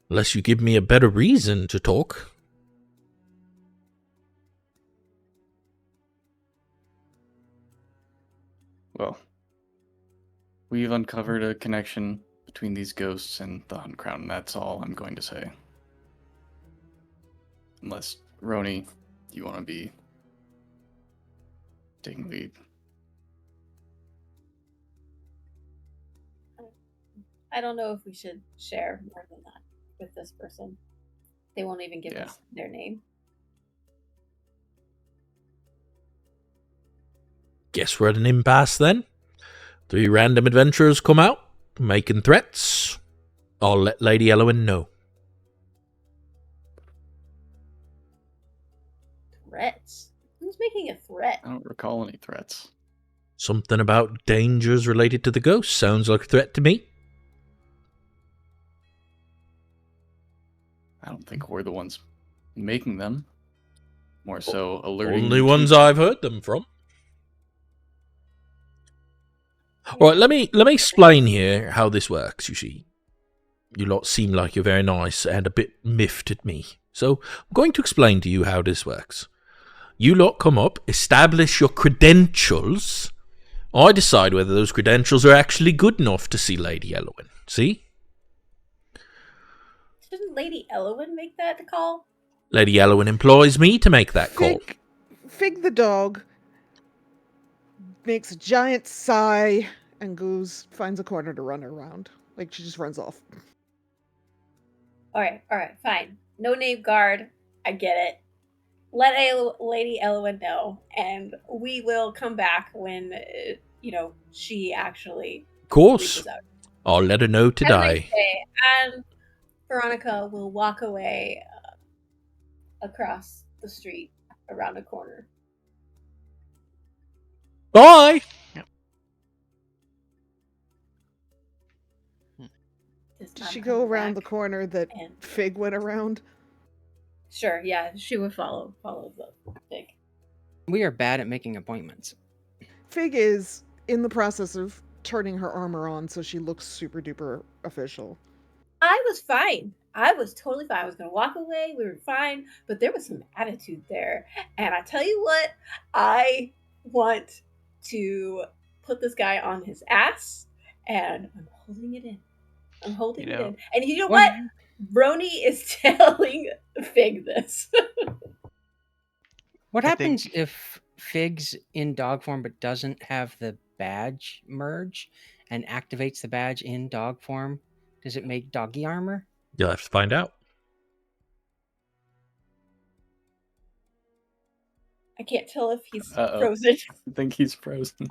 Speaker 1: Unless you give me a better reason to talk.
Speaker 2: Well, we've uncovered a connection between these ghosts and the Hunt Crown, and that's all I'm going to say. Unless, Roni, you want to be taking lead.
Speaker 7: I don't know if we should share more than that with this person. They won't even give us their name.
Speaker 1: Guess we're at an impasse then. 3 random adventurers come out, making threats. I'll let Lady Elowen know.
Speaker 7: Threats? Who's making a threat?
Speaker 2: I don't recall any threats.
Speaker 1: Something about dangers related to the ghost sounds like a threat to me.
Speaker 2: I don't think we're the ones making them. More so alerting.
Speaker 1: Only
Speaker 2: you
Speaker 1: ones
Speaker 2: to them.
Speaker 1: I've heard them from. Alright, let me explain here how this works, you see. You lot seem like you're very nice and a bit miffed at me. So, I'm going to explain to you how this works. You lot come up, establish your credentials. I decide whether those credentials are actually good enough to see Lady Elowen. See?
Speaker 7: Shouldn't Lady Elowen make that call?
Speaker 1: Lady Elowen employs me to make that call.
Speaker 5: Fig the dog makes a giant sigh and finds a corner to run around. Like, she just runs off.
Speaker 7: Alright, fine. No name guard. I get it. Let Lady Elowen know, and we will come back when, she actually
Speaker 1: Of course.
Speaker 7: reaches out.
Speaker 1: I'll let her know today.
Speaker 7: And Veronica will walk away across the street, around a corner.
Speaker 1: Bye!
Speaker 5: Did she go around the corner that Fig went around?
Speaker 7: Sure, yeah, she would follow the Fig.
Speaker 3: We are bad at making appointments.
Speaker 5: Fig is in the process of turning her armor on so she looks super duper official.
Speaker 7: I was fine. I was totally fine. I was going to walk away. We were fine. But there was some attitude there. And I tell you what, I want to put this guy on his ass. And I'm holding it in. I'm holding it in. And you know what? Roni is telling Fig this.
Speaker 3: What happens if Fig's in dog form but doesn't have the badge merge and activates the badge in dog form? Does it make doggy armor?
Speaker 1: You'll have to find out.
Speaker 7: I can't tell if he's frozen.
Speaker 2: I think he's frozen.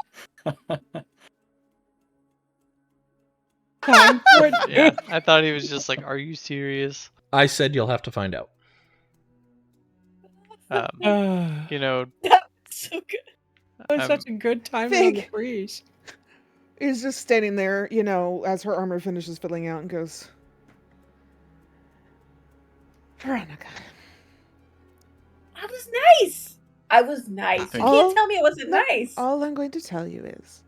Speaker 6: Yeah, I thought he was just like, "Are you serious?"
Speaker 1: I said you'll have to find out.
Speaker 6: You know,
Speaker 7: That's so good.
Speaker 3: That was such a good time
Speaker 5: Fig
Speaker 3: on the breeze.
Speaker 5: is just standing there, as her armor finishes filling out and goes, Veronica.
Speaker 7: I was nice. You can't tell me I wasn't nice.
Speaker 5: All I'm going to tell you is,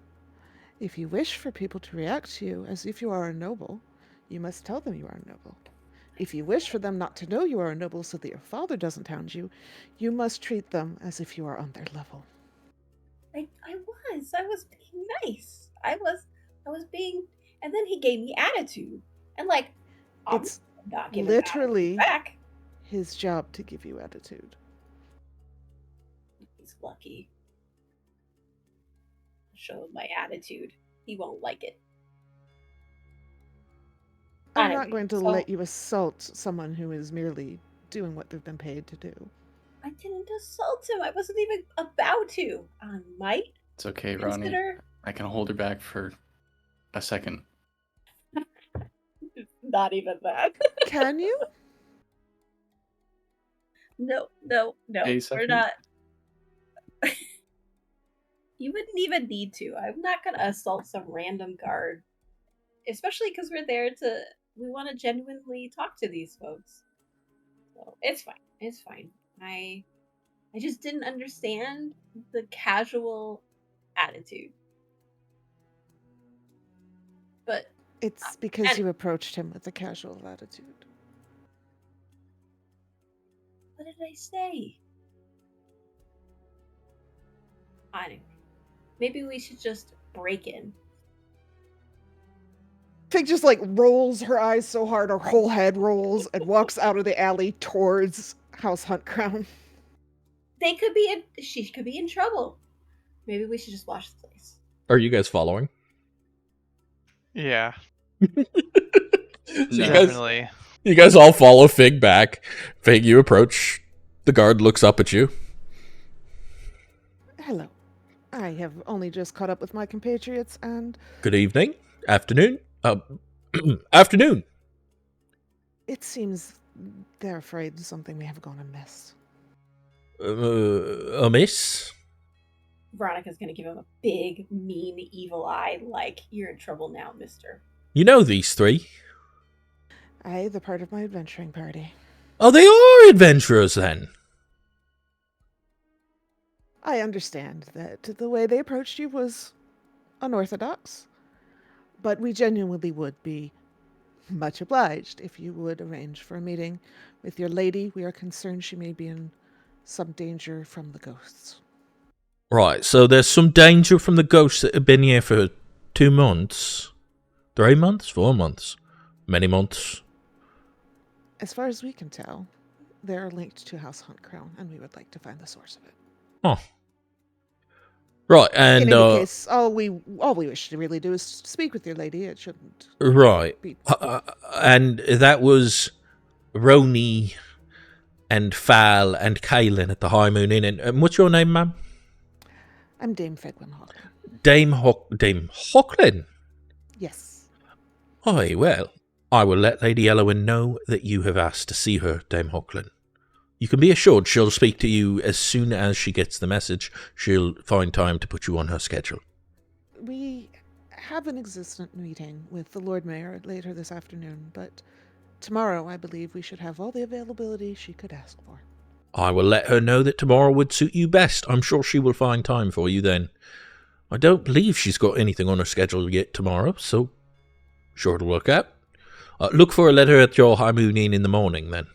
Speaker 5: if you wish for people to react to you as if you are a noble, you must tell them you are a noble. If you wish for them not to know you are a noble so that your father doesn't hound you, you must treat them as if you are on their level.
Speaker 7: I was being nice. I was being, and then he gave me attitude. And
Speaker 5: it's
Speaker 7: not giving
Speaker 5: literally
Speaker 7: back.
Speaker 5: his job to give you attitude.
Speaker 7: He's lucky. Show my attitude. He won't like it.
Speaker 5: I'm
Speaker 7: Anyway,
Speaker 5: not going to
Speaker 7: so
Speaker 5: let you assault someone who is merely doing what they've been paid to do.
Speaker 7: I didn't assault him. I wasn't even about to. I might
Speaker 2: It's okay, Ronnie.
Speaker 7: consider.
Speaker 2: I can hold her back for a second.
Speaker 7: Not even that.
Speaker 5: Can you?
Speaker 7: No.
Speaker 2: A
Speaker 7: We're
Speaker 2: second?
Speaker 7: not. You wouldn't even need to. I'm not gonna assault some random guard, especially because we're there to. We want to genuinely talk to these folks. So it's fine. It's fine. I just didn't understand the casual attitude. But
Speaker 5: It's because
Speaker 7: and-
Speaker 5: you approached him with a casual attitude.
Speaker 7: what did I say? Anyway, maybe we should just break in.
Speaker 5: Fig just like rolls her eyes so hard her whole head rolls and walks out of the alley towards House Hunt Crown.
Speaker 7: They could be in. She could be in trouble. Maybe we should just watch the place.
Speaker 1: Are you guys following?
Speaker 6: Yeah,
Speaker 1: So
Speaker 2: No.
Speaker 6: definitely.
Speaker 1: you guys all follow Fig back. Fig, you approach. The guard looks up at you.
Speaker 5: Hello. I have only just caught up with my compatriots and
Speaker 1: Good evening. Afternoon. Afternoon.
Speaker 5: it seems they're afraid something may have gone amiss.
Speaker 1: Miss?
Speaker 7: Veronica's gonna give him a big, mean, evil eye, like, you're in trouble now, mister.
Speaker 1: You know these three?
Speaker 5: Aye, they're part of my adventuring party.
Speaker 1: Oh, they are adventurers then.
Speaker 5: I understand that the way they approached you was unorthodox, but we genuinely would be much obliged if you would arrange for a meeting with your lady. We are concerned she may be in some danger from the ghosts.
Speaker 1: Right, so there's some danger from the ghosts that have been here for 2 months. 3 months? 4 months? Many months?
Speaker 5: As far as we can tell, they're linked to House Hunt Crown, and we would like to find the source of it.
Speaker 1: Oh. Right, and
Speaker 5: in any case, all we wish to really do is speak with your lady. It shouldn't
Speaker 1: right.
Speaker 5: be.
Speaker 1: And that was Roni and Fal and Kaelen at the High Moon Inn. And what's your name, ma'am?
Speaker 5: I'm Dame Figwyn Hawklin.
Speaker 1: Dame Hawklin?
Speaker 5: Yes.
Speaker 1: Aye, well, I will let Lady Elowin know that you have asked to see her, Dame Hawklin. You can be assured she'll speak to you as soon as she gets the message. She'll find time to put you on her schedule.
Speaker 5: We have an existent meeting with the Lord Mayor later this afternoon, but tomorrow I believe we should have all the availability she could ask for.
Speaker 1: I will let her know that tomorrow would suit you best. I'm sure she will find time for you then. I don't believe she's got anything on her schedule yet tomorrow, so sure to work out. Look for a letter at your High Moon Inn in the morning, then.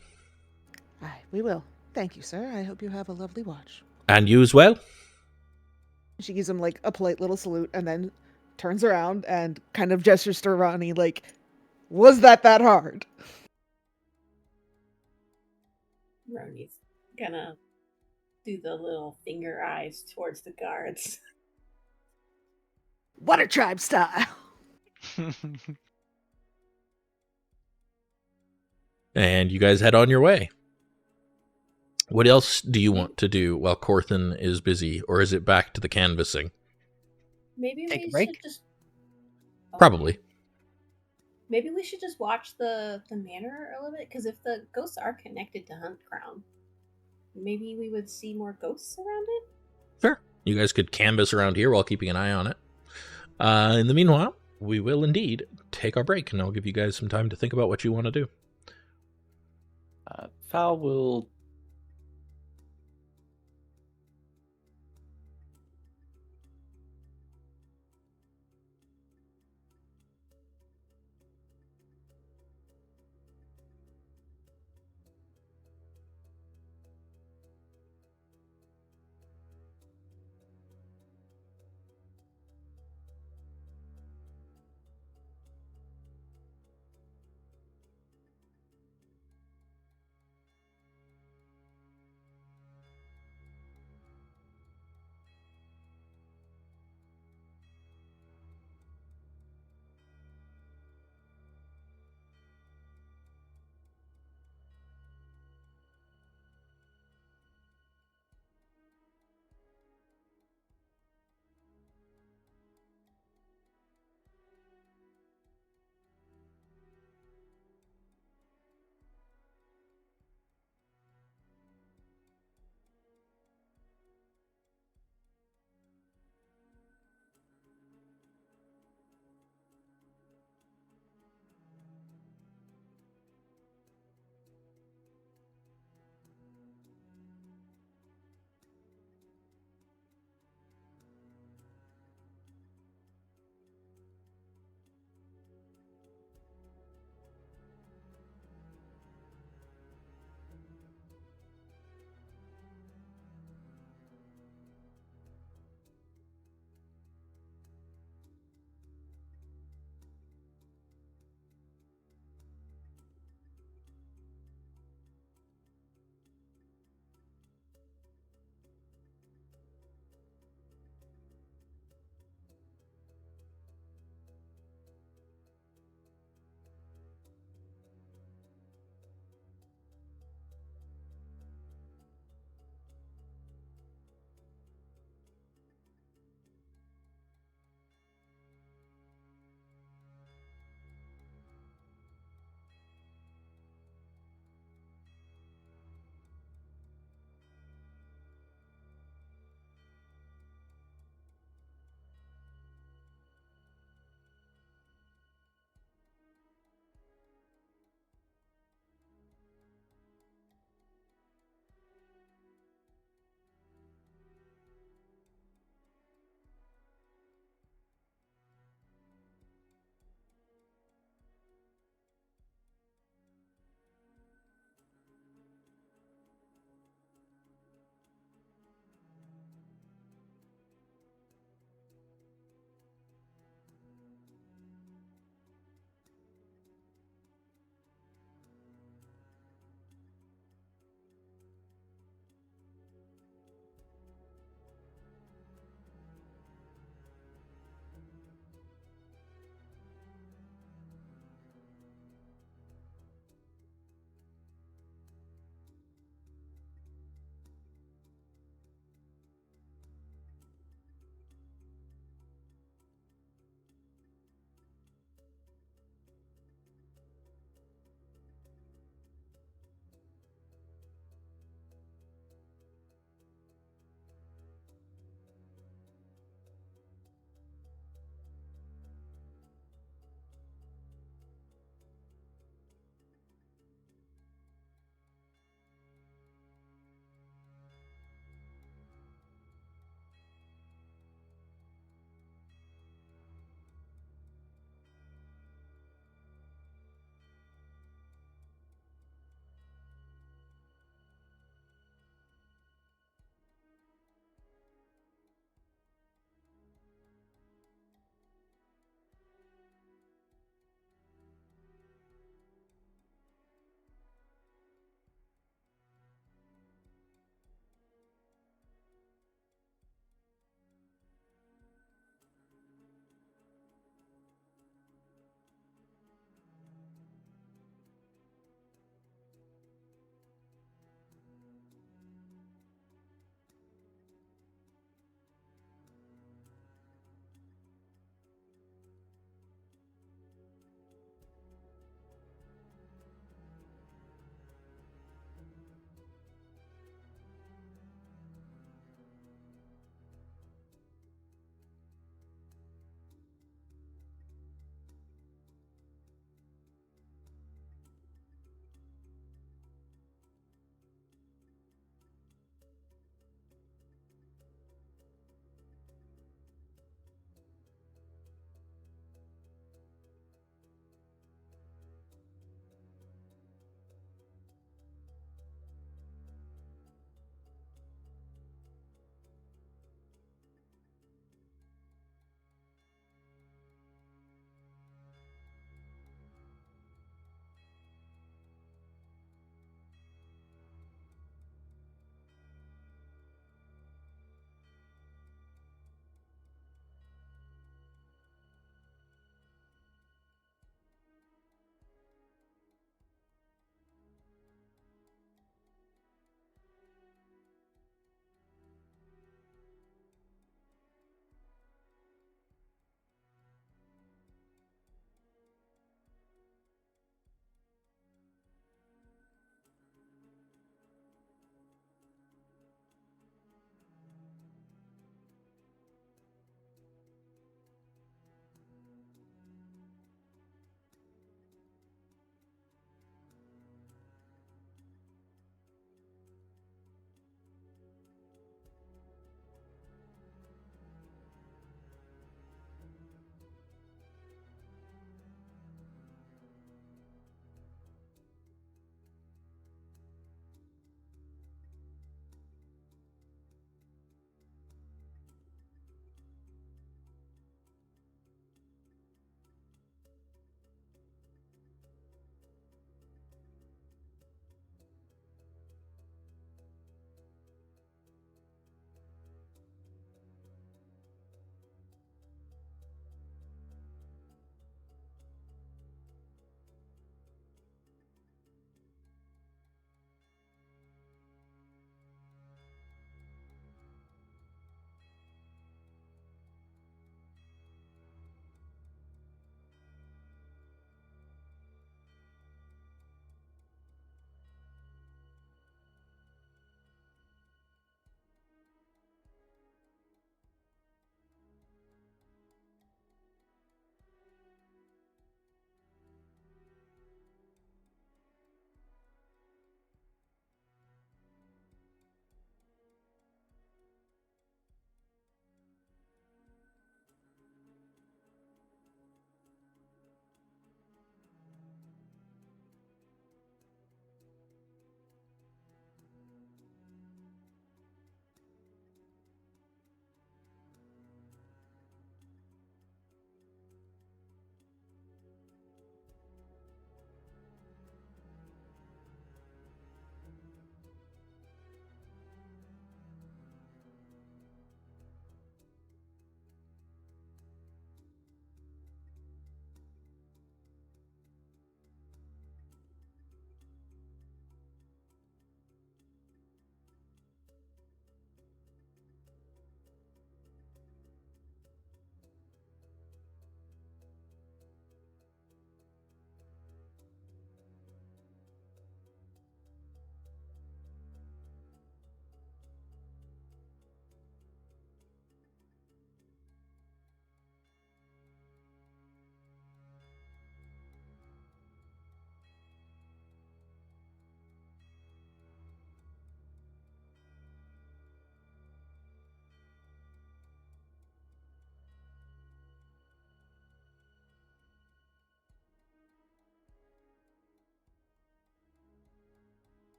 Speaker 5: Aye, we will. Thank you, sir. I hope you have a lovely watch.
Speaker 1: And you as well?
Speaker 5: She gives him like a polite little salute and then turns around and kind of gestures to Ronnie like, was that hard?
Speaker 7: Roni's gonna do the little finger eyes towards the guards.
Speaker 5: What a tribe style!
Speaker 1: And you guys head on your way. What else do you want to do while Corthin is busy, or is it back to the canvassing?
Speaker 7: Maybe
Speaker 3: Take a
Speaker 7: we
Speaker 3: break?
Speaker 7: should just
Speaker 1: Probably.
Speaker 7: Maybe we should just watch the manor a little bit, because if the ghosts are connected to Hunt Crown, maybe we would see more ghosts around it.
Speaker 1: Sure. You guys could canvass around here while keeping an eye on it. In the meanwhile, we will indeed take our break, and I'll give you guys some time to think about what you want to do.
Speaker 2: Val will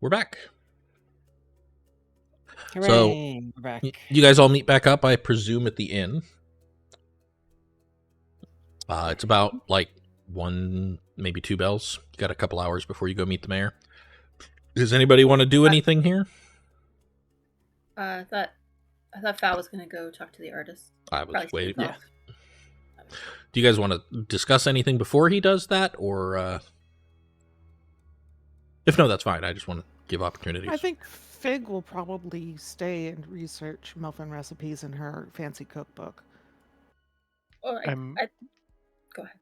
Speaker 1: we're back.
Speaker 3: Hooray, we're back.
Speaker 1: You guys all meet back up, I presume, at the inn. It's about like 1, maybe 2 bells. You got a couple hours before you go meet the mayor. Does anybody want to do anything here?
Speaker 4: I thought Fal was gonna go talk to the artist.
Speaker 1: I was
Speaker 4: Probably
Speaker 1: waiting.
Speaker 4: sneak
Speaker 1: Yeah.
Speaker 4: off.
Speaker 1: Do you guys want to discuss anything before he does that, or if no, that's fine. I just want to give opportunities.
Speaker 5: I think Fig will probably stay and research muffin recipes in her fancy cookbook.
Speaker 4: Oh,
Speaker 6: I'm-
Speaker 4: go ahead.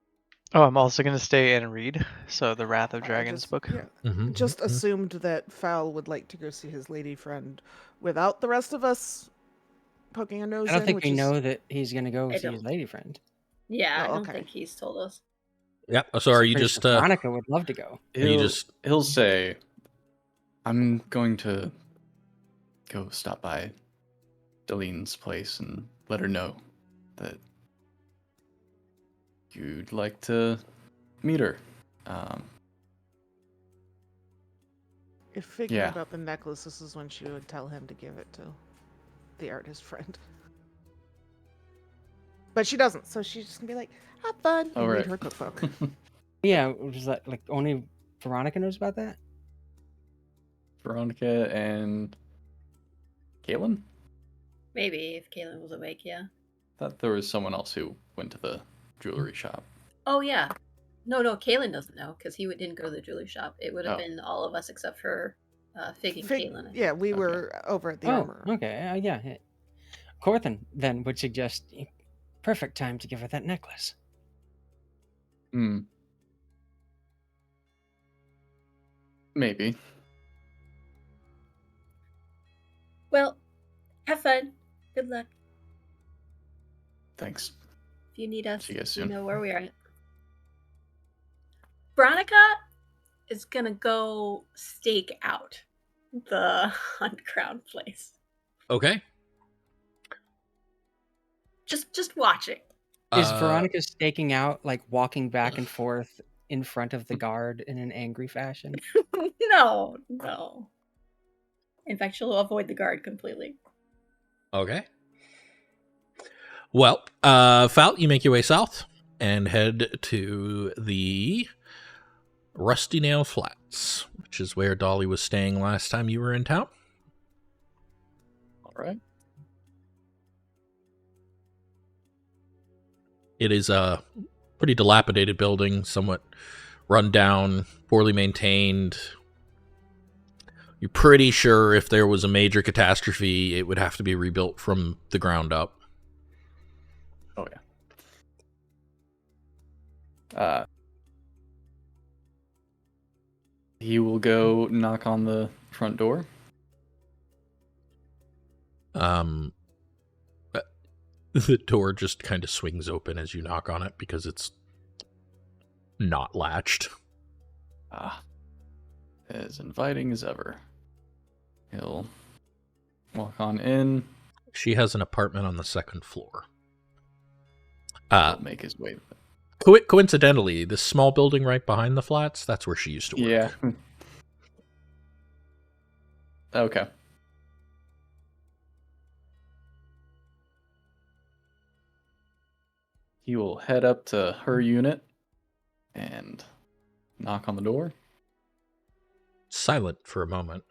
Speaker 6: Oh, I'm also gonna stay and read. So the Wrath of
Speaker 5: I
Speaker 6: Dragons
Speaker 5: just-
Speaker 6: book.
Speaker 5: yeah,
Speaker 1: Mhm,
Speaker 5: just
Speaker 1: mhm.
Speaker 5: assumed that Fowl would like to go see his lady friend without the rest of us poking our nose
Speaker 3: I don't
Speaker 5: in.
Speaker 3: think
Speaker 5: which
Speaker 3: we
Speaker 5: is...
Speaker 3: know that he's going to go
Speaker 4: I
Speaker 3: see his
Speaker 4: don't.
Speaker 3: lady friend.
Speaker 4: Yeah, I
Speaker 5: Oh,
Speaker 4: don't
Speaker 5: okay.
Speaker 4: think he's told us.
Speaker 1: Yeah. So are you
Speaker 3: Pretty
Speaker 1: just
Speaker 3: sure Veronica would love to go.
Speaker 2: He'll say, "I'm going to go stop by Dalene's place and let her know that you'd like to meet her."
Speaker 5: If Fig
Speaker 2: Yeah.
Speaker 5: knew about the necklace, this is when she would tell him to give it to the artist friend. But she doesn't, so she's just gonna be like, "Have fun,"
Speaker 2: Oh,
Speaker 5: and read
Speaker 2: right.
Speaker 5: her cookbook.
Speaker 3: Yeah, was that like only Veronica knows about that?
Speaker 2: Veronica and Kaelen?
Speaker 4: Maybe if Kaelen was awake, yeah.
Speaker 2: Thought there was someone else who went to the jewelry shop.
Speaker 4: Oh yeah. No, Kaelen doesn't know because he didn't go to the jewelry shop. It would have
Speaker 2: Oh.
Speaker 4: been all of us except for Fig and
Speaker 5: Fig,
Speaker 4: Kaelen. I think.
Speaker 5: yeah, we
Speaker 2: Okay.
Speaker 5: were over at the
Speaker 3: Oh,
Speaker 5: armor.
Speaker 3: okay, yeah. Corthyndahast then would suggest perfect time to give her that necklace.
Speaker 2: Maybe.
Speaker 4: Well, have fun. Good luck.
Speaker 2: Thanks.
Speaker 4: If you need us,
Speaker 2: See you guys
Speaker 4: you
Speaker 2: soon.
Speaker 4: know where we are. Veronica is gonna go stake out the Hunt Crown place.
Speaker 1: okay.
Speaker 4: Just watching.
Speaker 3: Is
Speaker 1: Uh,
Speaker 3: Veronica staking out, like walking back and forth in front of the guard in an angry fashion?
Speaker 4: No. In fact, she'll avoid the guard completely.
Speaker 1: Okay. Well, Fout, you make your way south and head to the Rusty Nail Flats, which is where Dolly was staying last time you were in town.
Speaker 2: All right.
Speaker 1: It is a pretty dilapidated building, somewhat run down, poorly maintained. You're pretty sure if there was a major catastrophe, it would have to be rebuilt from the ground up.
Speaker 2: Oh yeah. He will go knock on the front door.
Speaker 1: The door just kind of swings open as you knock on it because it's not latched.
Speaker 2: As inviting as ever. He'll walk on in.
Speaker 1: She has an apartment on the 2nd floor.
Speaker 2: He'll make his way.
Speaker 1: Coincidentally, this small building right behind the flats, that's where she used to work.
Speaker 2: Yeah. Okay. He will head up to her unit and knock on the door.
Speaker 1: Silent for a moment.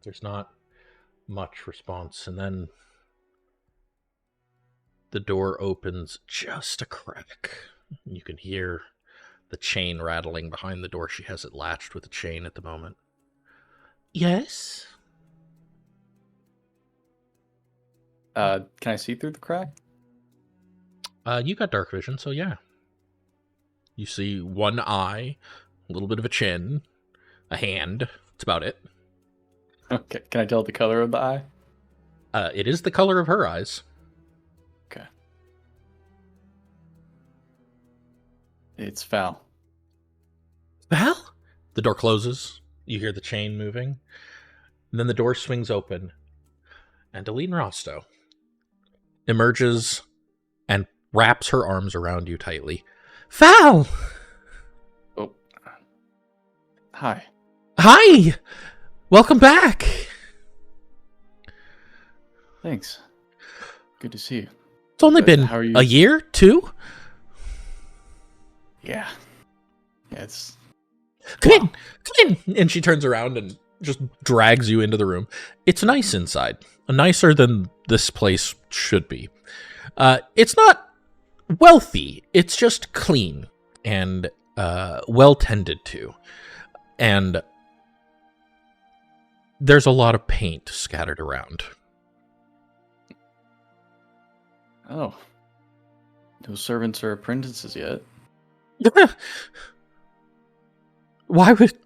Speaker 1: There's not much response, and then the door opens just a crack. You can hear the chain rattling behind the door. She has it latched with a chain at the moment. Yes?
Speaker 2: Can I see through the crack?
Speaker 1: You got dark vision, so yeah. You see one eye, a little bit of a chin, a hand. That's about it.
Speaker 2: Okay. Can I tell the color of the eye?
Speaker 1: It is the color of her eyes.
Speaker 2: Okay. It's Val.
Speaker 1: Val? The door closes. You hear the chain moving. And then the door swings open. And Delene Rosto emerges and wraps her arms around you tightly. Val!
Speaker 2: Oh. Hi.
Speaker 1: Hi! Welcome back.
Speaker 2: Thanks. Good to see you.
Speaker 1: It's only
Speaker 2: But
Speaker 1: been
Speaker 2: how are you?
Speaker 1: a year, 2?
Speaker 2: Yeah. Yeah, it's...
Speaker 1: Come in. And she turns around and just drags you into the room. It's nice inside. Nicer than this place should be. It's not wealthy. It's just clean and well tended to. And there's a lot of paint scattered around.
Speaker 2: Oh. No servants or apprentices yet.
Speaker 1: Why would...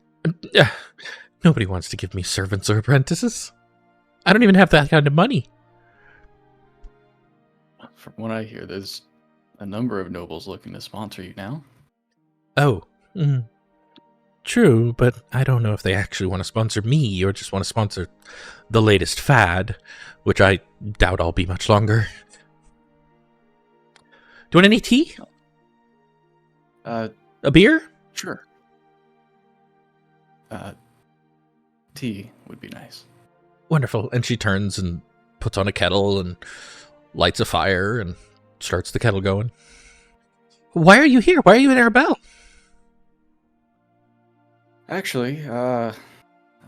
Speaker 1: nobody wants to give me servants or apprentices. I don't even have that kind of money.
Speaker 2: From what I hear, there's a number of nobles looking to sponsor you now.
Speaker 1: Oh. True, but I don't know if they actually want to sponsor me or just want to sponsor the latest fad, which I doubt I'll be much longer. Do you want any tea? A beer?
Speaker 2: Sure. Tea would be nice.
Speaker 1: Wonderful. And she turns and puts on a kettle and lights a fire and starts the kettle going. Why are you here? Why are you in Arabelle?
Speaker 2: Actually,
Speaker 1: You're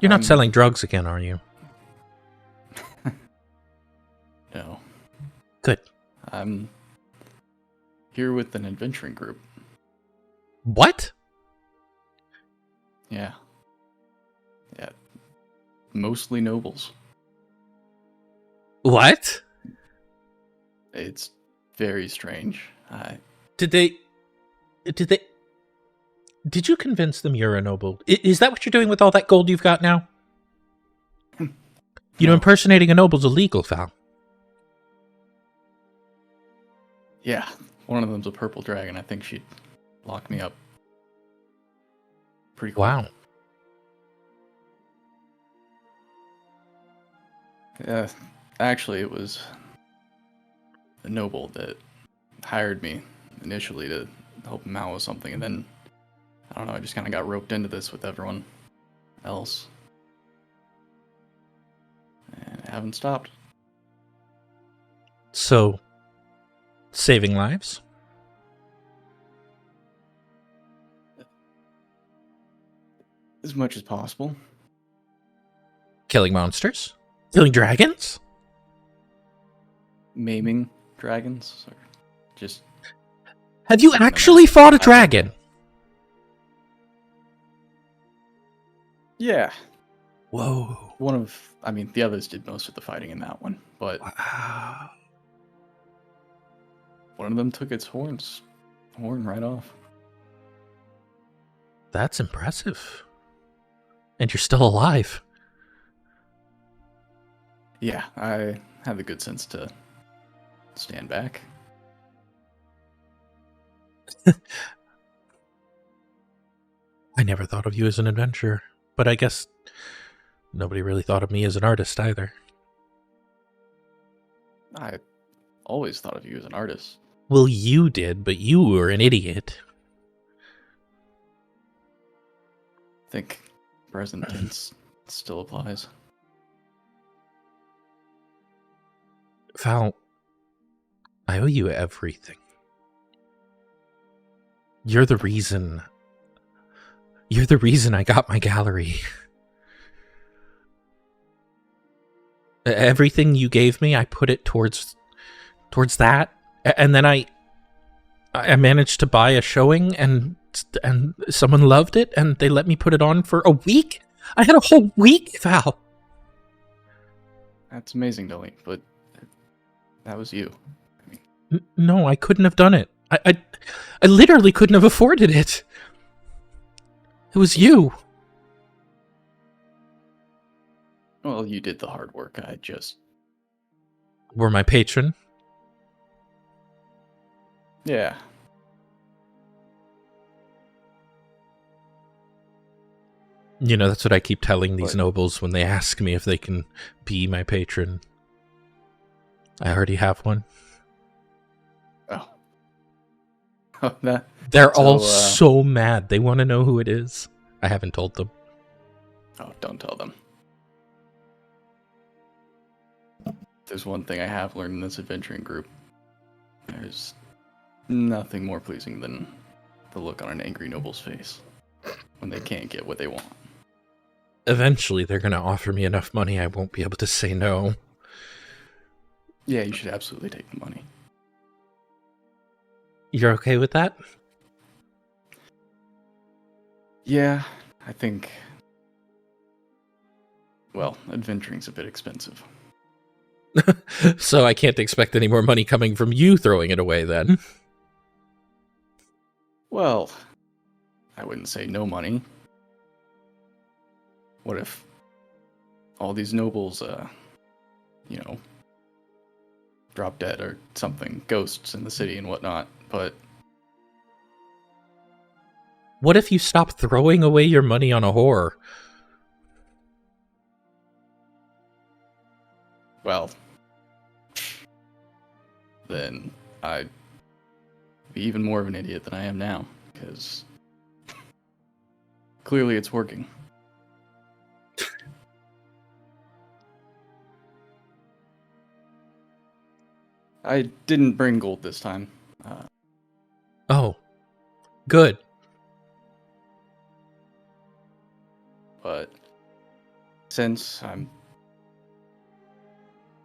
Speaker 1: not selling drugs again, are you?
Speaker 2: No.
Speaker 1: Good.
Speaker 2: I'm here with an adventuring group.
Speaker 1: What?
Speaker 2: Yeah. Yeah. Mostly nobles.
Speaker 1: What?
Speaker 2: It's very strange.
Speaker 1: Did you convince them you're a noble? Is that what you're doing with all that gold you've got now? You know, impersonating a noble's illegal, Val.
Speaker 2: Yeah. One of them's a purple dragon. I think she'd lock me up. Pretty cool.
Speaker 1: Wow.
Speaker 2: Yeah. Actually, it was a noble that hired me initially to help him out with something, and then I don't know, I just kind of got roped into this with everyone else. And I haven't stopped.
Speaker 1: So, saving lives?
Speaker 2: As much as possible.
Speaker 1: Killing monsters? Killing dragons?
Speaker 2: Maiming dragons. Or just...
Speaker 1: Have you actually fought a dragon?
Speaker 2: Yeah.
Speaker 1: Whoa.
Speaker 2: The others did most of the fighting in that one, but
Speaker 1: Wow.
Speaker 2: one of them took its horn right off.
Speaker 1: That's impressive. And you're still alive.
Speaker 2: Yeah, I had the good sense to stand back.
Speaker 1: I never thought of you as an adventurer, but I guess nobody really thought of me as an artist either.
Speaker 2: I always thought of you as an artist.
Speaker 1: Well, you did, but you were an idiot.
Speaker 2: I think present tense still applies.
Speaker 1: Val, I owe you everything. You're the reason I got my gallery. Everything you gave me, I put it towards that, and then I managed to buy a showing, and someone loved it, and they let me put it on for a week. I had a whole week, Val.
Speaker 2: That's amazing, Dolly, but that was you.
Speaker 1: No, I couldn't have done it. I literally couldn't have afforded it. It was you.
Speaker 2: Well, you did the hard work. I just...
Speaker 1: Were my patron.
Speaker 2: Yeah.
Speaker 1: You know, that's what I keep telling these
Speaker 2: What?
Speaker 1: nobles when they ask me if they can be my patron. I already have one.
Speaker 2: Oh. Oh, that...
Speaker 1: They're
Speaker 2: So,
Speaker 1: all so mad. They want to know who it is. I haven't told them.
Speaker 2: Oh, don't tell them. there's one thing I have learned in this adventuring group. There's nothing more pleasing than the look on an angry noble's face when they can't get what they want.
Speaker 1: Eventually, they're going to offer me enough money I won't be able to say no.
Speaker 2: Yeah, you should absolutely take the money.
Speaker 1: You're okay with that?
Speaker 2: Yeah, I think... Well, adventuring's a bit expensive.
Speaker 1: So I can't expect any more money coming from you throwing it away then.
Speaker 2: Well, I wouldn't say no money. What if all these nobles, drop dead or something, ghosts in the city and whatnot, but...
Speaker 1: What if you stop throwing away your money on a whore?
Speaker 2: Well, then I'd be even more of an idiot than I am now, because clearly it's working. I didn't bring gold this time.
Speaker 1: Oh, good.
Speaker 2: But since I'm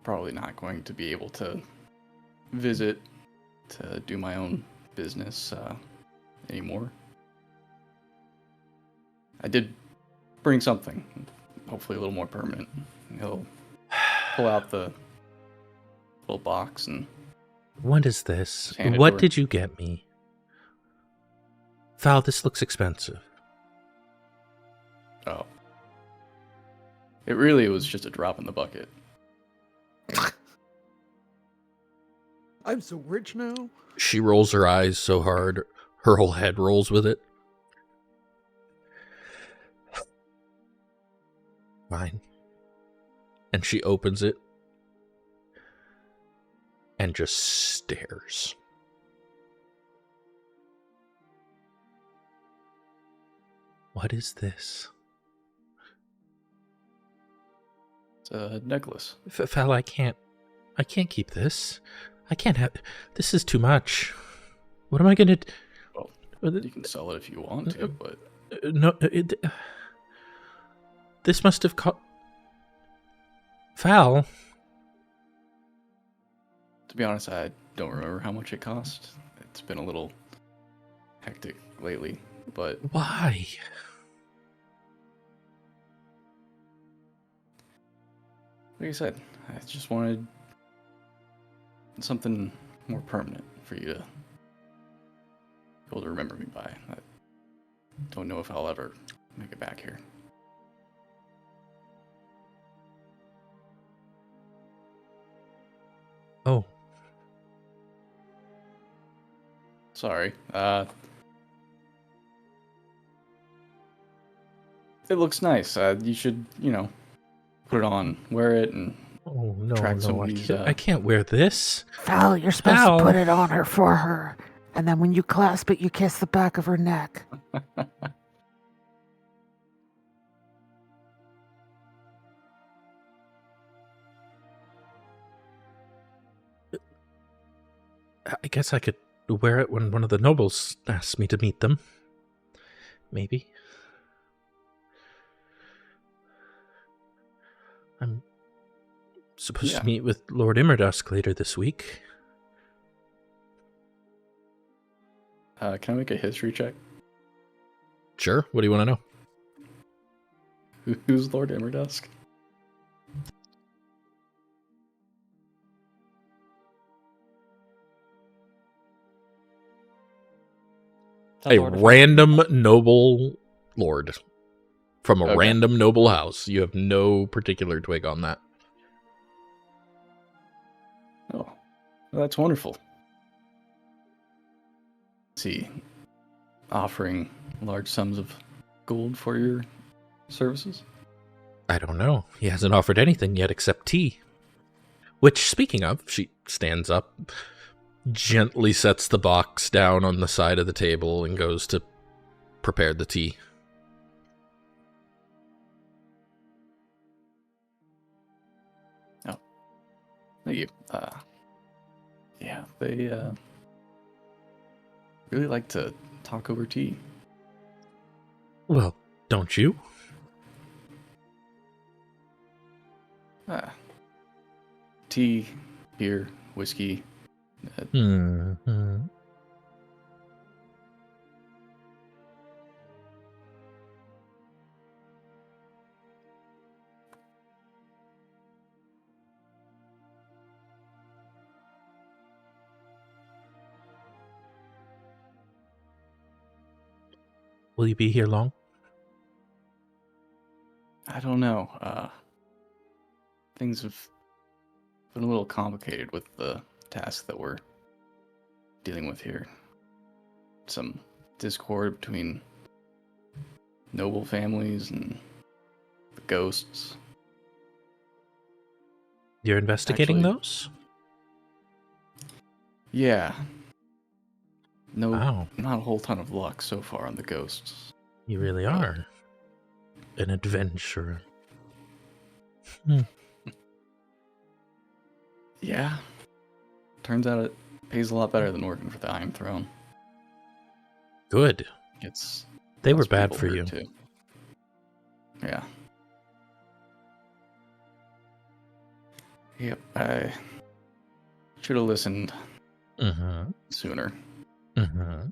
Speaker 2: probably not going to be able to visit to do my own business anymore, I did bring something, hopefully a little more permanent. He'll pull out the little box and...
Speaker 1: What is this?
Speaker 2: Hand it
Speaker 1: What
Speaker 2: to her.
Speaker 1: did you get me? Val, this looks expensive.
Speaker 2: Oh. It really was just a drop in the bucket.
Speaker 5: I'm so rich now.
Speaker 1: She rolls her eyes so hard, her whole head rolls with it. Fine. And she opens it and just stares. What is this?
Speaker 2: It's a necklace.
Speaker 1: Val, I can't keep this. I can't have... This is too much. What am I gonna...
Speaker 2: Well, you can sell it if you want to, but...
Speaker 1: No, this must have cost... Val?
Speaker 2: To be honest, I don't remember how much it cost. It's been a little hectic lately, but...
Speaker 1: Why?
Speaker 2: Like I said, I just wanted something more permanent for you to be able to remember me by. I don't know if I'll ever make it back here.
Speaker 1: Oh.
Speaker 2: Sorry. It looks nice. You should, put it on, wear it, and
Speaker 1: Oh, no,
Speaker 2: Track some
Speaker 1: no,
Speaker 2: of these,
Speaker 1: I can't wear this.
Speaker 5: Val, you're supposed
Speaker 1: Val.
Speaker 5: to put it on her for her. And then when you clasp it, you kiss the back of her neck.
Speaker 1: I guess I could wear it when one of the nobles asks me to meet them. Maybe. I'm supposed to meet with Lord Immerdusk later this week.
Speaker 2: Can I make a history check?
Speaker 1: Sure. What do you want to know?
Speaker 2: Who's Lord Immerdusk?
Speaker 1: A random noble lord from a random noble house. You have no particular twig on that.
Speaker 2: Oh, well, that's wonderful. Is he offering large sums of gold for your services?
Speaker 1: I don't know. He hasn't offered anything yet except tea. Which, speaking of, she stands up, gently sets the box down on the side of the table, and goes to prepare the tea.
Speaker 2: you. Yeah, they really like to talk over tea.
Speaker 1: Well, don't you?
Speaker 2: Tea, beer, whiskey.
Speaker 1: Hmm. Will you be here long?
Speaker 2: I don't know. Things have been a little complicated with the task that we're dealing with here. Some discord between noble families and the ghosts.
Speaker 1: You're investigating
Speaker 2: Actually-
Speaker 1: those?
Speaker 2: Yeah. No,
Speaker 1: Wow,
Speaker 2: not a whole ton of luck so far on the ghosts.
Speaker 1: you really are an adventurer.
Speaker 2: Yeah. Turns out it pays a lot better than working for the Iron Throne.
Speaker 1: Good.
Speaker 2: It's
Speaker 1: They were
Speaker 2: less
Speaker 1: bad
Speaker 2: people
Speaker 1: for
Speaker 2: hurt,
Speaker 1: you.
Speaker 2: too. Yeah. Yep, I should have listened
Speaker 1: Mm-hmm.
Speaker 2: sooner.
Speaker 1: Mm-hmm.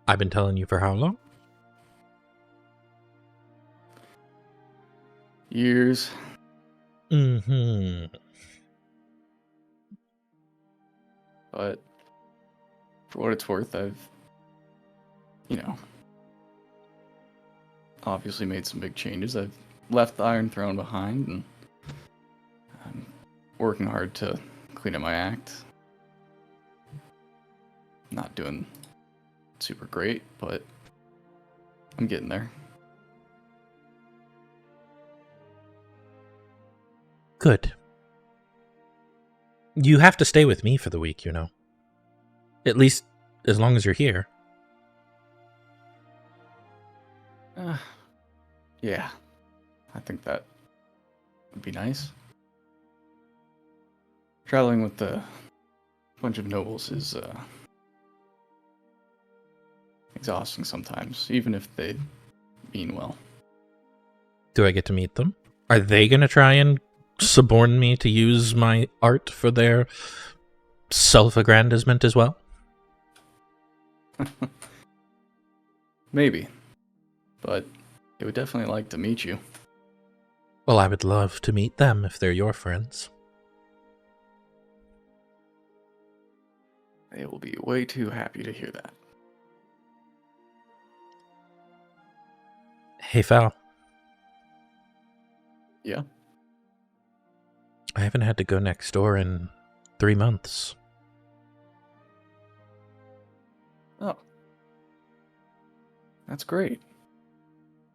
Speaker 1: I've been telling you for how long?
Speaker 2: Years.
Speaker 1: Mm-hmm.
Speaker 2: But for what it's worth, I've, obviously made some big changes. I've left the Iron Throne behind, and I'm working hard to clean up my act. Not doing super great, but I'm getting there.
Speaker 1: Good. You have to stay with me for the week, you know. At least as long as you're here.
Speaker 2: Yeah, I think that would be nice. Traveling with a bunch of nobles is exhausting sometimes, even if they mean well.
Speaker 1: Do I get to meet them? Are they going to try and suborn me to use my art for their self-aggrandizement as well?
Speaker 2: Maybe, but they would definitely like to meet you.
Speaker 1: Well, I would love to meet them if they're your friends.
Speaker 2: They will be way too happy to hear that.
Speaker 1: Hey, Fal.
Speaker 2: Yeah?
Speaker 1: I haven't had to go next door in 3 months.
Speaker 2: Oh. That's great.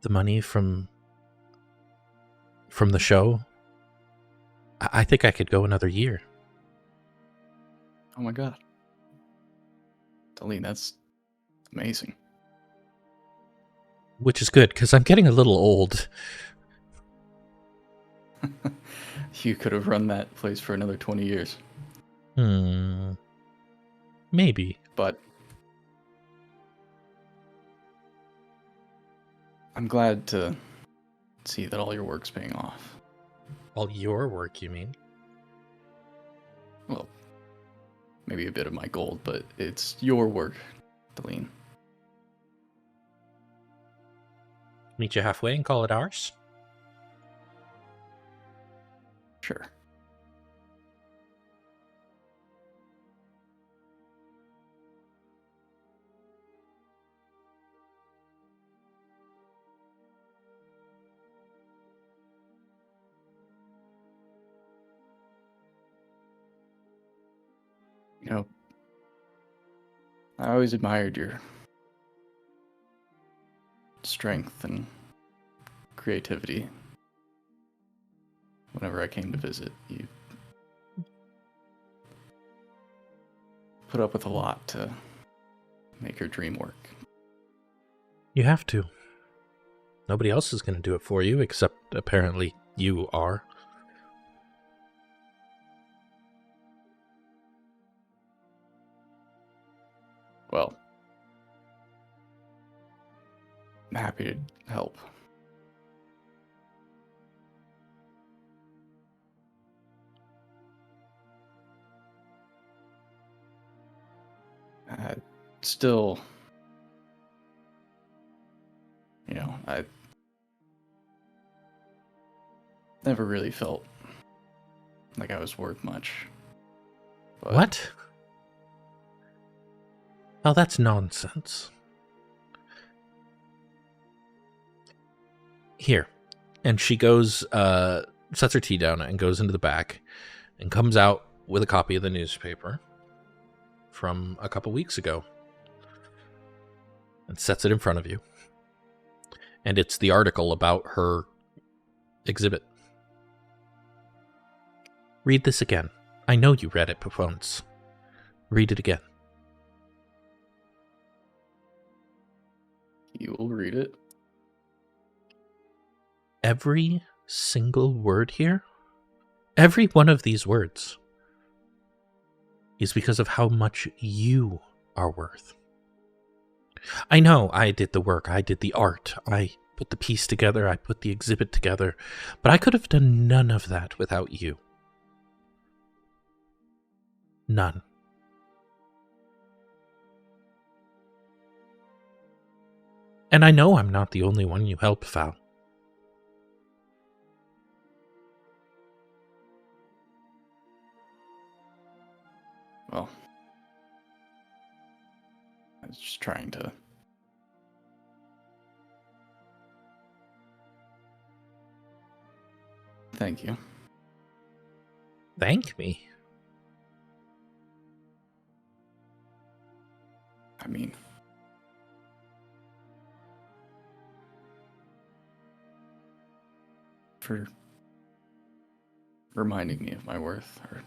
Speaker 1: The money from the show, I think I could go another year.
Speaker 2: Oh my god. Delene, that's amazing.
Speaker 1: Which is good, because I'm getting a little old.
Speaker 2: You could have run that place for another 20 years.
Speaker 1: Maybe.
Speaker 2: But I'm glad to see that all your work's paying off.
Speaker 1: All your work, you mean?
Speaker 2: Well, maybe a bit of my gold, but it's your work, Delene.
Speaker 1: Meet you halfway and call it ours?
Speaker 2: Sure. You know, I always admired your strength and creativity. Whenever I came to visit, you put up with a lot to make your dream work.
Speaker 1: You have to. Nobody else is going to do it for you, except apparently you are.
Speaker 2: Well, I'm happy to help. Still, I never really felt like I was worth much. But
Speaker 1: What? Oh, that's nonsense. Here. And she goes, sets her tea down and goes into the back and comes out with a copy of the newspaper from a couple weeks ago and sets it in front of you. And it's the article about her exhibit. Read this again. I know you read it once. Read it again.
Speaker 2: You will read it.
Speaker 1: Every single word here, every one of these words, is because of how much you are worth. I know I did the work, I did the art, I put the piece together, I put the exhibit together, but I could have done none of that without you. None. And I know I'm not the only one you helped, Val.
Speaker 2: Well, I was just trying to... Thank you.
Speaker 1: Thank me.
Speaker 2: I mean... for reminding me of my worth, or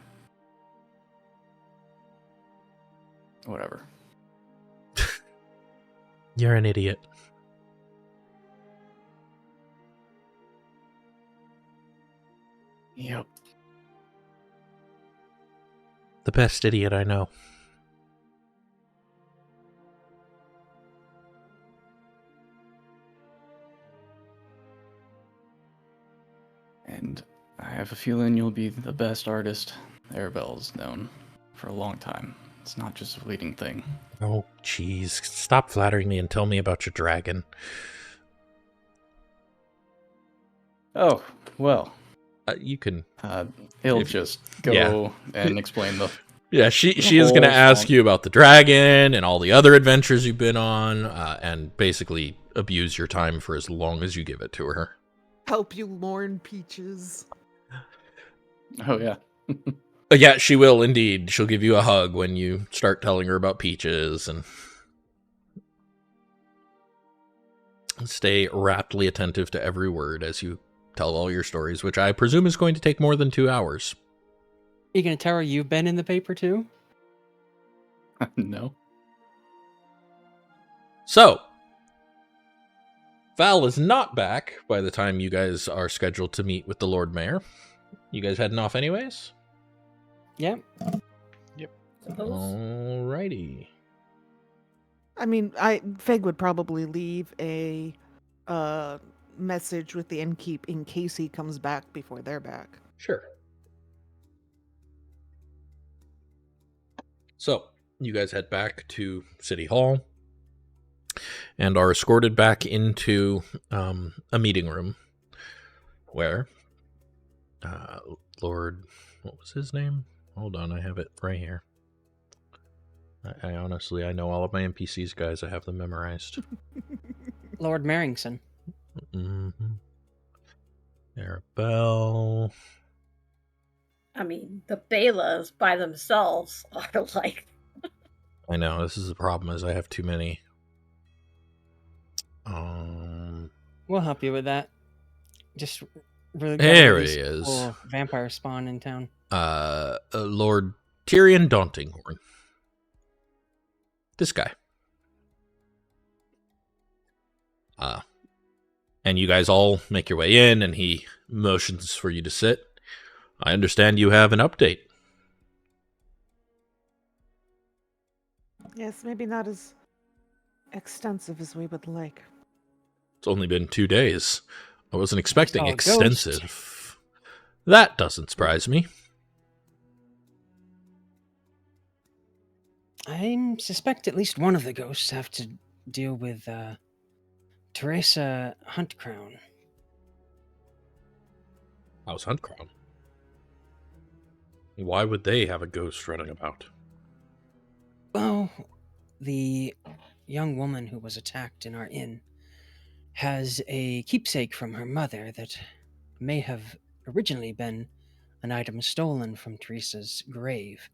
Speaker 2: whatever.
Speaker 1: You're an idiot.
Speaker 2: Yep.
Speaker 1: The best idiot I know.
Speaker 2: And I have a feeling you'll be the best artist Arabelle's known for a long time. It's not just a fleeting thing.
Speaker 1: Oh, jeez. Stop flattering me and tell me about your dragon.
Speaker 2: Oh, well.
Speaker 1: You can...
Speaker 2: He'll just go and explain the...
Speaker 1: Yeah, she
Speaker 2: the
Speaker 1: is going to
Speaker 2: whole
Speaker 1: ask
Speaker 2: song.
Speaker 1: you about the dragon and all the other adventures you've been on, and basically abuse your time for as long as you give it to her.
Speaker 5: Help you mourn Peaches.
Speaker 2: Oh, yeah.
Speaker 1: Yeah, she will indeed. She'll give you a hug when you start telling her about Peaches, and stay raptly attentive to every word as you tell all your stories, which I presume is going to take more than 2 hours.
Speaker 3: You gonna tell her you've been in the paper too?
Speaker 2: No.
Speaker 1: So, Val is not back by the time you guys are scheduled to meet with the Lord Mayor. You guys heading off anyways?
Speaker 3: Yep.
Speaker 7: Suppose.
Speaker 1: Alrighty.
Speaker 5: I mean, Fig would probably leave a message with the innkeep in case he comes back before they're back.
Speaker 1: Sure. So, you guys head back to City Hall and are escorted back into a meeting room where Lord... What was his name? Hold on, I have it right here. I honestly, I know all of my NPCs, guys. I have them memorized.
Speaker 3: Lord Marrington.
Speaker 1: Mm-hmm. Arabelle.
Speaker 7: I mean, the Belas by themselves are like...
Speaker 1: I know, this is the problem, is I have too many.
Speaker 3: We'll help you with that. Just really
Speaker 1: There he is.
Speaker 3: Vampire spawn in town.
Speaker 1: Lord Tyrion Dauntinghorn. This guy. And you guys all make your way in, and he motions for you to sit. I understand you have an update.
Speaker 5: Yeah, Yes, maybe not as extensive as we would like.
Speaker 1: It's only been 2 days. I wasn't expecting
Speaker 3: saw a ghost.
Speaker 1: extensive. That doesn't surprise me.
Speaker 3: I suspect at least one of the ghosts have to deal with Teresa Huntcrown.
Speaker 1: House Huntcrown. Why would they have a ghost running about?
Speaker 3: Well, the young woman who was attacked in our inn has a keepsake from her mother that may have originally been an item stolen from Teresa's grave.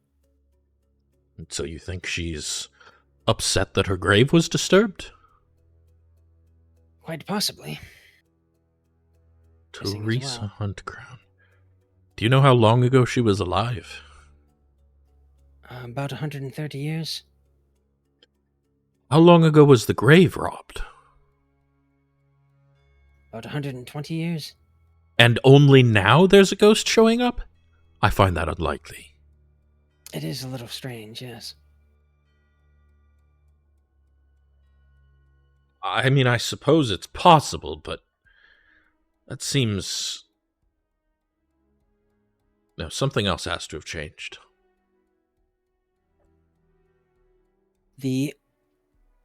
Speaker 1: So you think she's upset that her grave was disturbed?
Speaker 3: Quite possibly. Missing as
Speaker 1: Teresa
Speaker 3: well.
Speaker 1: Huntcrown. Do you know how long ago she was alive?
Speaker 3: About 130 years.
Speaker 1: How long ago was the grave robbed?
Speaker 3: About 120 years.
Speaker 1: And only now there's a ghost showing up? I find that unlikely.
Speaker 3: It is a little strange, yes.
Speaker 1: I mean, I suppose it's possible, but that seems... No, something else has to have changed.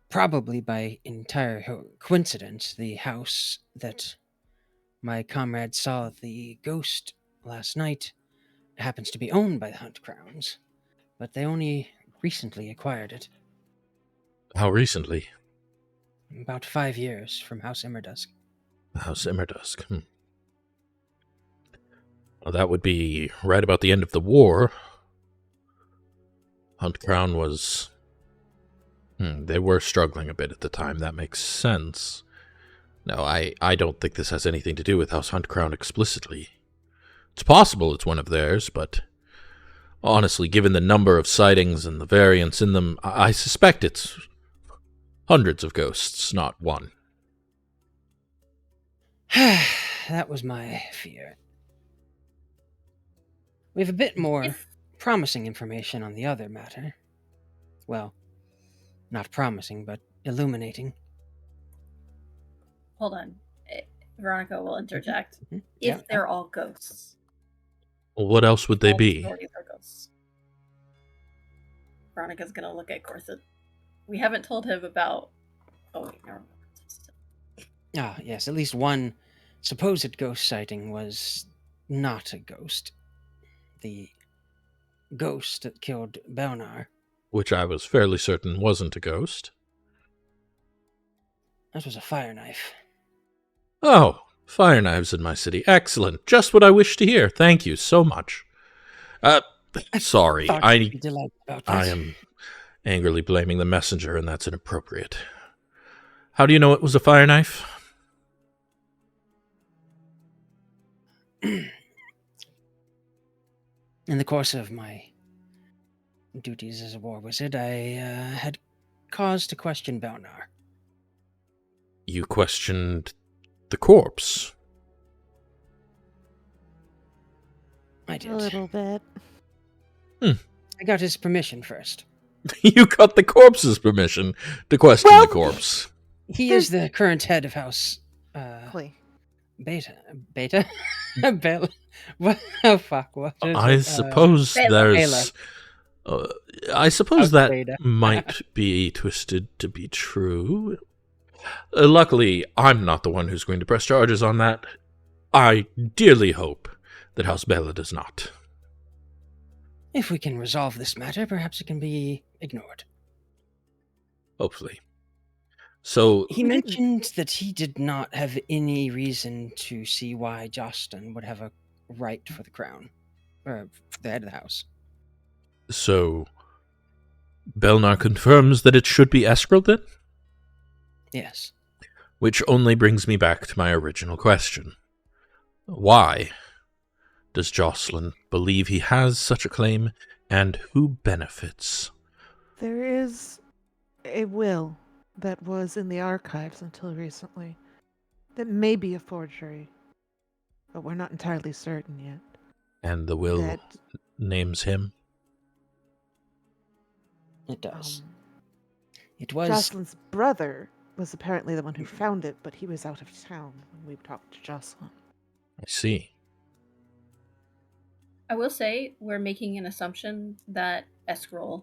Speaker 3: Probably by entire coincidence, the house that my comrade saw the ghost last night happens to be owned by the Huntcrowns, but they only recently acquired it.
Speaker 1: How recently?
Speaker 3: About 5 years from House Immerdusk.
Speaker 1: House Immerdusk. Well, that would be right about the end of the war. Huntcrown was... they were struggling a bit at the time. That makes sense. No, I don't think this has anything to do with House Huntcrown explicitly. It's possible it's one of theirs, but honestly, given the number of sightings and the variance in them, I suspect it's hundreds of ghosts, not one.
Speaker 3: That was my fear. We have a bit more promising information on the other matter. Well, not promising, but illuminating.
Speaker 4: Hold on. Veronica will interject.
Speaker 3: Mm-hmm.
Speaker 4: If
Speaker 3: Yeah.
Speaker 4: they're all ghosts.
Speaker 1: Well, what else would they
Speaker 4: all the
Speaker 1: be?
Speaker 4: stories are ghosts. Veronica's gonna look at Corthyndahast. We haven't told him about... Oh, wait, never mind.
Speaker 3: Ah, yes, at least one supposed ghost sighting was not a ghost. The ghost that killed Belnar.
Speaker 1: Which I was fairly certain wasn't a ghost.
Speaker 3: That was a fire knife.
Speaker 1: Oh, fire knives in my city. Excellent. Just what I wished to hear. Thank you so much. Sorry.
Speaker 3: Thought you'd be delighted about that.
Speaker 1: I am angrily blaming the messenger, and that's inappropriate. How do you know it was a fire knife?
Speaker 3: In the course of my duties as a war wizard, I had cause to question Belnar.
Speaker 1: You questioned the corpse.
Speaker 3: I did.
Speaker 5: A little bit.
Speaker 3: I got his permission first.
Speaker 1: You got the corpse's permission to question the corpse.
Speaker 3: He is the current head of House
Speaker 5: Clay.
Speaker 3: Beta? Bela? What? Oh, fuck. What is
Speaker 1: I
Speaker 3: it?
Speaker 1: suppose
Speaker 4: Bela.
Speaker 1: there's... I suppose
Speaker 3: House
Speaker 1: that
Speaker 3: Beta.
Speaker 1: might be twisted to be true. Luckily, I'm not the one who's going to press charges on that. I dearly hope that House Bela does not.
Speaker 3: If we can resolve this matter, perhaps it can be ignored.
Speaker 1: Hopefully. So,
Speaker 3: He mentioned that he did not have any reason to see why Jostin would have a right for the crown, or for the head of the house.
Speaker 1: So, Belnar confirms that it should be Eskril then?
Speaker 3: Yes.
Speaker 1: Which only brings me back to my original question. Why does Jocelyn believe he has such a claim, and who benefits?
Speaker 5: There is a will that was in the archives until recently that may be a forgery, but we're not entirely certain yet.
Speaker 1: And the will
Speaker 5: That
Speaker 1: names him?
Speaker 3: It does. It was.
Speaker 5: Jocelyn's brother was apparently the one who found it, but he was out of town when we talked to Jocelyn.
Speaker 1: I see.
Speaker 4: I will say we're making an assumption that Eskrol.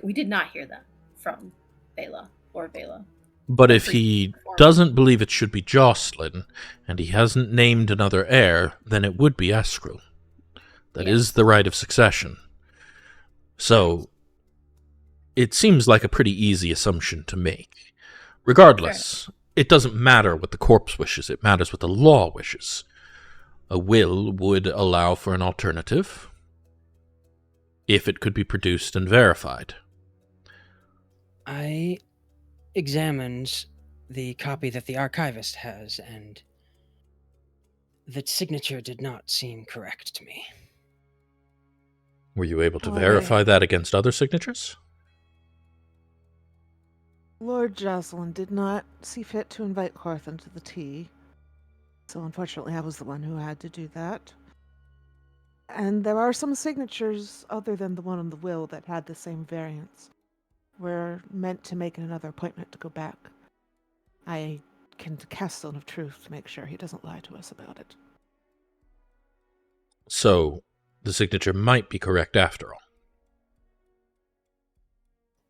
Speaker 4: We did not hear that from Bela or Bela.
Speaker 1: But if he doesn't believe it should be Jocelyn, and he hasn't named another heir, then it would be Eskrol. That is the right of succession. So, it seems like a pretty easy assumption to make. Regardless, it doesn't matter what the corpse wishes, it matters what the law wishes. A will would allow for an alternative, if it could be produced and verified.
Speaker 3: I examined the copy that the archivist has, and the signature did not seem correct to me.
Speaker 1: Were you able to
Speaker 5: Oh,
Speaker 1: verify that against other signatures?
Speaker 5: Lord Jocelyn did not see fit to invite Corthyndahast to the tea, so unfortunately I was the one who had to do that. And there are some signatures other than the one on the will that had the same variants. We're meant to make another appointment to go back. I can cast Stone of Truth to make sure he doesn't lie to us about it.
Speaker 1: So, the signature might be correct after all.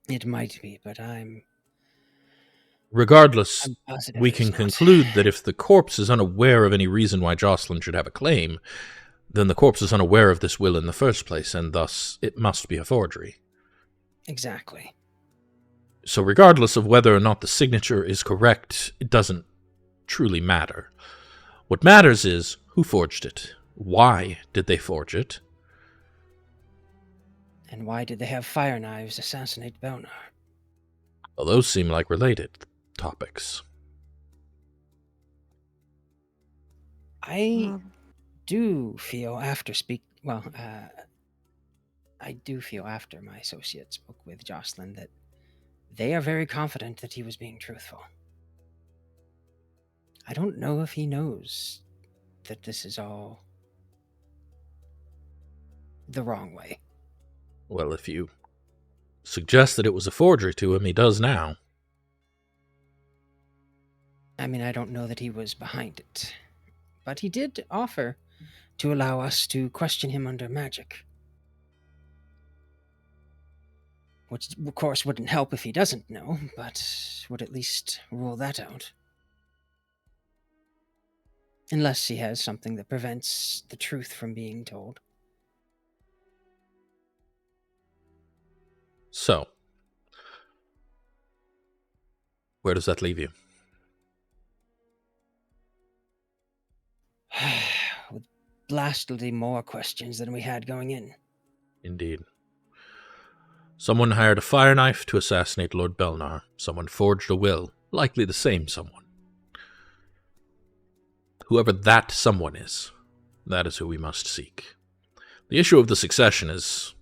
Speaker 3: It might be, but I'm
Speaker 1: Regardless,
Speaker 3: positive
Speaker 1: we
Speaker 3: it's
Speaker 1: can
Speaker 3: not.
Speaker 1: conclude that if the corpse is unaware of any reason why Jocelyn should have a claim, then the corpse is unaware of this will in the first place, and thus it must be a forgery.
Speaker 3: Exactly.
Speaker 1: So regardless of whether or not the signature is correct, it doesn't truly matter. What matters is who forged it, why did they forge it,
Speaker 3: And why did they have fire knives assassinate Belnar?
Speaker 1: well, those seem like related topics.
Speaker 3: I do feel after I do feel after my associate spoke with Jocelyn that they are very confident that he was being truthful. I don't know if he knows that this is all the wrong way.
Speaker 1: Well, if you suggest that it was a forgery to him, he does now.
Speaker 3: I mean, I don't know that he was behind it, but he did offer to allow us to question him under magic. Which, of course, wouldn't help if he doesn't know, but would at least rule that out. Unless he has something that prevents the truth from being told.
Speaker 1: So, where does that leave you?
Speaker 3: With blastedly more questions than we had going in.
Speaker 1: Indeed. Someone hired a fire knife to assassinate Lord Belnar. Someone forged a will, likely the same someone. Whoever that someone is, that is who we must seek. The issue of the succession is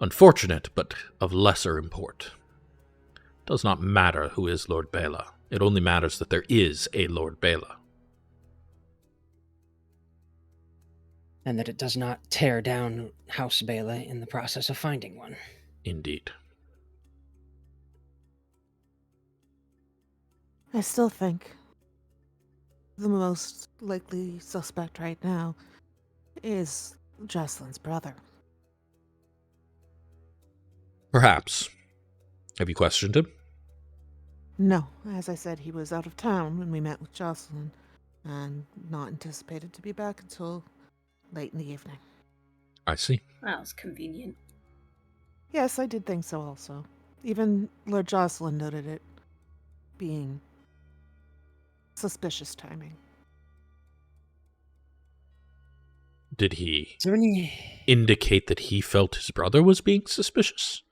Speaker 1: unfortunate, but of lesser import. It does not matter who is Lord Bela. It only matters that there is a Lord Bela.
Speaker 3: And that it does not tear down House Bela in the process of finding one.
Speaker 1: Indeed.
Speaker 5: I still think the most likely suspect right now is Jocelyn's brother.
Speaker 1: Perhaps. Have you questioned him?
Speaker 5: No, as I said, he was out of town when we met with Jocelyn, and not anticipated to be back until late in the evening.
Speaker 1: I see.
Speaker 4: That was convenient.
Speaker 5: Yes, I did think so also. Even Lord Jocelyn noted it being suspicious timing.
Speaker 1: Did he
Speaker 3: Is there any...
Speaker 1: indicate that he felt his brother was being suspicious?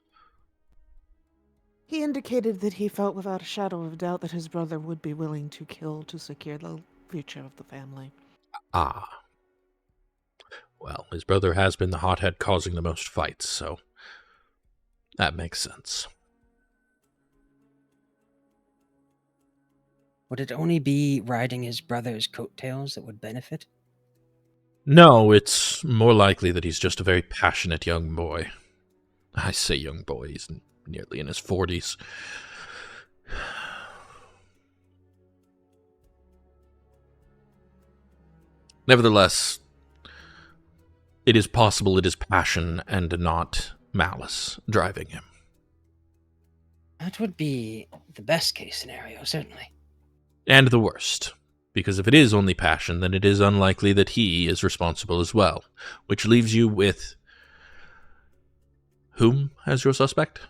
Speaker 5: He indicated that he felt without a shadow of doubt that his brother would be willing to kill to secure the future of the family.
Speaker 1: Ah. Well, his brother has been the hothead causing the most fights, so that makes sense.
Speaker 3: Would it only be riding his brother's coattails that would benefit?
Speaker 1: No, it's more likely that he's just a very passionate young boy. I say young boy, he's nearly in his 40s. Nevertheless, it is possible it is passion and not malice driving him.
Speaker 3: That would be the best case scenario, certainly.
Speaker 1: And the worst. Because if it is only passion, then it is unlikely that he is responsible as well. Which leaves you with... whom as your suspect?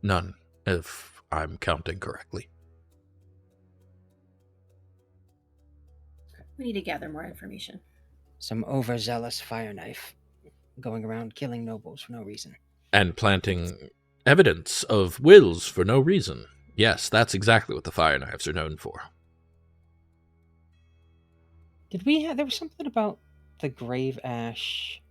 Speaker 1: None, if I'm counting correctly.
Speaker 4: We need to gather more information.
Speaker 3: Some overzealous fire knife going around killing nobles for no reason.
Speaker 1: And planting evidence of wills for no reason. Yes, that's exactly what the fire knives are known for.
Speaker 3: Did we have... There was something about the grave ash...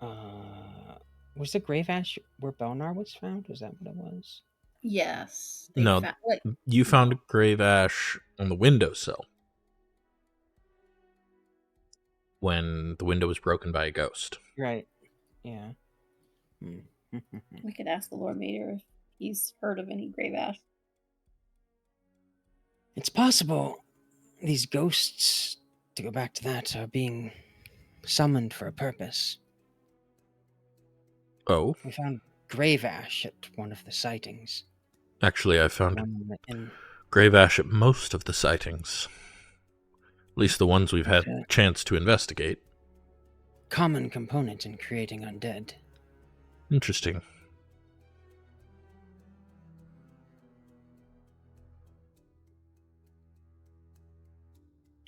Speaker 3: was the grave ash where Belnar was found? Was that what it was?
Speaker 4: Yes.
Speaker 1: No,
Speaker 4: like,
Speaker 1: you found grave ash on the windowsill. When the window was broken by a ghost.
Speaker 3: Right. Yeah.
Speaker 4: we could ask the Lord Mayor if he's heard of any grave ash.
Speaker 3: It's possible these ghosts, to go back to that, are being summoned for a purpose.
Speaker 1: Oh?
Speaker 3: We found grave ash at one of the sightings.
Speaker 1: Actually, I found grave ash at most of the sightings. At least the ones we've had a chance to investigate.
Speaker 3: Common component in creating undead.
Speaker 1: Interesting.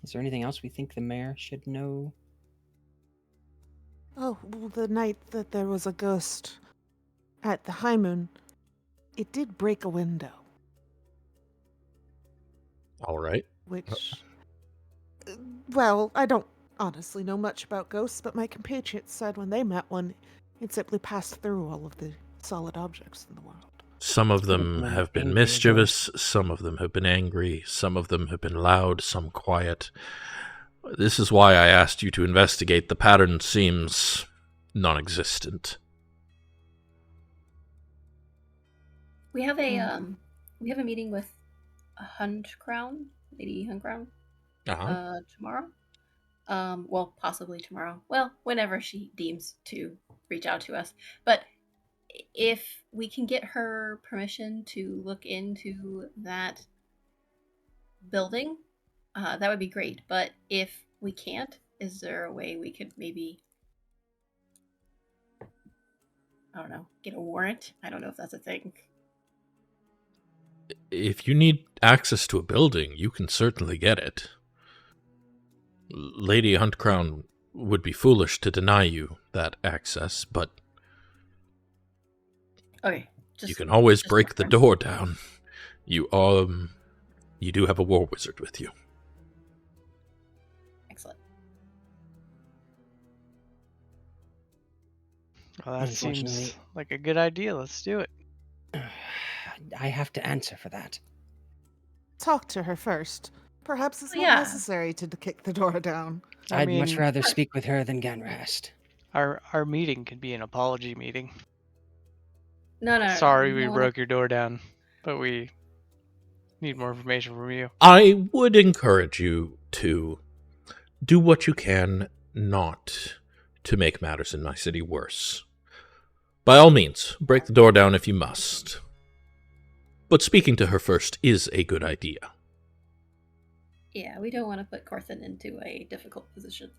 Speaker 3: Is there anything else we think the mayor should know?
Speaker 5: Oh, well, the night that there was a ghost at the High Moon, it did break a window.
Speaker 1: All right.
Speaker 5: Which, well, I don't honestly know much about ghosts, but my compatriots said when they met one, it simply passed through all of the solid objects in the world.
Speaker 1: Some of them have been mischievous, some of them have been angry, some of them have been loud, some quiet. This is why I asked you to investigate. The pattern seems non-existent.
Speaker 4: We have a meeting with Lady Huncrown, tomorrow. Well, possibly tomorrow. Well, whenever she deems to reach out to us. But if we can get her permission to look into that building, that would be great. But if we can't, is there a way we could maybe, I don't know, get a warrant? I don't know if that's a thing.
Speaker 1: If you need access to a building, you can certainly get it. Lady Huntcrown would be foolish to deny you that access, but
Speaker 4: okay,
Speaker 1: you can always break the door down. You do have a war wizard with you.
Speaker 4: Excellent.
Speaker 6: Well, that seems like a good idea. Let's do it.
Speaker 3: I have to answer for that.
Speaker 5: Talk to her first. Perhaps it's not necessary to kick the door down.
Speaker 3: I'd much rather speak with her than Ganrast.
Speaker 6: Our meeting could be an apology meeting.
Speaker 4: No.
Speaker 6: Sorry we broke your door down, but we need more information from you.
Speaker 1: I would encourage you to do what you can not to make matters in my city worse. By all means, break the door down if you must. But speaking to her first is a good idea.
Speaker 4: Yeah, we don't want to put Corthyndahast into a difficult position.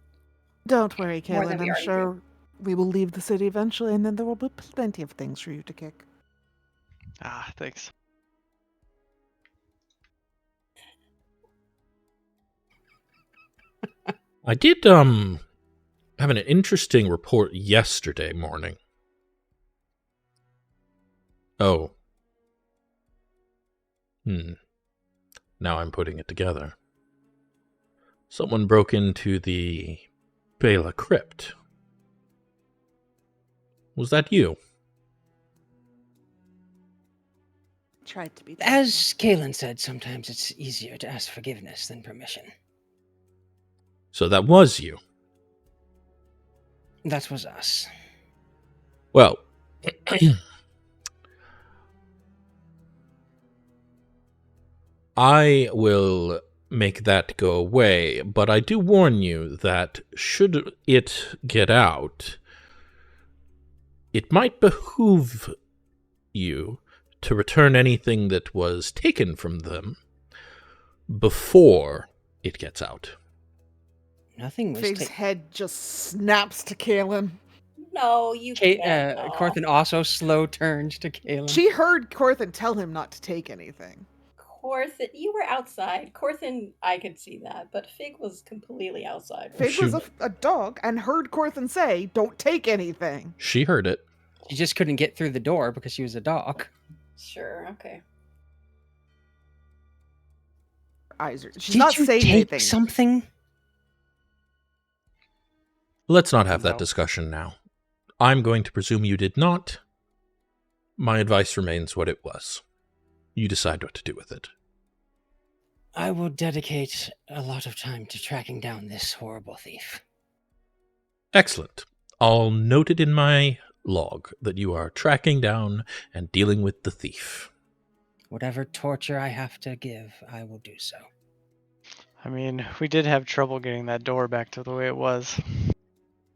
Speaker 5: Don't worry, Kaelen. I'm sure we will leave the city eventually, and then there will be plenty of things for you to kick.
Speaker 6: Ah, thanks.
Speaker 1: I did have an interesting report yesterday morning. Oh. Now I'm putting it together. Someone broke into the Bela crypt. Was that you?
Speaker 5: Tried to be.
Speaker 3: As Kaelen said, sometimes it's easier to ask forgiveness than permission.
Speaker 1: So that was you.
Speaker 3: That was us.
Speaker 1: Well, I will make that go away, but I do warn you that should it get out, it might behoove you to return anything that was taken from them before it gets out.
Speaker 3: Nothing was
Speaker 5: Fig's head just snaps to Kaelen.
Speaker 7: No, you can't. No.
Speaker 3: Corthynd also slow turns to Kaelen.
Speaker 5: She heard Corthynd tell him not to take anything.
Speaker 7: Corthynd, you were outside. Corthynd, I could see that, but Fig was completely outside.
Speaker 5: Fig
Speaker 1: She-
Speaker 5: was a dog and heard Corthynd say, "Don't take anything."
Speaker 1: She heard it.
Speaker 3: She just couldn't get through the door because she was a dog.
Speaker 7: Sure, okay.
Speaker 5: Eyes are, she's
Speaker 3: Did
Speaker 5: not
Speaker 3: you
Speaker 5: saying
Speaker 3: take
Speaker 5: anything.
Speaker 3: something?
Speaker 1: Let's not have that
Speaker 6: No.
Speaker 1: discussion now. I'm going to presume you did not. My advice remains what it was. You decide what to do with it.
Speaker 3: I will dedicate a lot of time to tracking down this horrible thief.
Speaker 1: Excellent. I'll note it in my log that you are tracking down and dealing with the thief.
Speaker 3: Whatever torture I have to give, I will do so.
Speaker 6: I mean, we did have trouble getting that door back to the way it was.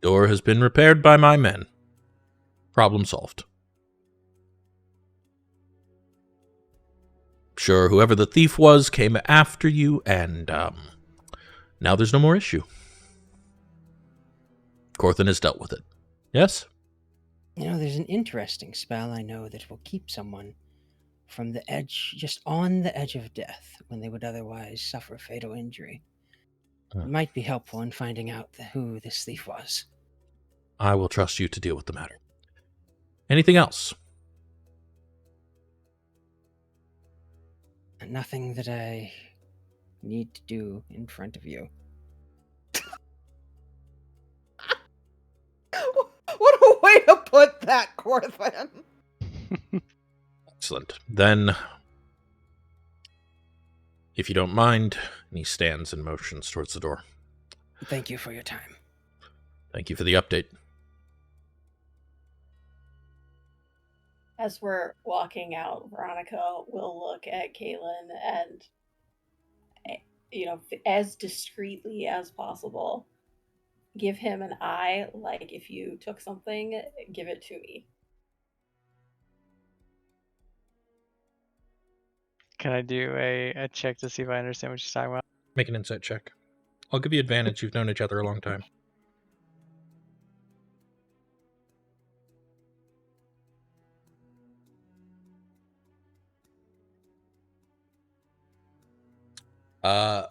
Speaker 1: Door has been repaired by my men. Problem solved. Sure, whoever the thief was came after you, and now there's no more issue. Corthynd has dealt with it. Yes?
Speaker 3: You know, there's an interesting spell I know that will keep someone from the edge, just on the edge of death, when they would otherwise suffer fatal injury. It might be helpful in finding out who this thief was.
Speaker 1: I will trust you to deal with the matter. Anything else?
Speaker 3: Nothing that I need to do in front of you.
Speaker 5: What a way to put that, Corthynd.
Speaker 1: Excellent. Then, if you don't mind, and he stands and motions towards the door.
Speaker 3: Thank you for your time.
Speaker 1: Thank you for the update.
Speaker 7: As we're walking out, Veronica will look at Kaelen and, as discreetly as possible, give him an eye, like if you took something, give it to me.
Speaker 6: Can I do a check to see if I understand what she's talking about?
Speaker 1: Make an insight check. I'll give you advantage. You've known each other a long time.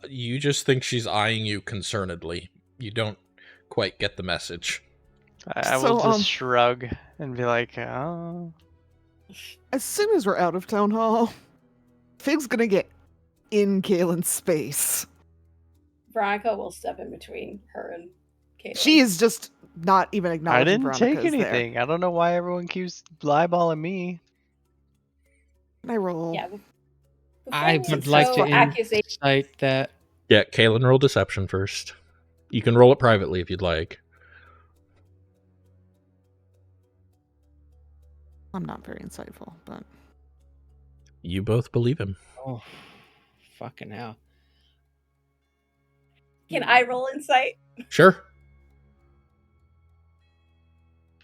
Speaker 1: You just think she's eyeing you concernedly. You don't quite get the message.
Speaker 6: I will
Speaker 5: So,
Speaker 6: just shrug and be like, oh.
Speaker 5: As soon as we're out of town hall, Fig's gonna get in Kaelin's space.
Speaker 7: Veronica will step in between her and Kaelen.
Speaker 5: She is just not even
Speaker 6: I
Speaker 5: acknowledging
Speaker 6: didn't
Speaker 5: Veronica
Speaker 6: take
Speaker 5: is there.
Speaker 6: anything. I don't know why everyone keeps eyeballing me.
Speaker 5: I roll.
Speaker 7: Yeah.
Speaker 3: I
Speaker 7: before
Speaker 3: would
Speaker 7: we
Speaker 3: like
Speaker 7: throw
Speaker 3: to
Speaker 7: accusation-
Speaker 3: incite that.
Speaker 1: Yeah, Kaelen, roll deception first. You can roll it privately if you'd like.
Speaker 5: I'm not very insightful, but
Speaker 1: You both believe him.
Speaker 3: Oh, fucking hell.
Speaker 7: Can I roll insight?
Speaker 1: Sure.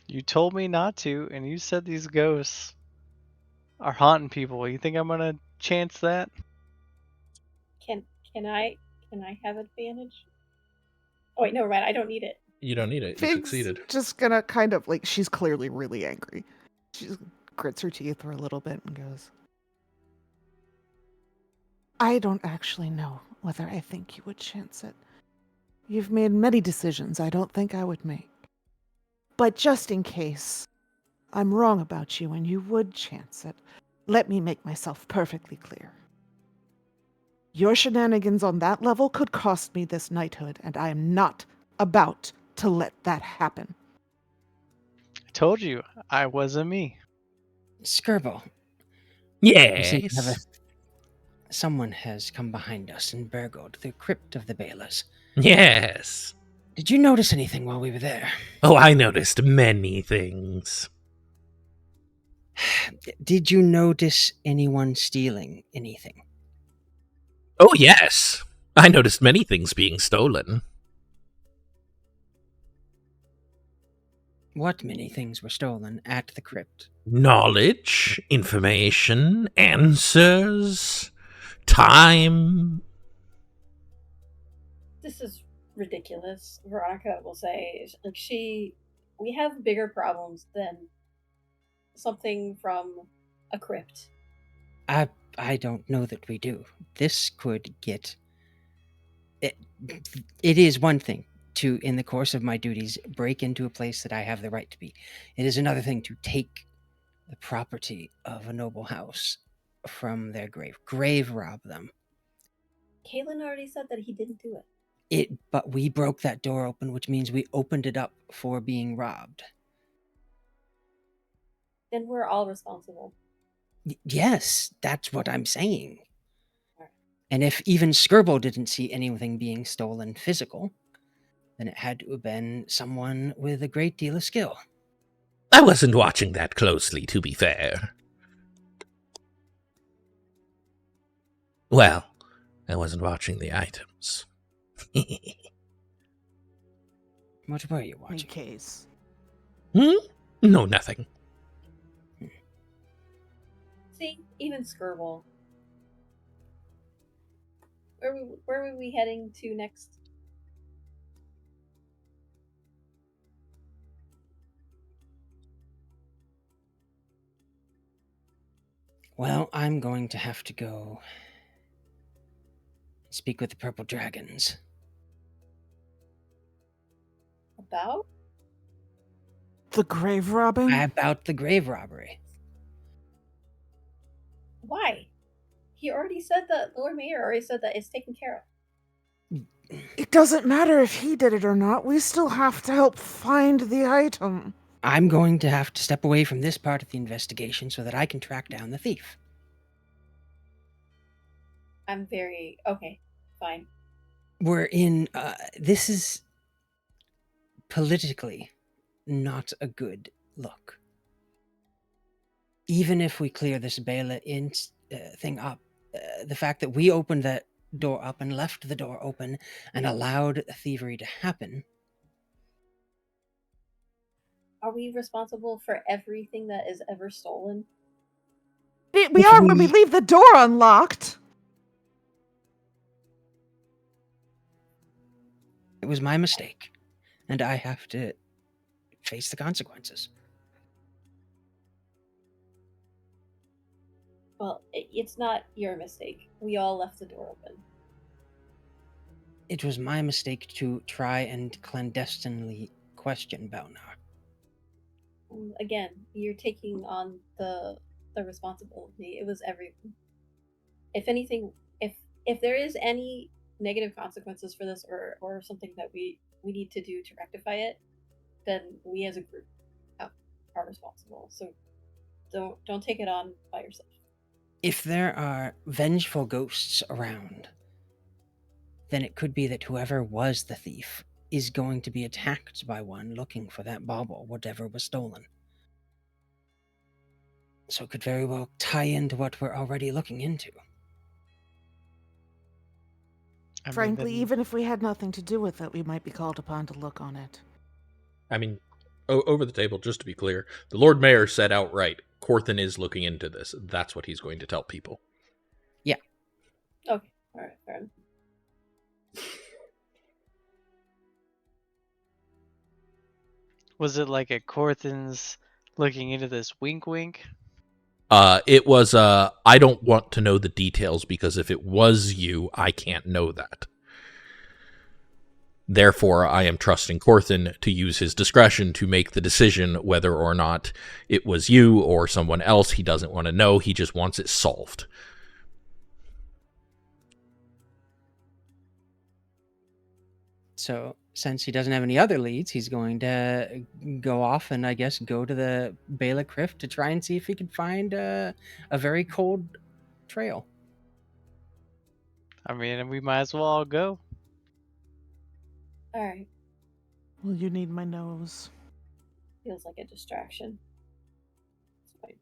Speaker 6: You told me not to, and you said these ghosts are haunting people. You think I'm gonna chance that?
Speaker 7: Can I have advantage? Oh wait, no, right. I don't need it.
Speaker 1: You don't need it. You
Speaker 5: Fig's
Speaker 1: succeeded.
Speaker 5: just gonna kind of like, she's clearly really angry. She just grits her teeth for a little bit and goes, I don't actually know whether I think you would chance it. You've made many decisions I don't think I would make. But just in case I'm wrong about you and you would chance it, let me make myself perfectly clear. Your shenanigans on that level could cost me this knighthood, and I am not about to let that happen.
Speaker 6: I told you, I wasn't me.
Speaker 3: Skirbo, you seem to have
Speaker 1: Yes.
Speaker 3: someone has come behind us and burgled the crypt of the Balas.
Speaker 1: Yes.
Speaker 3: Did you notice anything while we were there?
Speaker 1: Oh, I noticed many things.
Speaker 3: Did you notice anyone stealing anything?
Speaker 1: Oh, yes. I noticed many things being stolen.
Speaker 3: What many things were stolen at the crypt?
Speaker 1: Knowledge, information, answers, time.
Speaker 7: This is ridiculous, Veronica will say. Like, we have bigger problems than something from a crypt.
Speaker 3: I don't know that we do. This could get... It is one thing to, in the course of my duties, break into a place that I have the right to be. It is another thing to take the property of a noble house from their grave rob them.
Speaker 7: Kaelen already said that he didn't do
Speaker 3: But we broke that door open, which means we opened it up for being robbed.
Speaker 7: Then we're all responsible.
Speaker 3: Yes, that's what I'm saying.
Speaker 7: Alright.
Speaker 3: And if even Skirbo didn't see anything being stolen physical, then it had to have been someone with a great deal of skill.
Speaker 1: I wasn't watching that closely, to be fair. Well, I wasn't watching the items.
Speaker 3: What were you
Speaker 5: In
Speaker 3: watching?
Speaker 5: case.
Speaker 1: No, nothing.
Speaker 7: See, even Skirble. Where were we heading to next?
Speaker 3: Well, I'm going to have to go speak with the purple dragons.
Speaker 7: About?
Speaker 5: The grave robbing?
Speaker 3: About the grave robbery.
Speaker 7: Why? He already said that. Lord Mayor already said that it's taken care of.
Speaker 5: It doesn't matter if he did it or not. We still have to help find the item.
Speaker 3: I'm going to have to step away from this part of the investigation so that I can track down the thief.
Speaker 7: I'm very okay. Fine.
Speaker 3: We're in... this is politically not a good look. Even if we clear this Bela thing up, the fact that we opened that door up and left the door open and allowed thievery to happen...
Speaker 7: Are we responsible for everything that is ever stolen?
Speaker 5: We are when we leave the door unlocked.
Speaker 3: It was my mistake, and I have to face the consequences.
Speaker 7: Well, it's not your mistake. We all left the door open.
Speaker 3: It was my mistake to try and clandestinely question Belnar.
Speaker 7: Again, you're taking on the responsibility. It was everyone. If anything, if there is any negative consequences for this or something that we need to do to rectify it, then we as a group are responsible. So don't take it on by yourself.
Speaker 3: If there are vengeful ghosts around, then it could be that whoever was the thief is going to be attacked by one looking for that bauble, whatever was stolen. So it could very well tie into what we're already looking into.
Speaker 5: Frankly, even if we had nothing to do with it, we might be called upon to look on it.
Speaker 1: I mean, over the table, just to be clear, the Lord Mayor said outright, Corthyndahast is looking into this. That's what he's going to tell people.
Speaker 3: Yeah.
Speaker 7: Okay. All right. Fair enough.
Speaker 6: Was it like a Corthyndahast looking into this wink wink?
Speaker 1: It was, I don't want to know the details because if it was you, I can't know that. Therefore, I am trusting Corthyndahast to use his discretion to make the decision whether or not it was you or someone else. He doesn't want to know. He just wants it solved.
Speaker 3: So, since he doesn't have any other leads, he's going to go off and, I guess, go to the Bela Crypt to try and see if he can find a very cold trail.
Speaker 6: I mean, we might as well all go.
Speaker 7: All right.
Speaker 5: Well, you need my nose.
Speaker 7: Feels like a distraction. It's fine.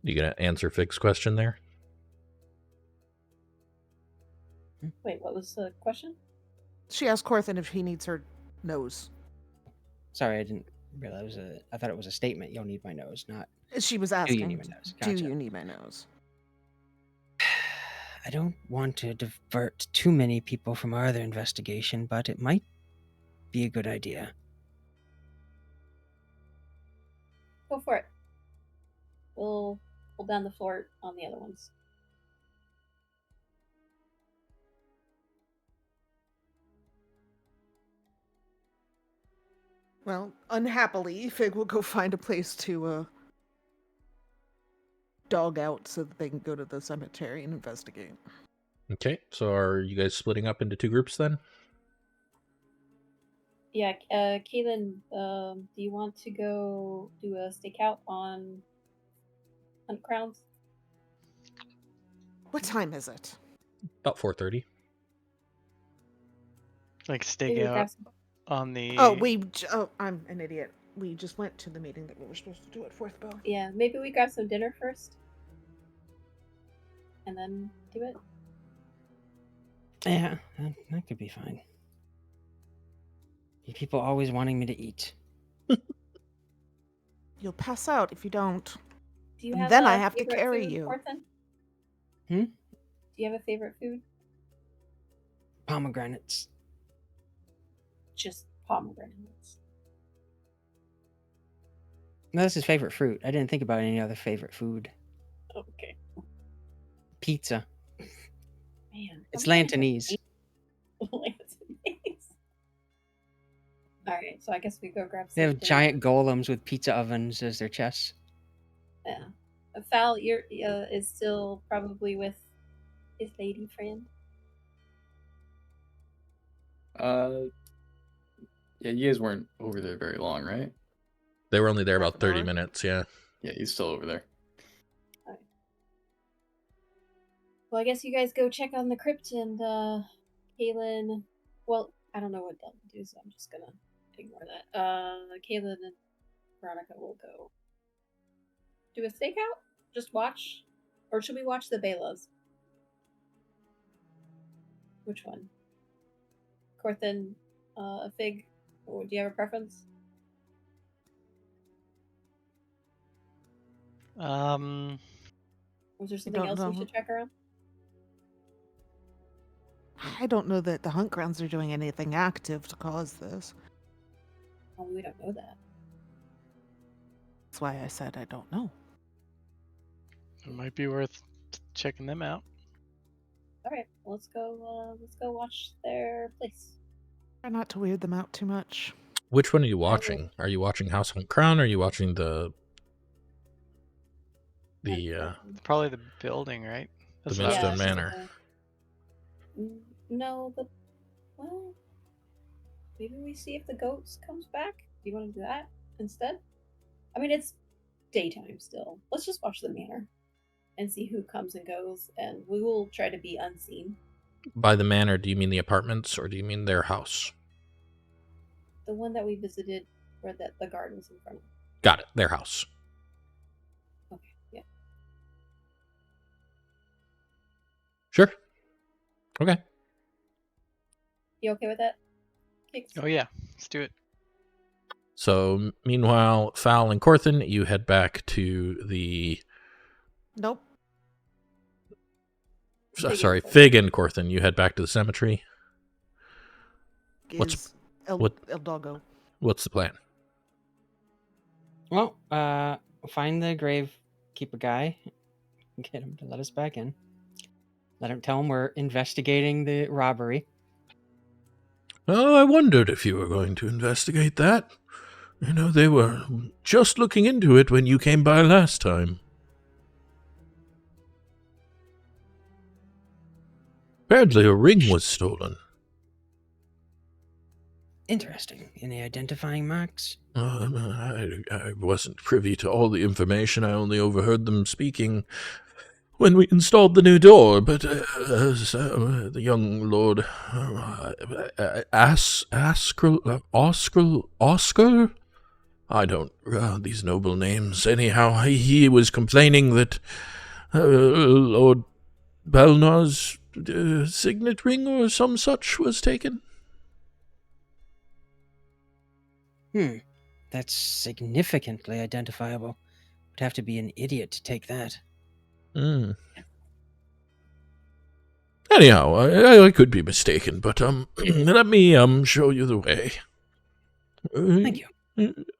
Speaker 1: You gonna answer Fig's question there?
Speaker 7: Wait, what was the question?
Speaker 5: She asked Corthynd if he needs her nose.
Speaker 3: Sorry, I didn't realize I thought it was a statement. You'll need my nose, not
Speaker 5: She was
Speaker 3: do
Speaker 5: asking,
Speaker 3: you need my nose?
Speaker 5: do
Speaker 3: Gotcha.
Speaker 5: you need my nose?
Speaker 3: I don't want to divert too many people from our other investigation, but it might be a good idea.
Speaker 7: Go for it. We'll hold down the fort on the other ones.
Speaker 5: Well, unhappily, Fig will go find a place to dog out so that they can go to the cemetery and investigate.
Speaker 1: Okay, so are you guys splitting up into 2 groups then?
Speaker 7: Yeah, Kaelen, do you want to go do a stakeout on Hunt Crowns?
Speaker 5: What time is it?
Speaker 1: About 4:30.
Speaker 6: Like stake
Speaker 7: Maybe we grab
Speaker 6: out
Speaker 7: some-
Speaker 6: on the.
Speaker 5: Oh, I'm an idiot. We just went to the meeting that we were supposed to do at Fourth Bell.
Speaker 7: Yeah, maybe we grab some dinner first. And then do it.
Speaker 3: Yeah, that could be fine. You people always wanting me to eat.
Speaker 5: You'll pass out if you don't.
Speaker 7: Do you
Speaker 5: And
Speaker 7: have
Speaker 5: then
Speaker 7: a
Speaker 5: I have to
Speaker 7: favorite
Speaker 5: carry
Speaker 7: food,
Speaker 5: you.
Speaker 7: Corthynd?
Speaker 3: Hmm?
Speaker 7: Do you have a favorite food?
Speaker 3: Pomegranates.
Speaker 7: Just pomegranates.
Speaker 3: No, that's his favorite fruit. I didn't think about any other favorite food.
Speaker 7: Okay.
Speaker 3: Pizza.
Speaker 7: Man.
Speaker 3: It's
Speaker 7: I'm trying to
Speaker 3: Lantanese.
Speaker 7: Lantanese. Alright, so I guess we go grab some
Speaker 3: They have
Speaker 7: dinner.
Speaker 3: giant golems with pizza ovens as their chests.
Speaker 7: Yeah. Fal, you're is still probably with his lady friend.
Speaker 2: Yeah, you guys weren't over there very long, right?
Speaker 1: They were only there
Speaker 5: Half
Speaker 1: about
Speaker 5: an
Speaker 1: 30
Speaker 5: hour.
Speaker 1: minutes, yeah.
Speaker 2: Yeah, he's still over there.
Speaker 7: Well, I guess you guys go check on the crypt and Kaelen. Well, I don't know what they'll do, so I'm just gonna ignore that. Kaelen and Veronica will go do a stakeout. Just watch, or should we watch the Belas? Which one? Corthynd, Fig. Or do you have a preference? Was there something
Speaker 5: don't
Speaker 7: else we
Speaker 5: know.
Speaker 7: should check around?
Speaker 5: I don't know that the hunt grounds are doing anything active to cause this.
Speaker 7: Oh, we don't know that.
Speaker 5: That's why I said I don't know.
Speaker 6: It might be worth checking them out.
Speaker 7: All right, let's go. Let's go watch their place.
Speaker 5: Try not to weird them out too much.
Speaker 1: Which one are you watching? Are you watching House on Crown or are you watching the
Speaker 6: Probably the building, right?
Speaker 1: The
Speaker 6: not-
Speaker 1: Millstone
Speaker 7: it's
Speaker 1: Manor?
Speaker 7: No, well, maybe we see if the goats comes back. Do you want to do that instead? I mean, it's daytime still. Let's just watch the manor and see who comes and goes, and we will try to be unseen.
Speaker 1: By the manor, do you mean the apartments or do you mean their house?
Speaker 7: The one that we visited, where the garden's in front of.
Speaker 1: Got it, their house.
Speaker 7: Okay, yeah.
Speaker 1: Sure. Okay.
Speaker 7: You okay with that? Kixt?
Speaker 6: Oh yeah, let's do it.
Speaker 1: So, meanwhile, Fal and Corthynd, you head back to the...
Speaker 5: Nope.
Speaker 1: Sorry, Fig and Corthynd, you head back to the cemetery. What's-
Speaker 5: Is El Doggo.
Speaker 1: What's the plan?
Speaker 3: Well, find the grave keeper guy, get him to let us back in. Tell him we're investigating the robbery.
Speaker 1: Oh, I wondered if you were going to investigate that. You know, they were just looking into it when you came by last time. Apparently a ring was stolen.
Speaker 3: Interesting. Any identifying marks?
Speaker 1: I wasn't privy to all the information. I only overheard them speaking when we installed the new door. But the young lord Oscar, I don't... these noble names. Anyhow, he was complaining that Lord Balnar's signet ring or some such was taken.
Speaker 3: That's significantly identifiable. Would have to be an idiot to take that.
Speaker 1: Anyhow, I could be mistaken, but let me show you the way.
Speaker 3: Thank you.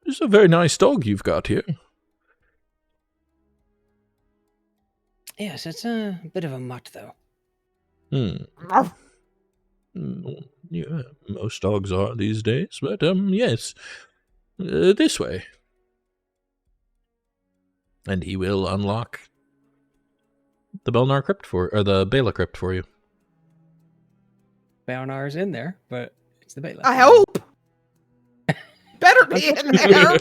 Speaker 1: It's a very nice dog you've got here.
Speaker 3: Yes, it's a bit of a mutt, though.
Speaker 1: Yeah, most dogs are these days, but yes. This way. And he will unlock the Belnar crypt the Bela crypt for you.
Speaker 3: Balnar's in there, but it's the Bela.
Speaker 5: I hope. Better be in there.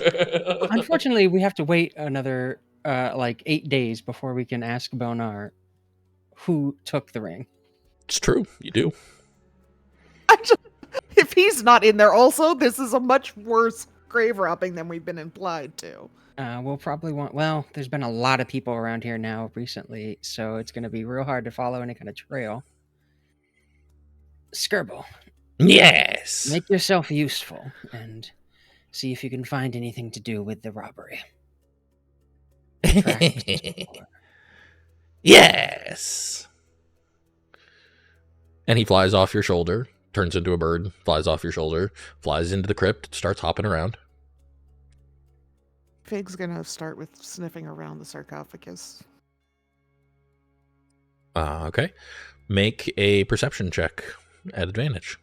Speaker 3: Unfortunately, we have to wait another 8 days before we can ask Balnar who took the ring.
Speaker 1: It's true, you do.
Speaker 5: If he's not in there also, this is a much worse grave robbing than we've been implied to.
Speaker 3: We'll probably want... Well, there's been a lot of people around here now recently, so it's going to be real hard to follow any kind of trail. Skirbo.
Speaker 1: Yes!
Speaker 3: Make yourself useful, and see if you can find anything to do with the robbery.
Speaker 1: Yes! And he flies off your shoulder, turns into a bird, flies off your shoulder, flies into the crypt, starts hopping around.
Speaker 5: Fig's gonna start with sniffing around the sarcophagus.
Speaker 1: Okay. Make a perception check at advantage.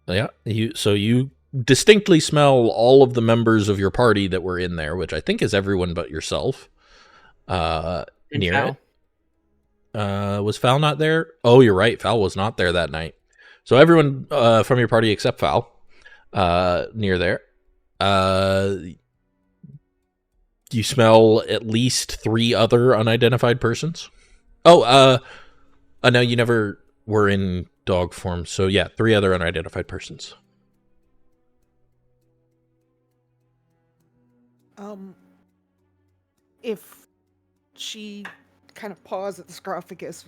Speaker 1: Yeah, you distinctly smell all of the members of your party that were in there, which I think is everyone but yourself. Near it. Was Fal not there? Oh, you're right. Fal was not there that night. So everyone from your party except Fal near there. You smell at least 3 other unidentified persons. Oh, no, you never were in dog form. So yeah, 3 other unidentified persons.
Speaker 5: If she kind of paused at the sarcophagus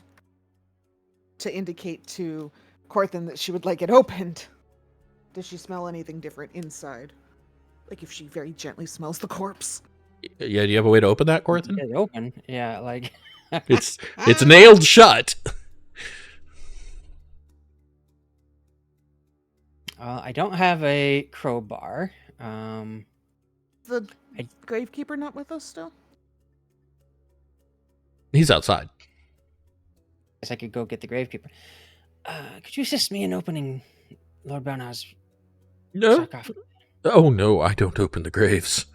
Speaker 5: to indicate to Corthynd that she would like it opened, does she smell anything different inside? Like if she very gently smells the corpse?
Speaker 1: Yeah, do you have a way to open that, Corthynd?
Speaker 3: Get it open. Yeah, like...
Speaker 1: It's nailed shut.
Speaker 3: I don't have a crowbar.
Speaker 5: The gravekeeper not with us still?
Speaker 1: He's outside.
Speaker 3: Guess I could go get the gravekeeper. Could you assist me in opening Lord Balnar's sarcophagus?
Speaker 1: Oh, no, I don't open the graves.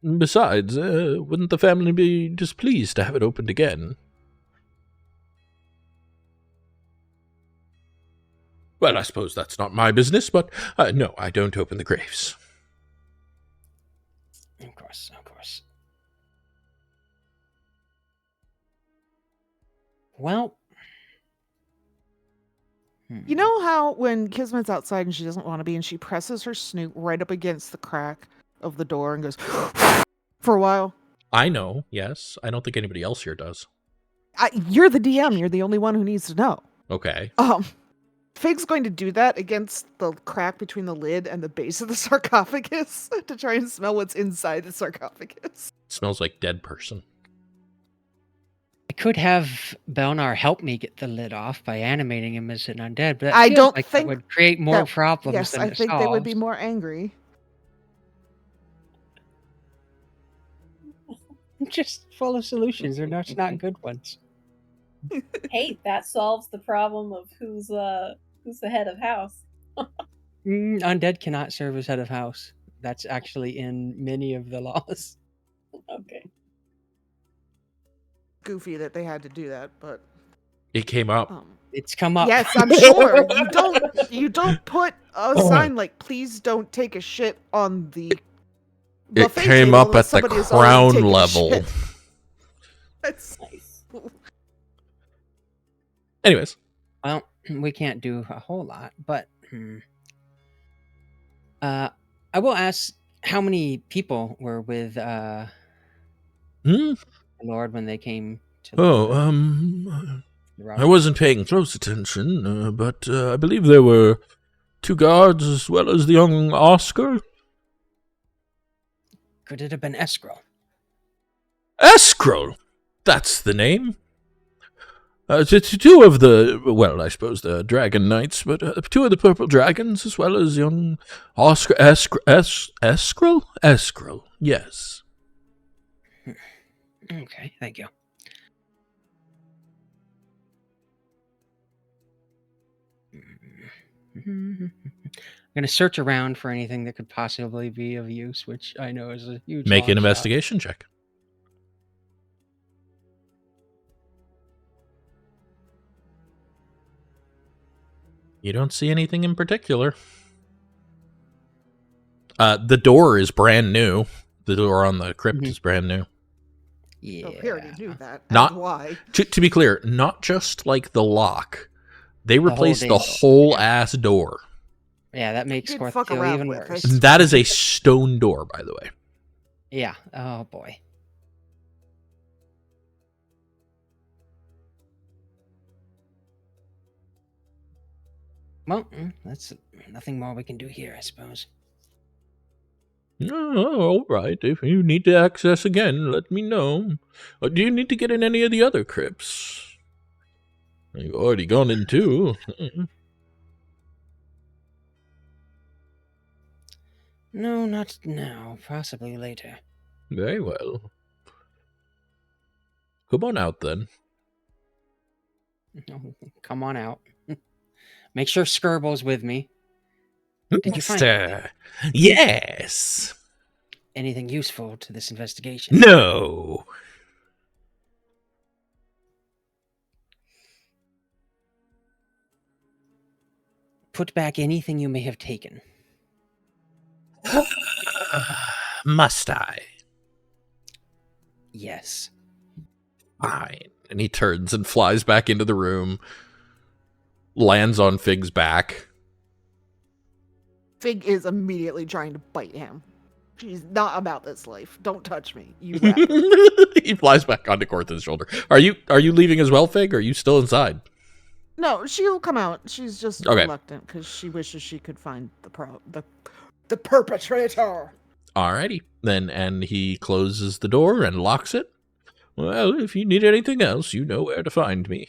Speaker 1: Besides, wouldn't the family be displeased to have it opened again? Well, I suppose that's not my business, but no, I don't open the graves.
Speaker 3: Of course, of course. Well...
Speaker 5: You know how when Kismet's outside and she doesn't want to be and she presses her snoot right up against the crack of the door and goes for a while?
Speaker 1: I know, yes. I don't think anybody else here does.
Speaker 5: You're the DM. You're the only one who needs to know.
Speaker 1: Okay.
Speaker 5: Fig's going to do that against the crack between the lid and the base of the sarcophagus to try and smell what's inside the sarcophagus.
Speaker 1: It smells like dead person.
Speaker 3: I could have Balnar help me get the lid off by animating him as an undead, but
Speaker 5: I don't think
Speaker 3: that would create more problems
Speaker 5: Yes,
Speaker 3: than
Speaker 5: I
Speaker 3: it
Speaker 5: think they would be
Speaker 3: solves.
Speaker 5: more angry.
Speaker 3: I'm just full of solutions. They're not good ones.
Speaker 7: Hey, that solves the problem of who's the head of house.
Speaker 3: Undead cannot serve as head of house. That's actually in many of the laws.
Speaker 7: Okay.
Speaker 5: Goofy that they had to do that, but
Speaker 1: It came up.
Speaker 3: It's come up.
Speaker 5: yes, I'm sure. You don't put a sign like "Please don't take a shit" on the.
Speaker 1: It
Speaker 5: buffet
Speaker 1: came
Speaker 5: table
Speaker 1: up
Speaker 5: unless
Speaker 1: at the
Speaker 5: somebody is already
Speaker 1: crown
Speaker 5: taking a
Speaker 1: level.
Speaker 5: shit. That's
Speaker 7: Nice.
Speaker 1: Anyways,
Speaker 3: Well, we can't do a whole lot, but I will ask how many people were with the Lord when they came to
Speaker 1: Oh,
Speaker 3: the
Speaker 1: I
Speaker 3: robbery?
Speaker 1: wasn't paying close attention, but I believe there were 2 guards as well as the young Oscar.
Speaker 3: Could it have been Escrow?
Speaker 1: Escrow! That's the name. Two of the, well, I suppose the Dragon Knights, but 2 of the Purple Dragons as well as young Oscar Escrow? Escrow, yes.
Speaker 3: Okay, thank you. I'm gonna search around for anything that could possibly be of use, which I know is a huge.
Speaker 1: Make an
Speaker 3: long shot.
Speaker 1: investigation check. You don't see anything in particular. The door is brand new. The door on the crypt is brand new.
Speaker 3: Yeah.
Speaker 5: Oh, we already knew that.
Speaker 1: Not-
Speaker 5: And why?
Speaker 1: To be clear, not just like the lock. They
Speaker 3: whole
Speaker 1: replaced
Speaker 3: damn
Speaker 1: the
Speaker 3: door.
Speaker 1: whole
Speaker 3: Yeah.
Speaker 1: ass door.
Speaker 3: Yeah, that makes
Speaker 5: Did fuck
Speaker 3: Corthyndahast
Speaker 5: around
Speaker 3: even
Speaker 5: with
Speaker 3: worse.
Speaker 5: it.
Speaker 1: That is a stone door, by the way.
Speaker 3: Yeah. Oh boy. Well, that's nothing more we can do here, I suppose.
Speaker 1: Oh, all right. If you need to access again, let me know. Do you need to get in any of the other crypts? You've already gone in 2.
Speaker 3: No, not now. Possibly later.
Speaker 1: Very well. Come on out, then.
Speaker 3: No, come on out. Make sure Skirble's with me. Did you find anything?
Speaker 1: Yes.
Speaker 3: Anything useful to this investigation?
Speaker 1: No.
Speaker 3: Put back anything you may have taken.
Speaker 1: Must I?
Speaker 3: Yes.
Speaker 1: Fine. And he turns and flies back into the room, lands on Fig's back.
Speaker 5: Fig is immediately trying to bite him. She's not about this life. Don't touch me, you rat.
Speaker 1: He flies back onto Corthy's shoulder. Are you leaving as well, Fig? Or are you still inside?
Speaker 5: No, she'll come out. She's just
Speaker 1: Okay.
Speaker 5: reluctant because she wishes she could find the perpetrator.
Speaker 1: Alrighty. Then, and he closes the door and locks it. Well, if you need anything else, you know where to find me.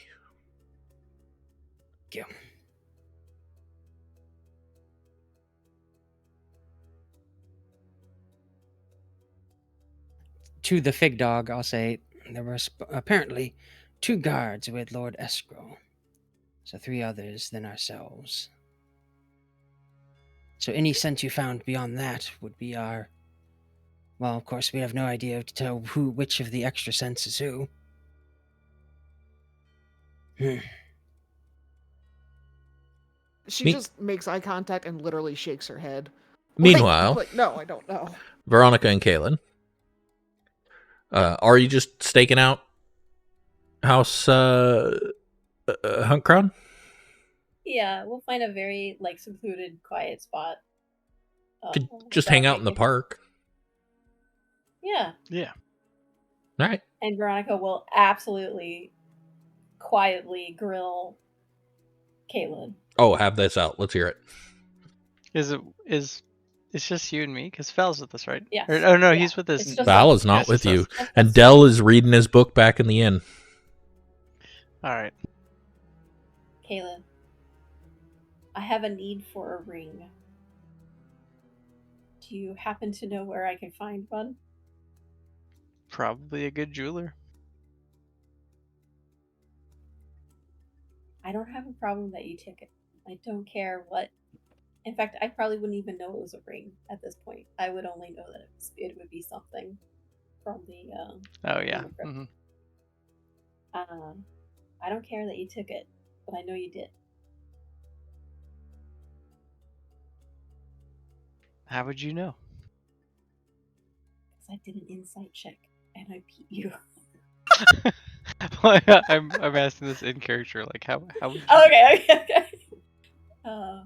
Speaker 3: Thank you. To the Fig Dog, I'll say there were apparently 2 guards with Lord Escrow. So 3 others than ourselves. So any sense you found beyond that would be our... Well, of course, we have no idea to tell which of the extra sense is who.
Speaker 5: She
Speaker 1: Me-
Speaker 5: just makes eye contact and literally shakes her head.
Speaker 1: Meanwhile,
Speaker 5: No, I don't know.
Speaker 1: Veronica and Kaelen, are you just staking out House Hunt Crown?
Speaker 7: Yeah, we'll find a very secluded, quiet spot.
Speaker 1: Could just hang out in the park.
Speaker 7: Yeah,
Speaker 6: Yeah.
Speaker 1: All right.
Speaker 7: and Veronica will absolutely quietly grill Kaelen.
Speaker 1: Oh, have this out. Let's hear it.
Speaker 6: It's just you and me? Because Val's with us, right?
Speaker 7: Yes.
Speaker 6: Oh no,
Speaker 7: Yeah,
Speaker 6: he's with
Speaker 7: it's
Speaker 6: us.
Speaker 7: just
Speaker 1: Val
Speaker 7: us.
Speaker 1: is not
Speaker 6: Yes,
Speaker 1: with
Speaker 6: it's
Speaker 1: you,
Speaker 6: us.
Speaker 1: and Dell is reading his book back in the inn.
Speaker 6: All right.
Speaker 7: Kaelen, I have a need for a ring. Do you happen to know where I can find one?
Speaker 6: Probably a good jeweler.
Speaker 7: I don't have a problem that you took it. I don't care what. In fact, I probably wouldn't even know it was a ring at this point. I would only know that it would be something from the.
Speaker 6: Oh yeah.
Speaker 7: from the crypt.
Speaker 6: Mhm.
Speaker 7: I don't care that you took it, but I know you did.
Speaker 6: How would you know?
Speaker 7: Because I did an insight check and I beat you.
Speaker 6: I'm asking this in character. Like, how would you?
Speaker 7: Okay. Uh,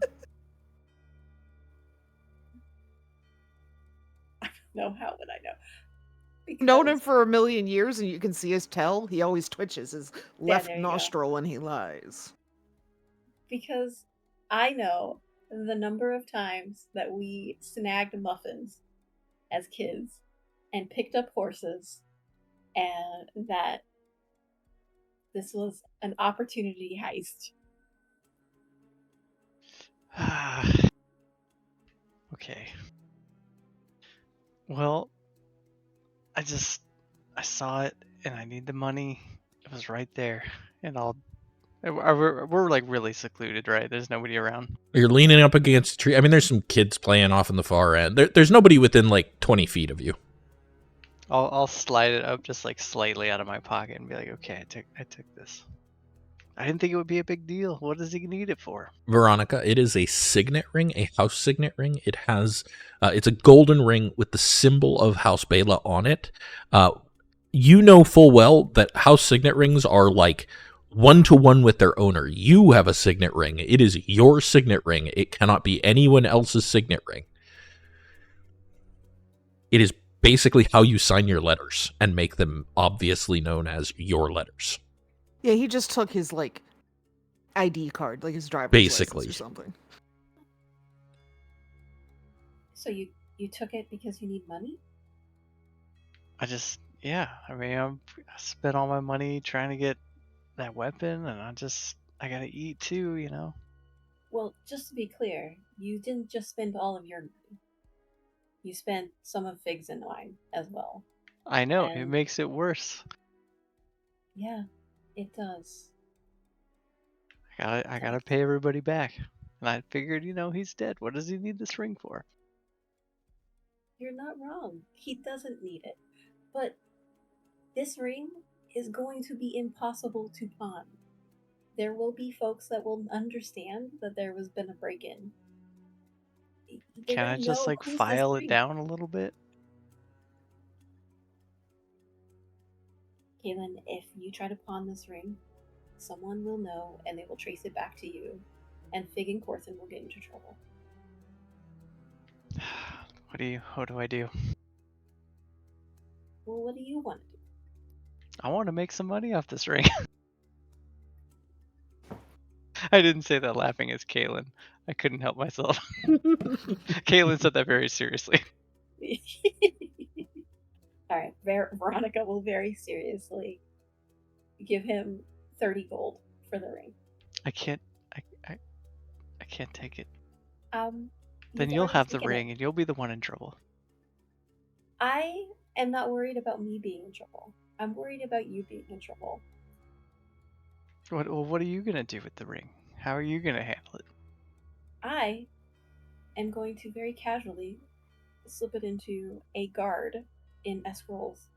Speaker 7: I don't know. How would I know?
Speaker 5: Known him
Speaker 7: Because-
Speaker 5: for a million years, and you can see his tail. He always twitches his left
Speaker 7: there you go.
Speaker 5: nostril when he lies.
Speaker 7: Because I know the number of times that we snagged muffins as kids and picked up horses, and that this was an opportunity heist.
Speaker 6: Okay. Well, I saw it and I need the money. It was right there, and we're like really secluded, right? There's nobody around.
Speaker 1: You're leaning up against a tree. I mean, there's some kids playing off in the far end. There's nobody within like 20 feet of you.
Speaker 6: I'll slide it up just like slightly out of my pocket and be like, okay, I took this. I didn't think it would be a big deal. What does he need it for?
Speaker 1: Veronica, it is a signet ring, a house signet ring. It has, it's a golden ring with the symbol of House Bela on it. You know full well that house signet rings are like 1-to-1 with their owner. You have a signet ring. It is your signet ring. It cannot be anyone else's signet ring. It is basically how you sign your letters and make them obviously known as your letters.
Speaker 5: Yeah, he just took his like ID card, like his driver's
Speaker 1: Basically.
Speaker 5: license or something.
Speaker 7: So you took it because you need money?
Speaker 6: I mean, I spent all my money trying to get that weapon, and I gotta eat too, you know?
Speaker 7: Well, just to be clear, you didn't just spend all of your money. You spent some of Fig's and mine as well.
Speaker 6: I know, it
Speaker 7: And-
Speaker 6: makes it worse.
Speaker 7: Yeah, it does.
Speaker 6: I gotta pay everybody back. And I figured, he's dead. What does he need this ring for?
Speaker 7: You're not wrong. He doesn't need it. But this ring is going to be impossible to pawn. There will be folks that will understand that there was been a break-in. They're
Speaker 6: Can I
Speaker 7: gonna
Speaker 6: just
Speaker 7: know
Speaker 6: like
Speaker 7: who's this
Speaker 6: file it
Speaker 7: ring.
Speaker 6: down a little bit?
Speaker 7: Kaelen, if you try to pawn this ring, someone will know and they will trace it back to you, and Fig and Corthynd will get into trouble.
Speaker 6: What do I do?
Speaker 7: Well, what do you want to do?
Speaker 6: I want to make some money off this ring. I didn't say that laughing as Kaelen. I couldn't help myself. Kaelen said that very seriously.
Speaker 7: Alright, Veronica will very seriously give him 30 gold for the ring.
Speaker 6: I can't take it.
Speaker 7: Then
Speaker 6: Then you'll have the ring and you'll be the one in trouble.
Speaker 7: I am not worried about me being in trouble. I'm worried about you being in trouble.
Speaker 6: What are you gonna do with the ring? How are you gonna handle it?
Speaker 7: I am going to very casually slip it into a guard in Esquirrel's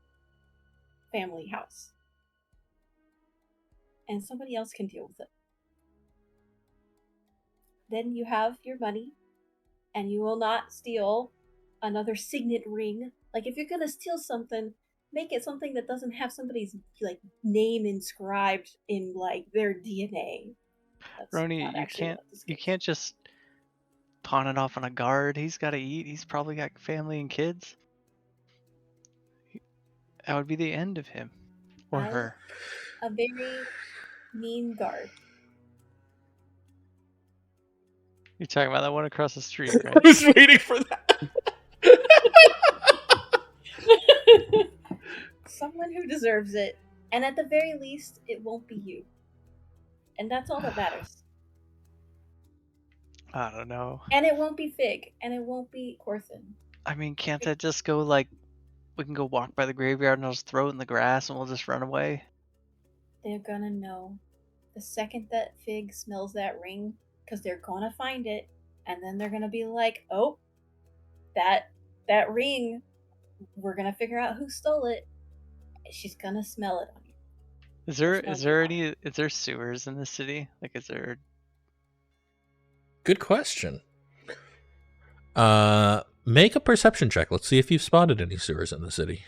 Speaker 7: family house. And somebody else can deal with it. Then you have your money, and you will not steal another signet ring. Like, if you're gonna steal something, make it something that doesn't have somebody's like name inscribed in like their DNA. That's
Speaker 6: Roni,
Speaker 7: not
Speaker 6: you
Speaker 7: actually
Speaker 6: can't
Speaker 7: what this
Speaker 6: you
Speaker 7: is.
Speaker 6: can't just pawn it off on a guard. He's gotta eat. He's probably got family and kids. That would be the end of him. Or
Speaker 7: I-
Speaker 6: her.
Speaker 7: A very mean guard.
Speaker 6: You're talking about that one across the street,
Speaker 1: I
Speaker 6: right?
Speaker 1: was waiting for that.
Speaker 7: Someone who deserves it, and at the very least, it won't be you. And that's all that matters.
Speaker 6: I don't know.
Speaker 7: And it won't be Fig, and it won't be Corthynd.
Speaker 6: I mean, can't I just go like we can go walk by the graveyard and I'll just throw it in the grass and we'll just run away?
Speaker 7: They're gonna know the second that Fig smells that ring, because they're gonna find it, and then they're gonna be like, "Oh, that ring. We're gonna figure out who stole it." She's gonna smell it on you.
Speaker 6: Is
Speaker 7: It's
Speaker 6: there sewers in the city? Like, is there?
Speaker 1: Good question. Make a perception check. Let's see if you've spotted any sewers in the city.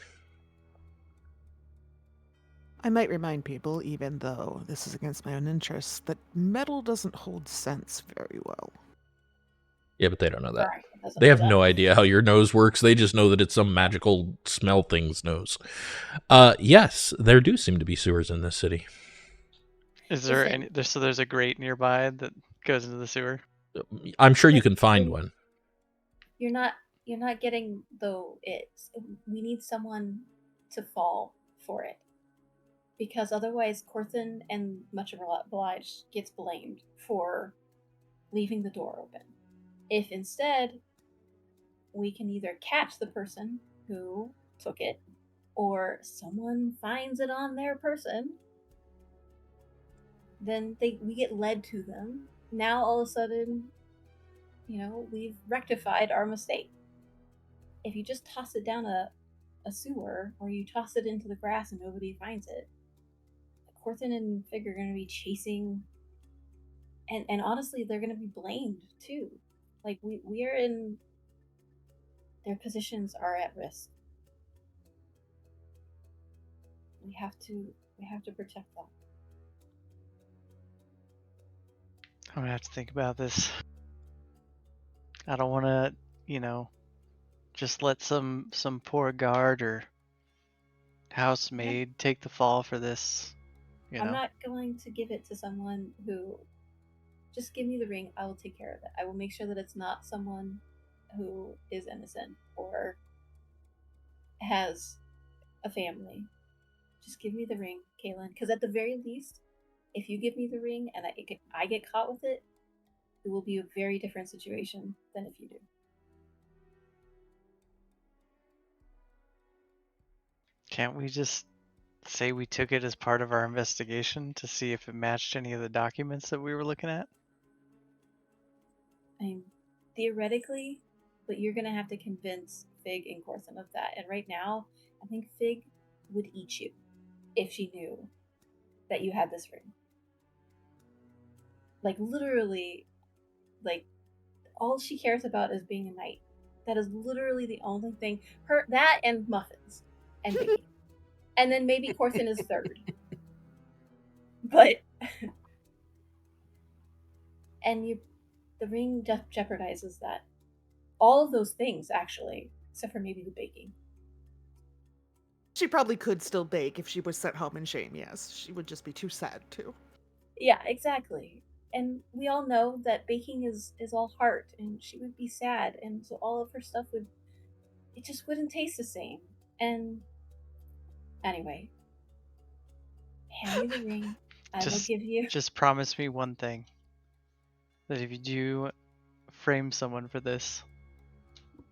Speaker 5: I might remind people, even though this is against my own interests, that metal doesn't hold sense very well.
Speaker 1: Yeah, but they don't know that.
Speaker 7: Veronica doesn't
Speaker 1: They
Speaker 7: know
Speaker 1: have
Speaker 7: that.
Speaker 1: no idea how your nose works. They just know that it's some magical smell thing's nose. Yes, there do seem to be sewers in this city.
Speaker 6: Is there
Speaker 7: Listen.
Speaker 6: any? So there's a grate nearby that goes into the sewer.
Speaker 1: I'm sure you can find one.
Speaker 7: You're not getting though we need someone to fall for it. Because otherwise Corthynd and Much Obliged gets blamed for leaving the door open. If instead we can either catch the person who took it, or someone finds it on their person, then we get led to them. Now all of a sudden, we've rectified our mistake. If you just toss it down a sewer, or you toss it into the grass and nobody finds it, Corthynd and Fig are going to be chasing, and honestly, they're going to be blamed too. Like we are in, their positions are at risk. We have to protect them.
Speaker 6: I'm gonna have to think about this. I don't want to, just let some poor guard or housemaid take the fall for this.
Speaker 7: I'm not going to give it to someone who. Just give me the ring. I will take care of it. I will make sure that it's not someone who is innocent or has a family. Just give me the ring, Kaelen. Because at the very least, if you give me the ring and I get caught with it, it will be a very different situation than if you do.
Speaker 6: Can't we just say we took it as part of our investigation to see if it matched any of the documents that we were looking at?
Speaker 7: I mean, theoretically, but you're gonna have to convince Fig and Corthynd of that. And right now, I think Fig would eat you if she knew that you had this ring. Like literally, like all she cares about is being a knight. That is literally the only thing. That and muffins and baking. And then maybe Corthynd is third. But and the ring jeopardizes that. All of those things, actually, except for maybe the baking.
Speaker 5: She probably could still bake if she was sent home in shame, yes. She would just be too sad to.
Speaker 7: Yeah, exactly. And we all know that baking is all heart, and she would be sad, and so all of her stuff it just wouldn't taste the same. And anyway, hand me the ring. I will give you.
Speaker 6: Just promise me one thing. That if you do frame someone for this,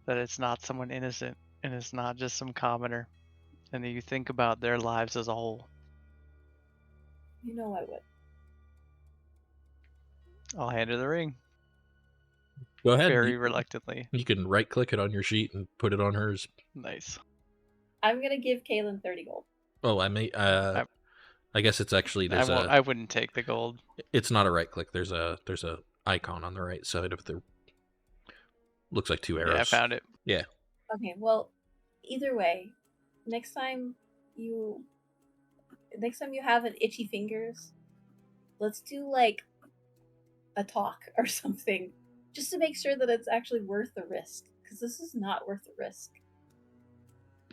Speaker 6: that it's not someone innocent and it's not just some commoner, and that you think about their lives as a whole.
Speaker 7: You know I would.
Speaker 6: I'll hand her the ring.
Speaker 1: Go ahead.
Speaker 6: Very reluctantly.
Speaker 1: You can right-click it on your sheet and put it on hers.
Speaker 6: Nice.
Speaker 7: I'm gonna give Kaelen 30 gold.
Speaker 1: Oh, I may. I guess it's actually
Speaker 6: I wouldn't take the gold.
Speaker 1: It's not a right-click. There's a icon on the right side of the. Looks like two arrows.
Speaker 6: Yeah, I found it.
Speaker 1: Yeah.
Speaker 7: Okay, well, either way, next time you have an itchy fingers, let's do like a talk or something, just to make sure that it's actually worth the risk, because this is not worth the risk.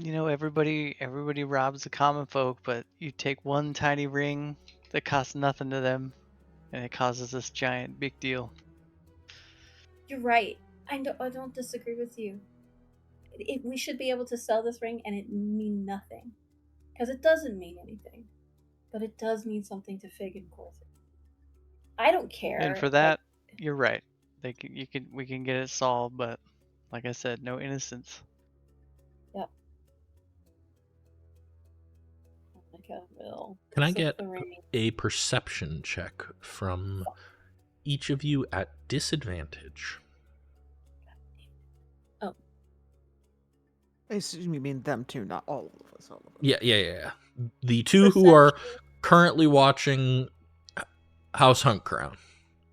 Speaker 6: Everybody robs the common folk, but you take one tiny ring that costs nothing to them, and it causes this giant big deal.
Speaker 7: You're right. I don't disagree with you. We should be able to sell this ring and it mean nothing, because it doesn't mean anything, but it does mean something to Fig and Corthynd. I don't care.
Speaker 6: And for that, you're right. We can get it solved, but like I said, no innocence.
Speaker 7: Yep.
Speaker 1: Can I get a perception check from each of you at disadvantage?
Speaker 7: Oh.
Speaker 5: I assume you mean them two, not all of us.
Speaker 1: Yeah. The two who are currently watching House Hunt Crown.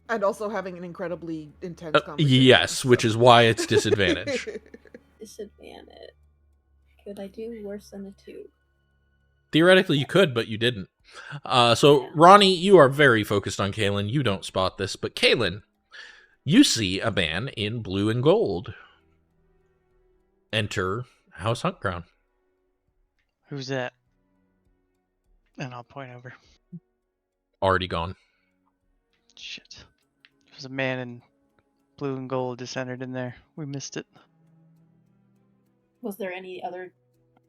Speaker 5: And also having an incredibly intense conversation.
Speaker 1: Yes, which is why it's disadvantage.
Speaker 7: Disadvantage. Could I do worse than a 2?
Speaker 1: Theoretically, you could, but you didn't. So, Ronnie, you are very focused on Kaelen. You don't spot this, but Kaelen, you see a man in blue and gold enter House Huntground.
Speaker 6: Who's that? And I'll point over.
Speaker 1: Already gone.
Speaker 6: Shit. There's a man in blue and gold just entered in there. We missed it.
Speaker 7: Was there any other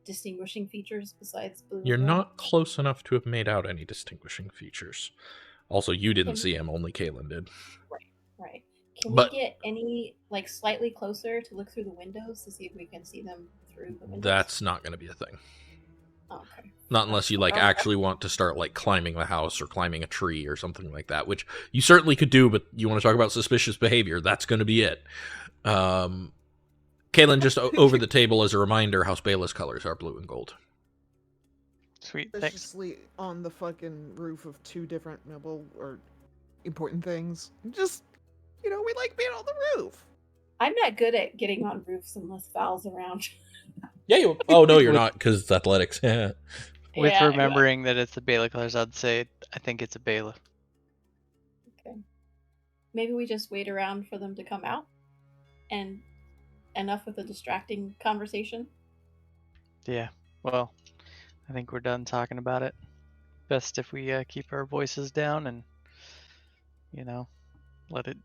Speaker 7: distinguishing features besides blue?
Speaker 1: You're
Speaker 7: and gold?
Speaker 1: not close enough to have made out any distinguishing features. Also, you didn't see him, only Kaelen did.
Speaker 7: Right. Can
Speaker 1: But-
Speaker 7: we get any like slightly closer to look through the windows to see if we can see them through the windows?
Speaker 1: That's not going to be a thing.
Speaker 7: Oh, okay.
Speaker 1: Not unless you like
Speaker 7: Okay.
Speaker 1: actually want to start like climbing the house or climbing a tree or something like that, which you certainly could do, but you want to talk about suspicious behavior, that's going to be it. Kaelen, just over the table as a reminder, House Bayless colors are blue and gold.
Speaker 6: Sweet, thanks.
Speaker 5: Viciously on the fucking roof of 2 different noble or important things. Just, we like being on the roof.
Speaker 7: I'm not good at getting on roofs unless Val's around.
Speaker 1: Yeah, oh no, you're not, because it's athletics. Yeah.
Speaker 6: With
Speaker 7: Yeah,
Speaker 6: remembering that it's the Bela colors, I'd say I think it's a Bela.
Speaker 7: Okay. Maybe we just wait around for them to come out, and enough with a distracting conversation.
Speaker 6: Yeah, well, I think we're done talking about it. Best if we keep our voices down and, let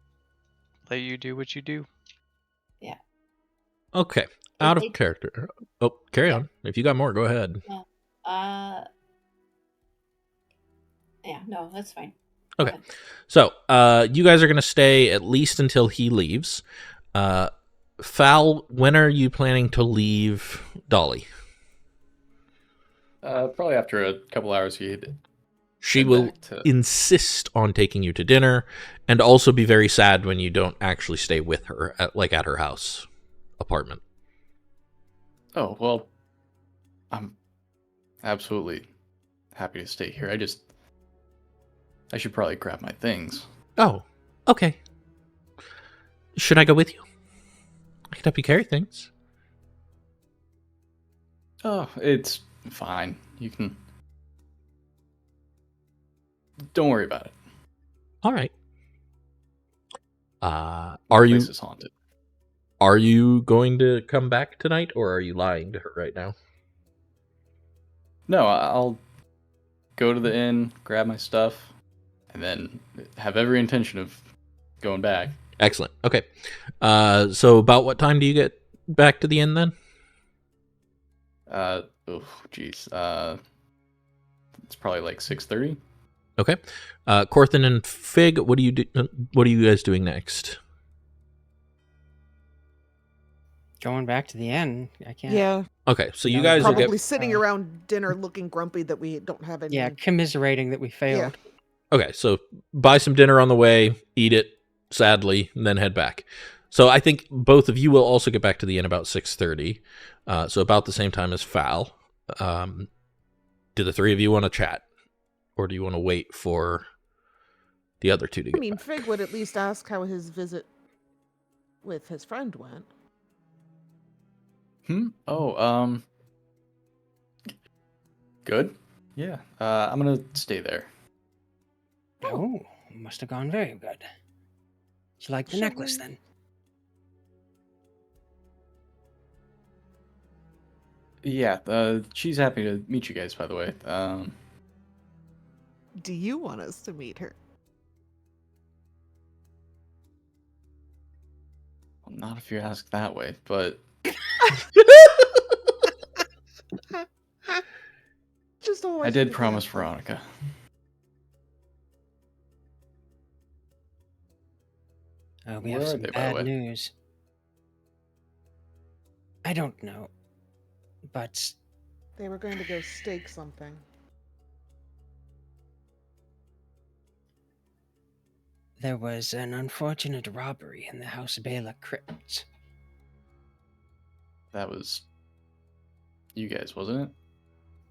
Speaker 6: you do what you do.
Speaker 1: Okay, out of
Speaker 7: they-
Speaker 1: character. Oh, carry on. If you got more, go ahead.
Speaker 7: Yeah, no, that's fine.
Speaker 1: Okay.
Speaker 7: Go ahead.
Speaker 1: So, you guys are going to stay at least until he leaves. Fal, when are you planning to leave Dolly?
Speaker 2: Probably after a couple hours, he'd
Speaker 1: She
Speaker 2: head
Speaker 1: will
Speaker 2: back to-
Speaker 1: insist on taking you to dinner, and also be very sad when you don't actually stay with her, at her house apartment.
Speaker 2: Oh, well, I'm absolutely happy to stay here. I should probably grab my things.
Speaker 1: Oh, okay. Should I go with you? I can help you carry things.
Speaker 2: Oh, it's fine. You can... Don't worry about it.
Speaker 1: All right. Are
Speaker 2: The
Speaker 1: you
Speaker 2: place is haunted.
Speaker 1: Are you going to come back tonight, or are you lying to her right now?
Speaker 2: No, I'll go to the inn, grab my stuff, and then have every intention of going back.
Speaker 1: Excellent. Okay. So about what time do you get back to the inn then?
Speaker 2: Oh, jeez. It's probably like 6:30.
Speaker 1: Okay. Corthin and Fig, what are you guys doing next?
Speaker 3: Going back to the inn. I can't.
Speaker 5: Yeah,
Speaker 1: Okay, so you
Speaker 3: No,
Speaker 1: guys will
Speaker 5: probably
Speaker 1: get
Speaker 5: sitting around dinner looking grumpy that we don't have any.
Speaker 3: Yeah, commiserating that we failed.
Speaker 1: Okay, so buy some dinner on the way, eat it sadly, and then head back. So I think both of you will also get back to the inn about 6:30. So about the same time as Fal. Do the three of you want to chat? Or do you want to wait for the other two to get
Speaker 5: I mean,
Speaker 1: back?
Speaker 5: Fig would at least ask how his visit with his friend went.
Speaker 2: Oh, good. Yeah. I'm gonna stay there.
Speaker 3: Oh, must have gone very good. She liked the
Speaker 5: Shall
Speaker 3: necklace
Speaker 5: we-
Speaker 3: then.
Speaker 2: Yeah. She's happy to meet you guys, by the way.
Speaker 5: Do you want us to meet her?
Speaker 2: Well, not if you ask that way, but
Speaker 5: Just always
Speaker 2: I did
Speaker 5: forget
Speaker 2: promise
Speaker 5: that.
Speaker 2: Veronica.
Speaker 3: Oh, we
Speaker 2: Where
Speaker 3: have
Speaker 2: are
Speaker 3: some
Speaker 2: they, by the
Speaker 3: bad
Speaker 2: way?
Speaker 3: news. I don't know, but
Speaker 5: They were going to go stake something.
Speaker 3: there was an unfortunate robbery in the House Bela crypt.
Speaker 2: That was you guys, wasn't it?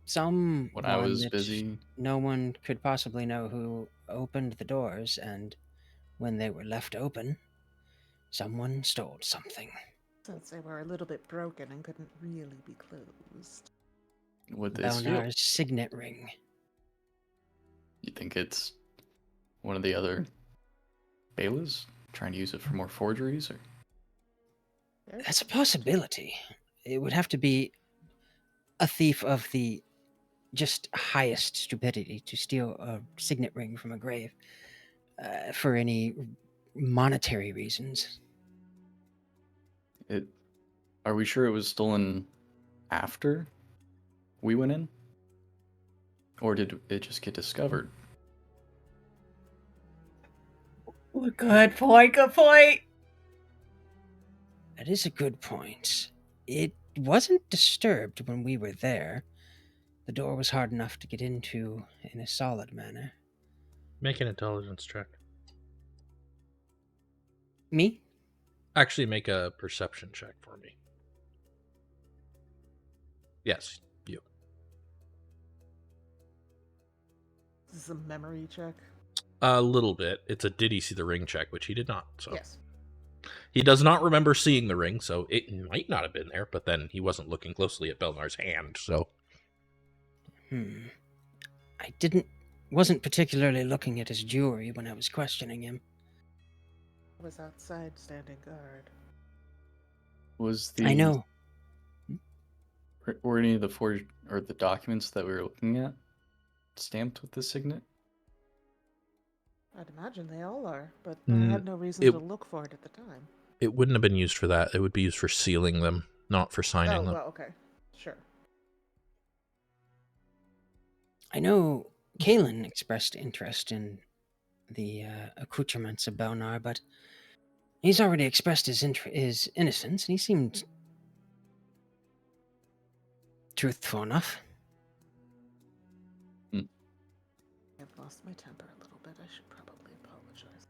Speaker 3: Someone
Speaker 2: When I was
Speaker 3: that
Speaker 2: busy.
Speaker 3: no one could possibly know who opened the doors, and when they were left open, someone stole something.
Speaker 5: Since they were a little bit broken and couldn't really be closed.
Speaker 2: With this field?
Speaker 3: Belnar's signet ring.
Speaker 2: You think it's one of the other Belas trying to use it for more forgeries? Or
Speaker 3: That's a possibility. It would have to be a thief of the just highest stupidity to steal a signet ring from a grave for any monetary reasons.
Speaker 2: Are we sure it was stolen after we went in? Or did it just get discovered?
Speaker 7: Good point, good point.
Speaker 3: That is a good point. It wasn't disturbed when we were there. The door was hard enough to get into in a solid manner.
Speaker 1: Make an intelligence check.
Speaker 3: Me?
Speaker 1: Actually, make a perception check for me. Yes, you.
Speaker 5: This is a memory check.
Speaker 1: A little bit. It's a did he see the ring check, which he did not. So
Speaker 5: Yes.
Speaker 1: he does not remember seeing the ring, so it might not have been there, but then he wasn't looking closely at Belnar's hand, so...
Speaker 3: I wasn't particularly looking at his jewelry when I was questioning him.
Speaker 5: I was outside standing guard.
Speaker 2: Was the
Speaker 3: I know.
Speaker 2: Were any of the forged or the documents that we were looking at stamped with the signet?
Speaker 5: I'd imagine they all are, but I
Speaker 1: Mm,
Speaker 5: had no reason
Speaker 1: it-
Speaker 5: to look for it at the time.
Speaker 1: It wouldn't have been used for that. It would be used for sealing them, not for signing
Speaker 5: Oh,
Speaker 1: them.
Speaker 5: well, okay. Sure.
Speaker 3: I know Kaelen expressed interest in the accoutrements of Belnar, but he's already expressed his innocence, and he seemed truthful enough.
Speaker 5: I've lost my temper a little bit. I should probably apologize.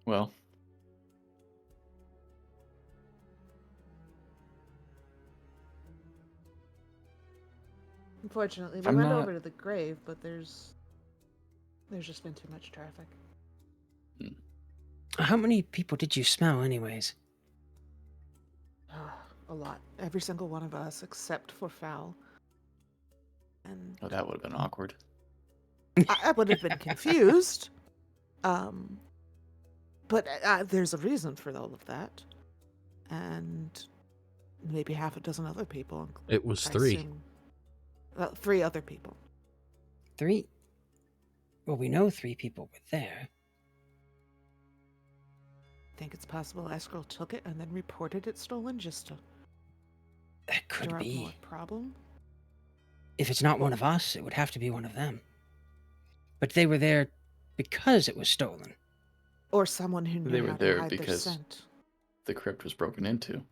Speaker 2: Well,
Speaker 5: Unfortunately, we
Speaker 2: I'm
Speaker 5: went
Speaker 2: not-
Speaker 5: over to the grave, but there's just been too much traffic.
Speaker 3: How many people did you smell, anyways?
Speaker 5: A lot. Every single one of us, except for Fowl. And
Speaker 2: oh, that would have been awkward.
Speaker 5: I would have been confused. But there's a reason for all of that. And maybe half a dozen other people.
Speaker 1: It was
Speaker 5: I
Speaker 1: 3.
Speaker 5: assume- 3 other people.
Speaker 3: 3? Well, we know 3 people were there.
Speaker 5: Think it's possible Eskril took it and then reported it stolen just to
Speaker 3: That could
Speaker 5: stir up
Speaker 3: be.
Speaker 5: more problem?
Speaker 3: If it's not one of us, it would have to be one of them. But they were there because it was stolen.
Speaker 5: Or someone who knew
Speaker 2: They were
Speaker 5: how
Speaker 2: there
Speaker 5: to hide their
Speaker 2: because-
Speaker 5: scent
Speaker 2: The crypt was broken into.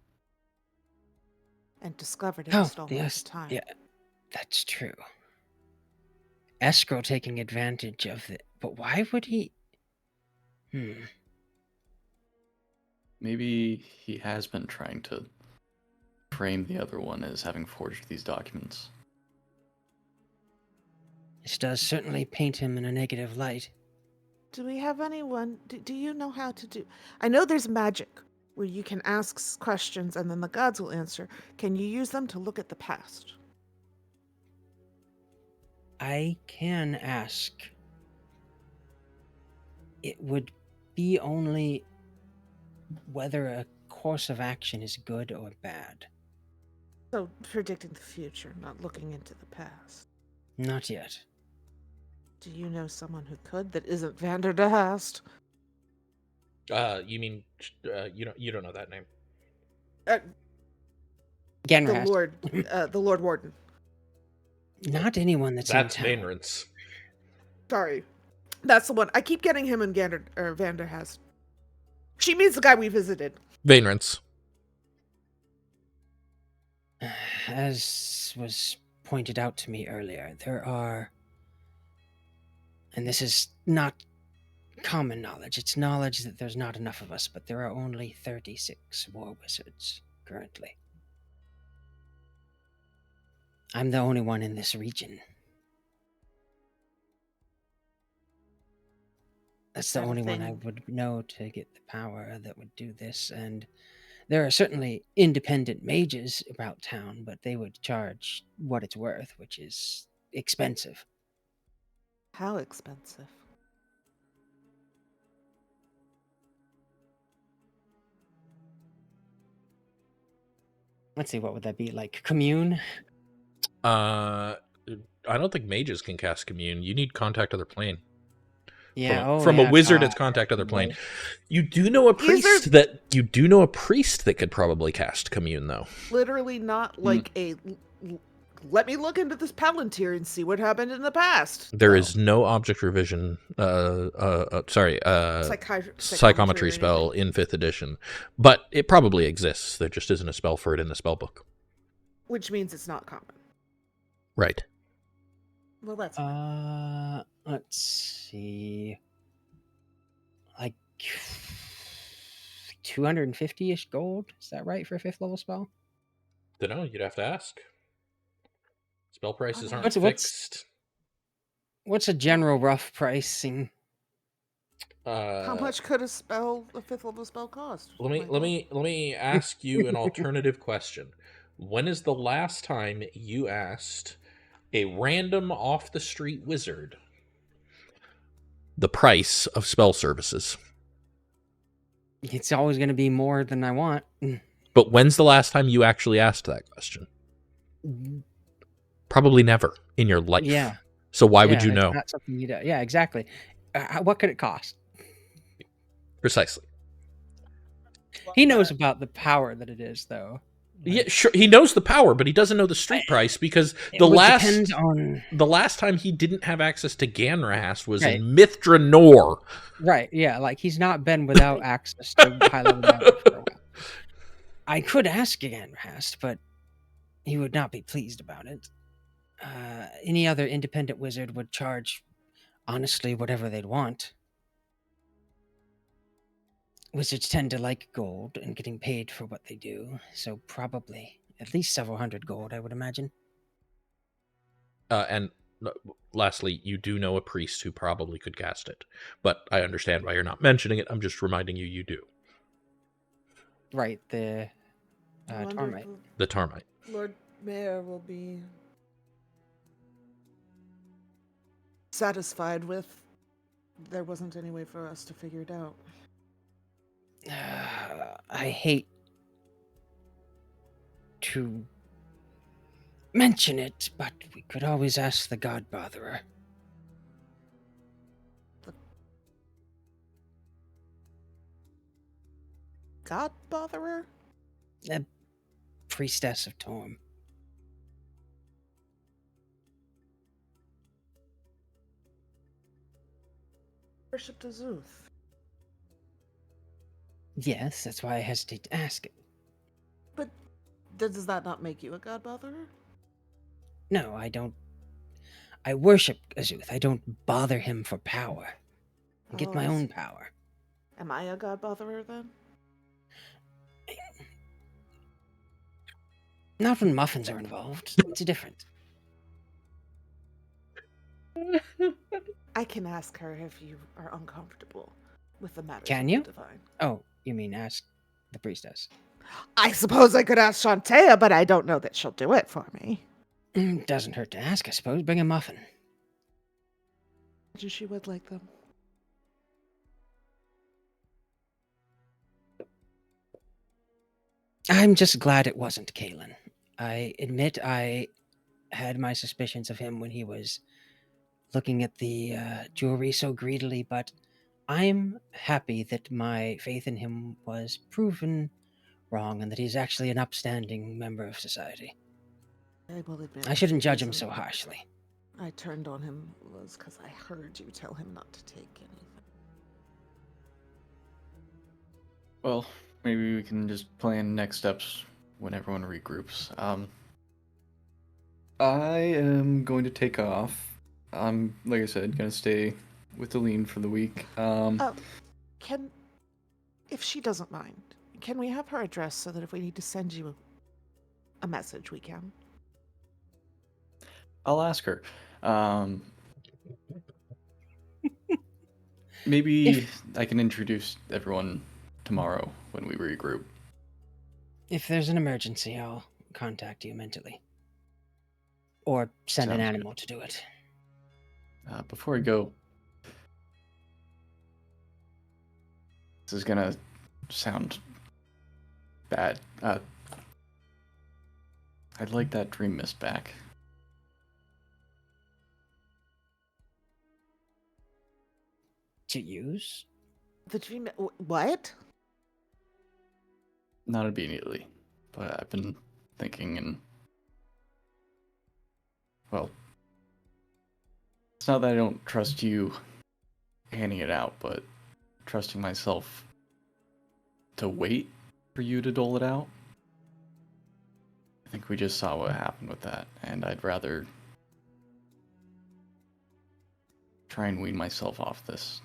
Speaker 5: and discovered it was stolen
Speaker 3: yes,
Speaker 5: at the time.
Speaker 3: yeah, that's true. Escrow taking advantage of it, but why would he?
Speaker 2: Maybe he has been trying to frame the other one as having forged these documents.
Speaker 3: This does certainly paint him in a negative light.
Speaker 5: Do we have anyone? Do you know how to do? I know there's magic where you can ask questions and then the gods will answer. Can you use them to look at the past?
Speaker 3: I can ask. It would be only whether a course of action is good or bad.
Speaker 5: So predicting the future, not looking into the past.
Speaker 3: Not yet.
Speaker 5: Do you know someone who could that isn't Vanderhast?
Speaker 1: You mean you don't know that name?
Speaker 5: The
Speaker 3: Genrast.
Speaker 5: Lord Warden.
Speaker 3: Not anyone that's
Speaker 1: That's
Speaker 3: in town.
Speaker 1: Vaynrance.
Speaker 5: Sorry, that's the one. I keep getting him and Vanderhast. She means the guy we visited.
Speaker 1: Vaynrance.
Speaker 3: As was pointed out to me earlier, there are, and this is not common knowledge, it's knowledge that there's not enough of us, but there are only 36 war wizards currently. I'm the only one in this region. That's the
Speaker 5: Is that a
Speaker 3: only one I
Speaker 5: thing?
Speaker 3: would know to get the power that would do this, and There are certainly independent mages about town, but they would charge what it's worth, which is expensive.
Speaker 5: How expensive?
Speaker 3: Let's see, what would that be? Like commune?
Speaker 1: I don't think mages can cast commune. You need contact other plane.
Speaker 3: Yeah,
Speaker 1: From a wizard, it's contact other plane. You do know a priest that could probably cast commune, though.
Speaker 5: Literally not like a. Let me look into this Palantir and see what happened in the past.
Speaker 1: There is no object revision. Psychometry spell in 5th edition, but it probably exists. There just isn't a spell for it in the spell book.
Speaker 5: Which means it's not common.
Speaker 1: Right.
Speaker 5: Well, that's
Speaker 3: let's see. Like 250-ish gold. Is that right for a 5th level spell?
Speaker 1: Don't know. You'd have to ask. Spell prices aren't
Speaker 3: What's-
Speaker 1: fixed.
Speaker 3: What's a general rough pricing?
Speaker 5: how much could a 5th level spell cost?
Speaker 1: Let me ask you an alternative question. When is the last time you asked a random off the street wizard the price of spell services?
Speaker 3: It's always going to be more than I want.
Speaker 1: But when's the last time you actually asked that question? Probably never in your life.
Speaker 3: Yeah.
Speaker 1: So why would you
Speaker 3: it's
Speaker 1: know?
Speaker 3: Not something you do. Yeah, exactly. What could it cost?
Speaker 1: Precisely.
Speaker 3: He knows about the power that it is, though.
Speaker 1: Yeah, sure. He knows the power, but he doesn't know the street price because
Speaker 3: It would depend on...
Speaker 1: the last time he didn't have access to Ganrahast was
Speaker 3: Right.
Speaker 1: in Mithra Nor.
Speaker 3: Right, yeah, like he's not been without access to high-level damage for a while. I could ask again, Rast, but he would not be pleased about it. Any other independent wizard would charge, honestly, whatever they'd want. Wizards tend to like gold and getting paid for what they do, so probably at least several hundred gold, I would imagine.
Speaker 1: And lastly, you do know a priest who probably could cast it, but I understand why you're not mentioning it. I'm just reminding you do.
Speaker 3: Right, the
Speaker 5: I wonder
Speaker 3: Tarmite.
Speaker 1: The Tarmite.
Speaker 5: if Lord Mayor will be satisfied with. There wasn't any way for us to figure it out.
Speaker 3: I hate to mention it, but we could always ask the God Botherer.
Speaker 5: God Botherer?
Speaker 3: The Priestess of Torm.
Speaker 5: Worship to Zuth.
Speaker 3: Yes, that's why I hesitate to ask it.
Speaker 5: But does that not make you a God Botherer?
Speaker 3: No, I don't. I worship Azuth. I don't bother him for power. I get my
Speaker 5: I
Speaker 3: own
Speaker 5: see.
Speaker 3: power.
Speaker 5: Am I a God Botherer then?
Speaker 3: Not when muffins are involved. It's different.
Speaker 5: I can ask her if you are uncomfortable with the matters
Speaker 3: Can
Speaker 5: of
Speaker 3: you?
Speaker 5: the divine.
Speaker 3: Oh, you mean ask the priestess?
Speaker 5: I suppose I could ask Shantea, but I don't know that she'll do it for me.
Speaker 3: Doesn't hurt to ask, I suppose. Bring a muffin.
Speaker 5: She would like them.
Speaker 3: I'm just glad it wasn't Kaelen. I admit I had my suspicions of him when he was looking at the jewelry so greedily, but I'm happy that my faith in him was proven wrong and that he's actually an upstanding member of society.
Speaker 5: I will admit.
Speaker 3: I shouldn't
Speaker 5: the
Speaker 3: judge him
Speaker 5: reason
Speaker 3: so harshly.
Speaker 5: I turned on him was because I heard you tell him not to take anything.
Speaker 2: Well, maybe we can just plan next steps when everyone regroups. I am going to take off. I'm, like I said, going to stay with Aline for the week.
Speaker 5: If she doesn't mind, can we have her address so that if we need to send you a message, we can?
Speaker 2: I'll ask her. Maybe I can introduce everyone tomorrow when we regroup.
Speaker 3: If there's an emergency, I'll contact you mentally. Or send an
Speaker 2: Sounds
Speaker 3: animal to do it.
Speaker 2: Before we go, this is gonna sound bad. I'd like that dream mist back.
Speaker 3: To use?
Speaker 5: The dream. What?
Speaker 2: Not immediately, but I've been thinking, and well, it's not that I don't trust you handing it out, but trusting myself to wait for you to dole it out. I think we just saw what happened with that, and I'd rather try and wean myself off this.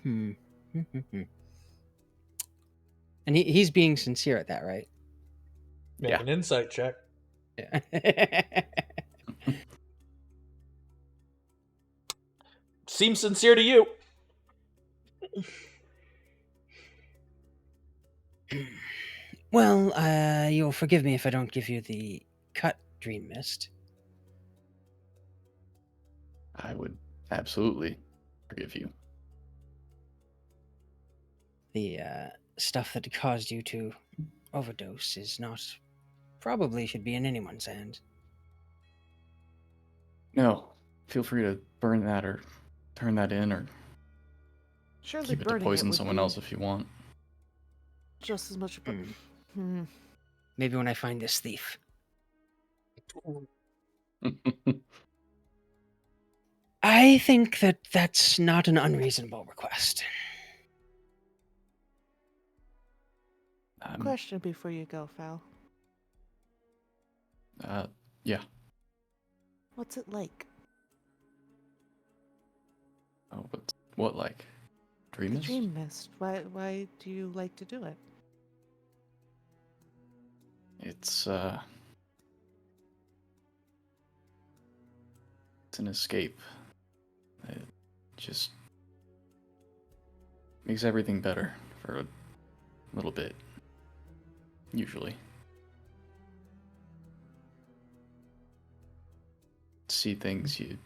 Speaker 3: Hmm. And he's being sincere at that, right?
Speaker 1: Make
Speaker 2: Yeah.
Speaker 1: an insight check.
Speaker 3: Yeah.
Speaker 1: Seems sincere to you.
Speaker 3: Well, you'll forgive me if I don't give you the cut dream mist.
Speaker 2: I would absolutely forgive you.
Speaker 3: The stuff that caused you to overdose is not... probably should be in anyone's hand.
Speaker 2: No, feel free to burn that or turn that in or
Speaker 5: Surely
Speaker 2: keep it to
Speaker 5: burning
Speaker 2: poison
Speaker 5: would
Speaker 2: someone
Speaker 5: be
Speaker 2: else if you want.
Speaker 5: just as much.
Speaker 3: Maybe when I find this thief. I think that that's not an unreasonable request.
Speaker 5: Question before you go, Fal.
Speaker 2: Yeah.
Speaker 5: What's it like?
Speaker 2: Oh, what like? Dream
Speaker 5: The
Speaker 2: mist?
Speaker 5: dream mist. Why do you like to do it?
Speaker 2: It's an escape. It just makes everything better for a little bit. Usually. See things you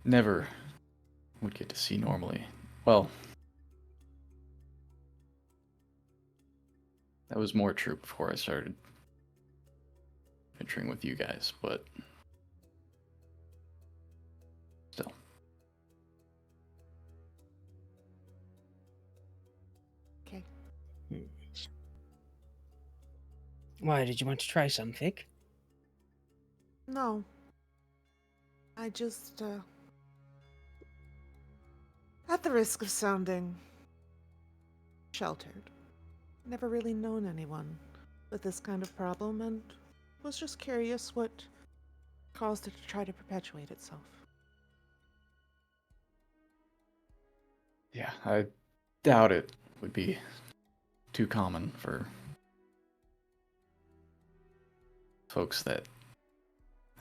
Speaker 2: never would get to see normally. Well, that was more true before I started adventuring with you guys, but still.
Speaker 5: Okay.
Speaker 3: Why, did you want to try some, Fig?
Speaker 5: No. I just, at the risk of sounding sheltered, never really known anyone with this kind of problem and was just curious what caused it to try to perpetuate itself.
Speaker 2: Yeah, I doubt it would be too common for folks that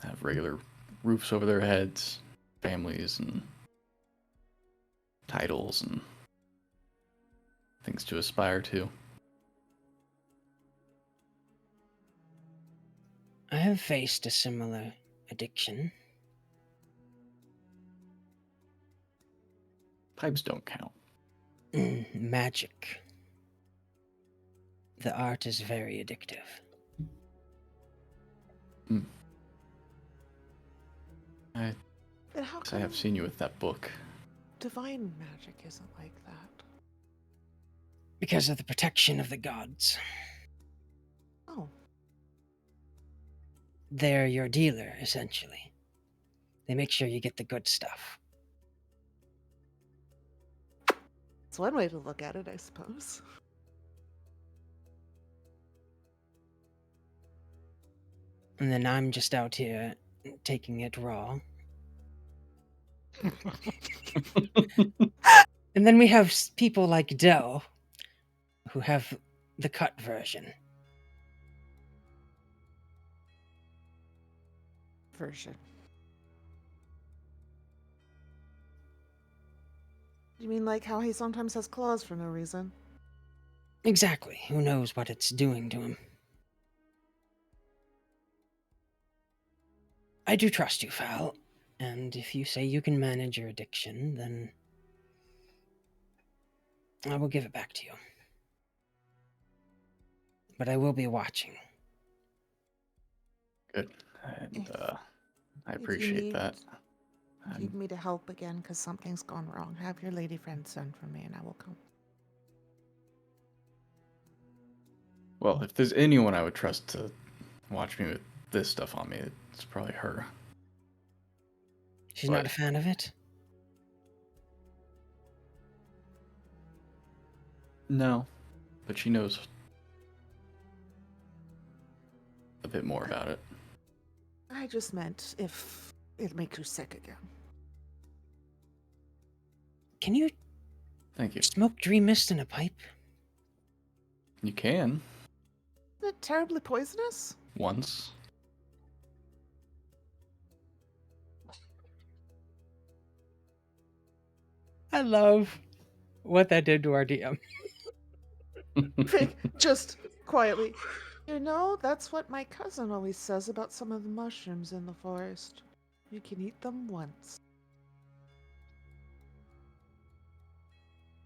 Speaker 2: have regular roofs over their heads, families, and titles, and things to aspire to.
Speaker 3: I have faced a similar addiction.
Speaker 2: Pipes don't count.
Speaker 3: Magic. The art is very addictive.
Speaker 5: Then how
Speaker 2: I
Speaker 5: come
Speaker 2: have seen you with that book.
Speaker 5: divine magic isn't like that?
Speaker 3: Because of the protection of the gods.
Speaker 5: Oh,
Speaker 3: They're your dealer, essentially. They make sure you get the good stuff.
Speaker 5: it's one way to look at it, I suppose.
Speaker 3: And then I'm just out here taking it raw. And then we have people like Del, who have the cut version.
Speaker 5: version. You mean like how he sometimes has claws for no reason?
Speaker 3: Exactly. Who knows what it's doing to him? I do trust you, Fal. And if you say you can manage your addiction, then I will give it back to you. But I will be watching.
Speaker 2: Good. And I
Speaker 5: If you
Speaker 2: appreciate
Speaker 5: need-
Speaker 2: that.
Speaker 5: Need me to help again because something's gone wrong. Have your lady friend send for me and I will come.
Speaker 2: Well, if there's anyone I would trust to watch me with this stuff on me, it's probably her.
Speaker 3: She's
Speaker 2: But-
Speaker 3: not a fan of it?
Speaker 2: No, but she knows a bit more about it.
Speaker 5: I just meant if it makes you sick again.
Speaker 3: Can you
Speaker 2: Thank you.
Speaker 3: smoke dream mist in a pipe?
Speaker 2: You can.
Speaker 5: Isn't it terribly poisonous?
Speaker 2: Once.
Speaker 3: I love what that did to our DM.
Speaker 5: Just quietly. You know, that's what my cousin always says about some of the mushrooms in the forest. You can eat them once.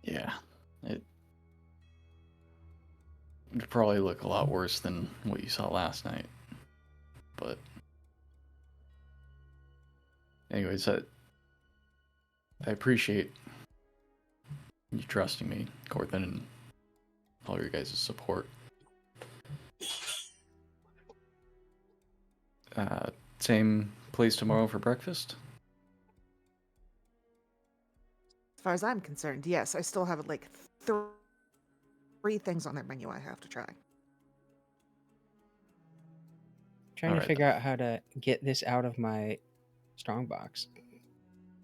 Speaker 2: Yeah. It'd probably look a lot worse than what you saw last night. But anyways, I appreciate you trusting me, Corthynd, and all your guys' support. Same place tomorrow for breakfast?
Speaker 5: As far as I'm concerned, yes. I still have like three things on their menu I have to try.
Speaker 3: Trying to
Speaker 2: Alright,
Speaker 3: figure out how to get this out of my strongbox.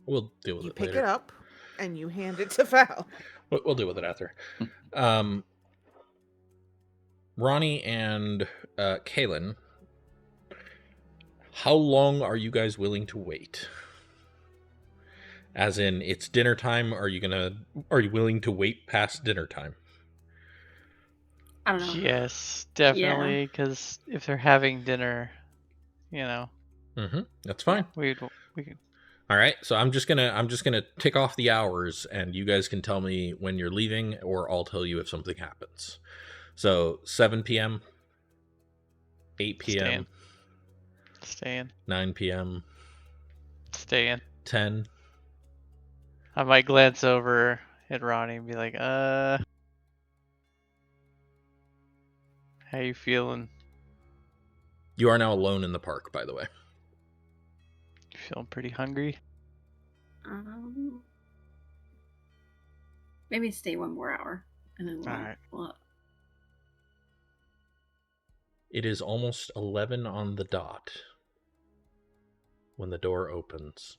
Speaker 1: We'll deal with
Speaker 5: You
Speaker 1: it
Speaker 5: pick
Speaker 1: later.
Speaker 5: it up and you hand it to Val.
Speaker 1: We'll deal with it after. Ronnie and Kaelen, how long are you guys willing to wait? As in, it's dinner time. Are you willing to wait past dinner time?
Speaker 4: I don't know.
Speaker 6: Yes, definitely. Because if they're having dinner, you know,
Speaker 1: That's fine.
Speaker 6: we can.
Speaker 1: All right. So I'm just gonna tick off the hours, and you guys can tell me when you're leaving, or I'll tell you if something happens. So 7 p.m., 8 p.m.,
Speaker 6: Staying.
Speaker 1: 9 p.m., 10.
Speaker 6: I might glance over at Ronnie and be like, how you feeling?
Speaker 1: You are now alone in the park, by the way.
Speaker 6: You feeling pretty hungry?
Speaker 4: Maybe stay one more hour, and then
Speaker 6: Alright.
Speaker 1: It is almost 11 on the dot when the door opens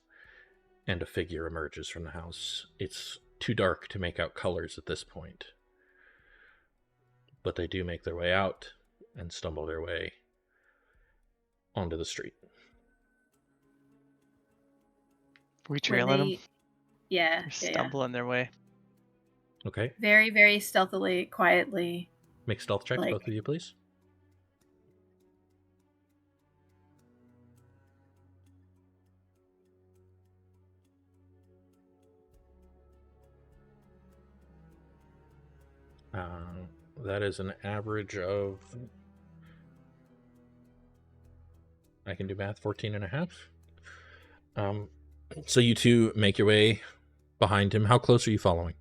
Speaker 1: and a figure emerges from the house. It's too dark to make out colors at this point, but they do make their way out and stumble their way onto the street.
Speaker 6: We trailing them?
Speaker 4: Yeah,
Speaker 6: They're
Speaker 4: yeah.
Speaker 6: stumbling their way.
Speaker 1: Okay,
Speaker 4: Very, very stealthily, quietly.
Speaker 1: make stealth checks,
Speaker 4: Like-
Speaker 1: both of you, please. That is an average of, I can do math, 14 and a half. So you two make your way behind him. How close are you following?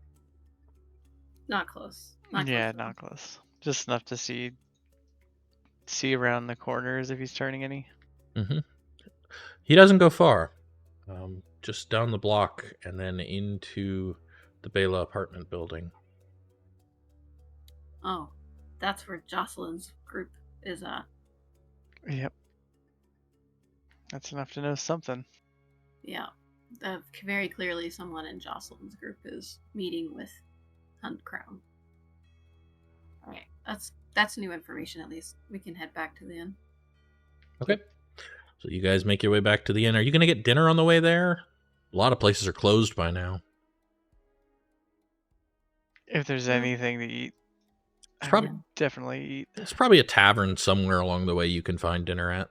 Speaker 4: Not close. Not
Speaker 6: Yeah,
Speaker 4: close at all.
Speaker 6: not close. Just enough to see around the corners if he's turning any.
Speaker 1: He doesn't go far. Just down the block and then into the Bela apartment building.
Speaker 4: Oh, that's where Jocelyn's group is at.
Speaker 6: Yep. That's enough to know something.
Speaker 4: Yeah. Very clearly someone in Jocelyn's group is meeting with Hunt Crown. Alright, that's new information at least. We can head back to the inn.
Speaker 1: Okay. So you guys make your way back to the inn. Are you going to get dinner on the way there? A lot of places are closed by now.
Speaker 6: If there's anything to eat,
Speaker 1: It's
Speaker 6: I
Speaker 1: probably
Speaker 6: would definitely eat.
Speaker 1: It's probably a tavern somewhere along the way you can find dinner at.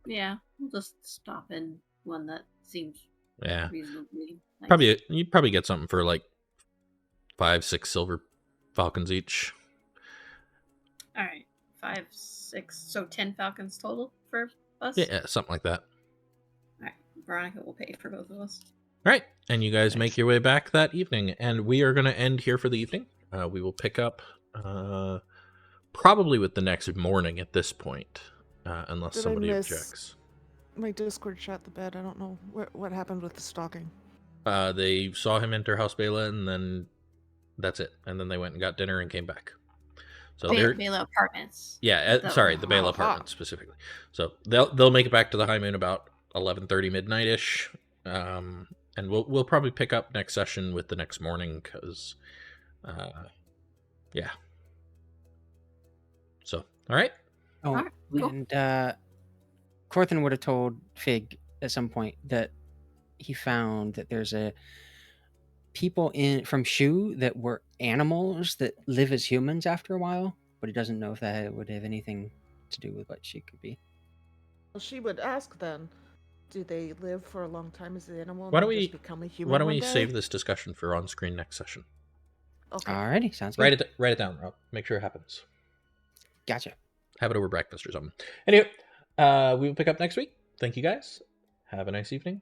Speaker 4: Yeah, we'll just stop in one that seems
Speaker 1: Yeah.
Speaker 4: reasonably nice.
Speaker 1: You'd probably get something for like 5-6 silver falcons each.
Speaker 4: All right, 5, 6, so 10 falcons total for us.
Speaker 1: Yeah, something like that.
Speaker 4: All right, Veronica will pay for both of us.
Speaker 1: All right, and you guys
Speaker 6: Thanks.
Speaker 1: make your way back that evening, and we are going to end here for the evening. We will pick up probably with the next morning at this point, unless
Speaker 5: Did I
Speaker 1: somebody
Speaker 5: miss-
Speaker 1: objects.
Speaker 5: My Discord shot the bed. I don't know what happened with the stalking.
Speaker 1: They saw him enter House Bela, and then that's it. And then they went and got dinner and came back. So they're
Speaker 4: Bela Apartments.
Speaker 1: yeah,
Speaker 4: The-
Speaker 1: sorry, the Bela
Speaker 5: Oh,
Speaker 1: apartment specifically. So they'll make it back to the High Moon about 11:30 midnight ish, and we'll probably pick up next session with the next morning because, yeah. So all right,
Speaker 3: Oh,
Speaker 4: Alright, cool.
Speaker 3: and Corthyndahast would have told Fig at some point that he found that there's people from Shu that were animals that live as humans after a while, but he doesn't know if that would have anything to do with what she could be.
Speaker 5: Well, she would ask then, do they live for a long time as an animal? And
Speaker 1: Why don't
Speaker 5: then
Speaker 1: we-
Speaker 5: just become a human?
Speaker 1: why don't
Speaker 5: one
Speaker 1: we
Speaker 5: day?
Speaker 1: save this discussion for on screen next session?
Speaker 5: Okay.
Speaker 3: Alrighty, sounds good.
Speaker 1: Write it down, Rob. Make sure it happens.
Speaker 3: Gotcha.
Speaker 1: Have it over breakfast or something. Anyway, we will pick up next week. Thank you guys. Have a nice evening.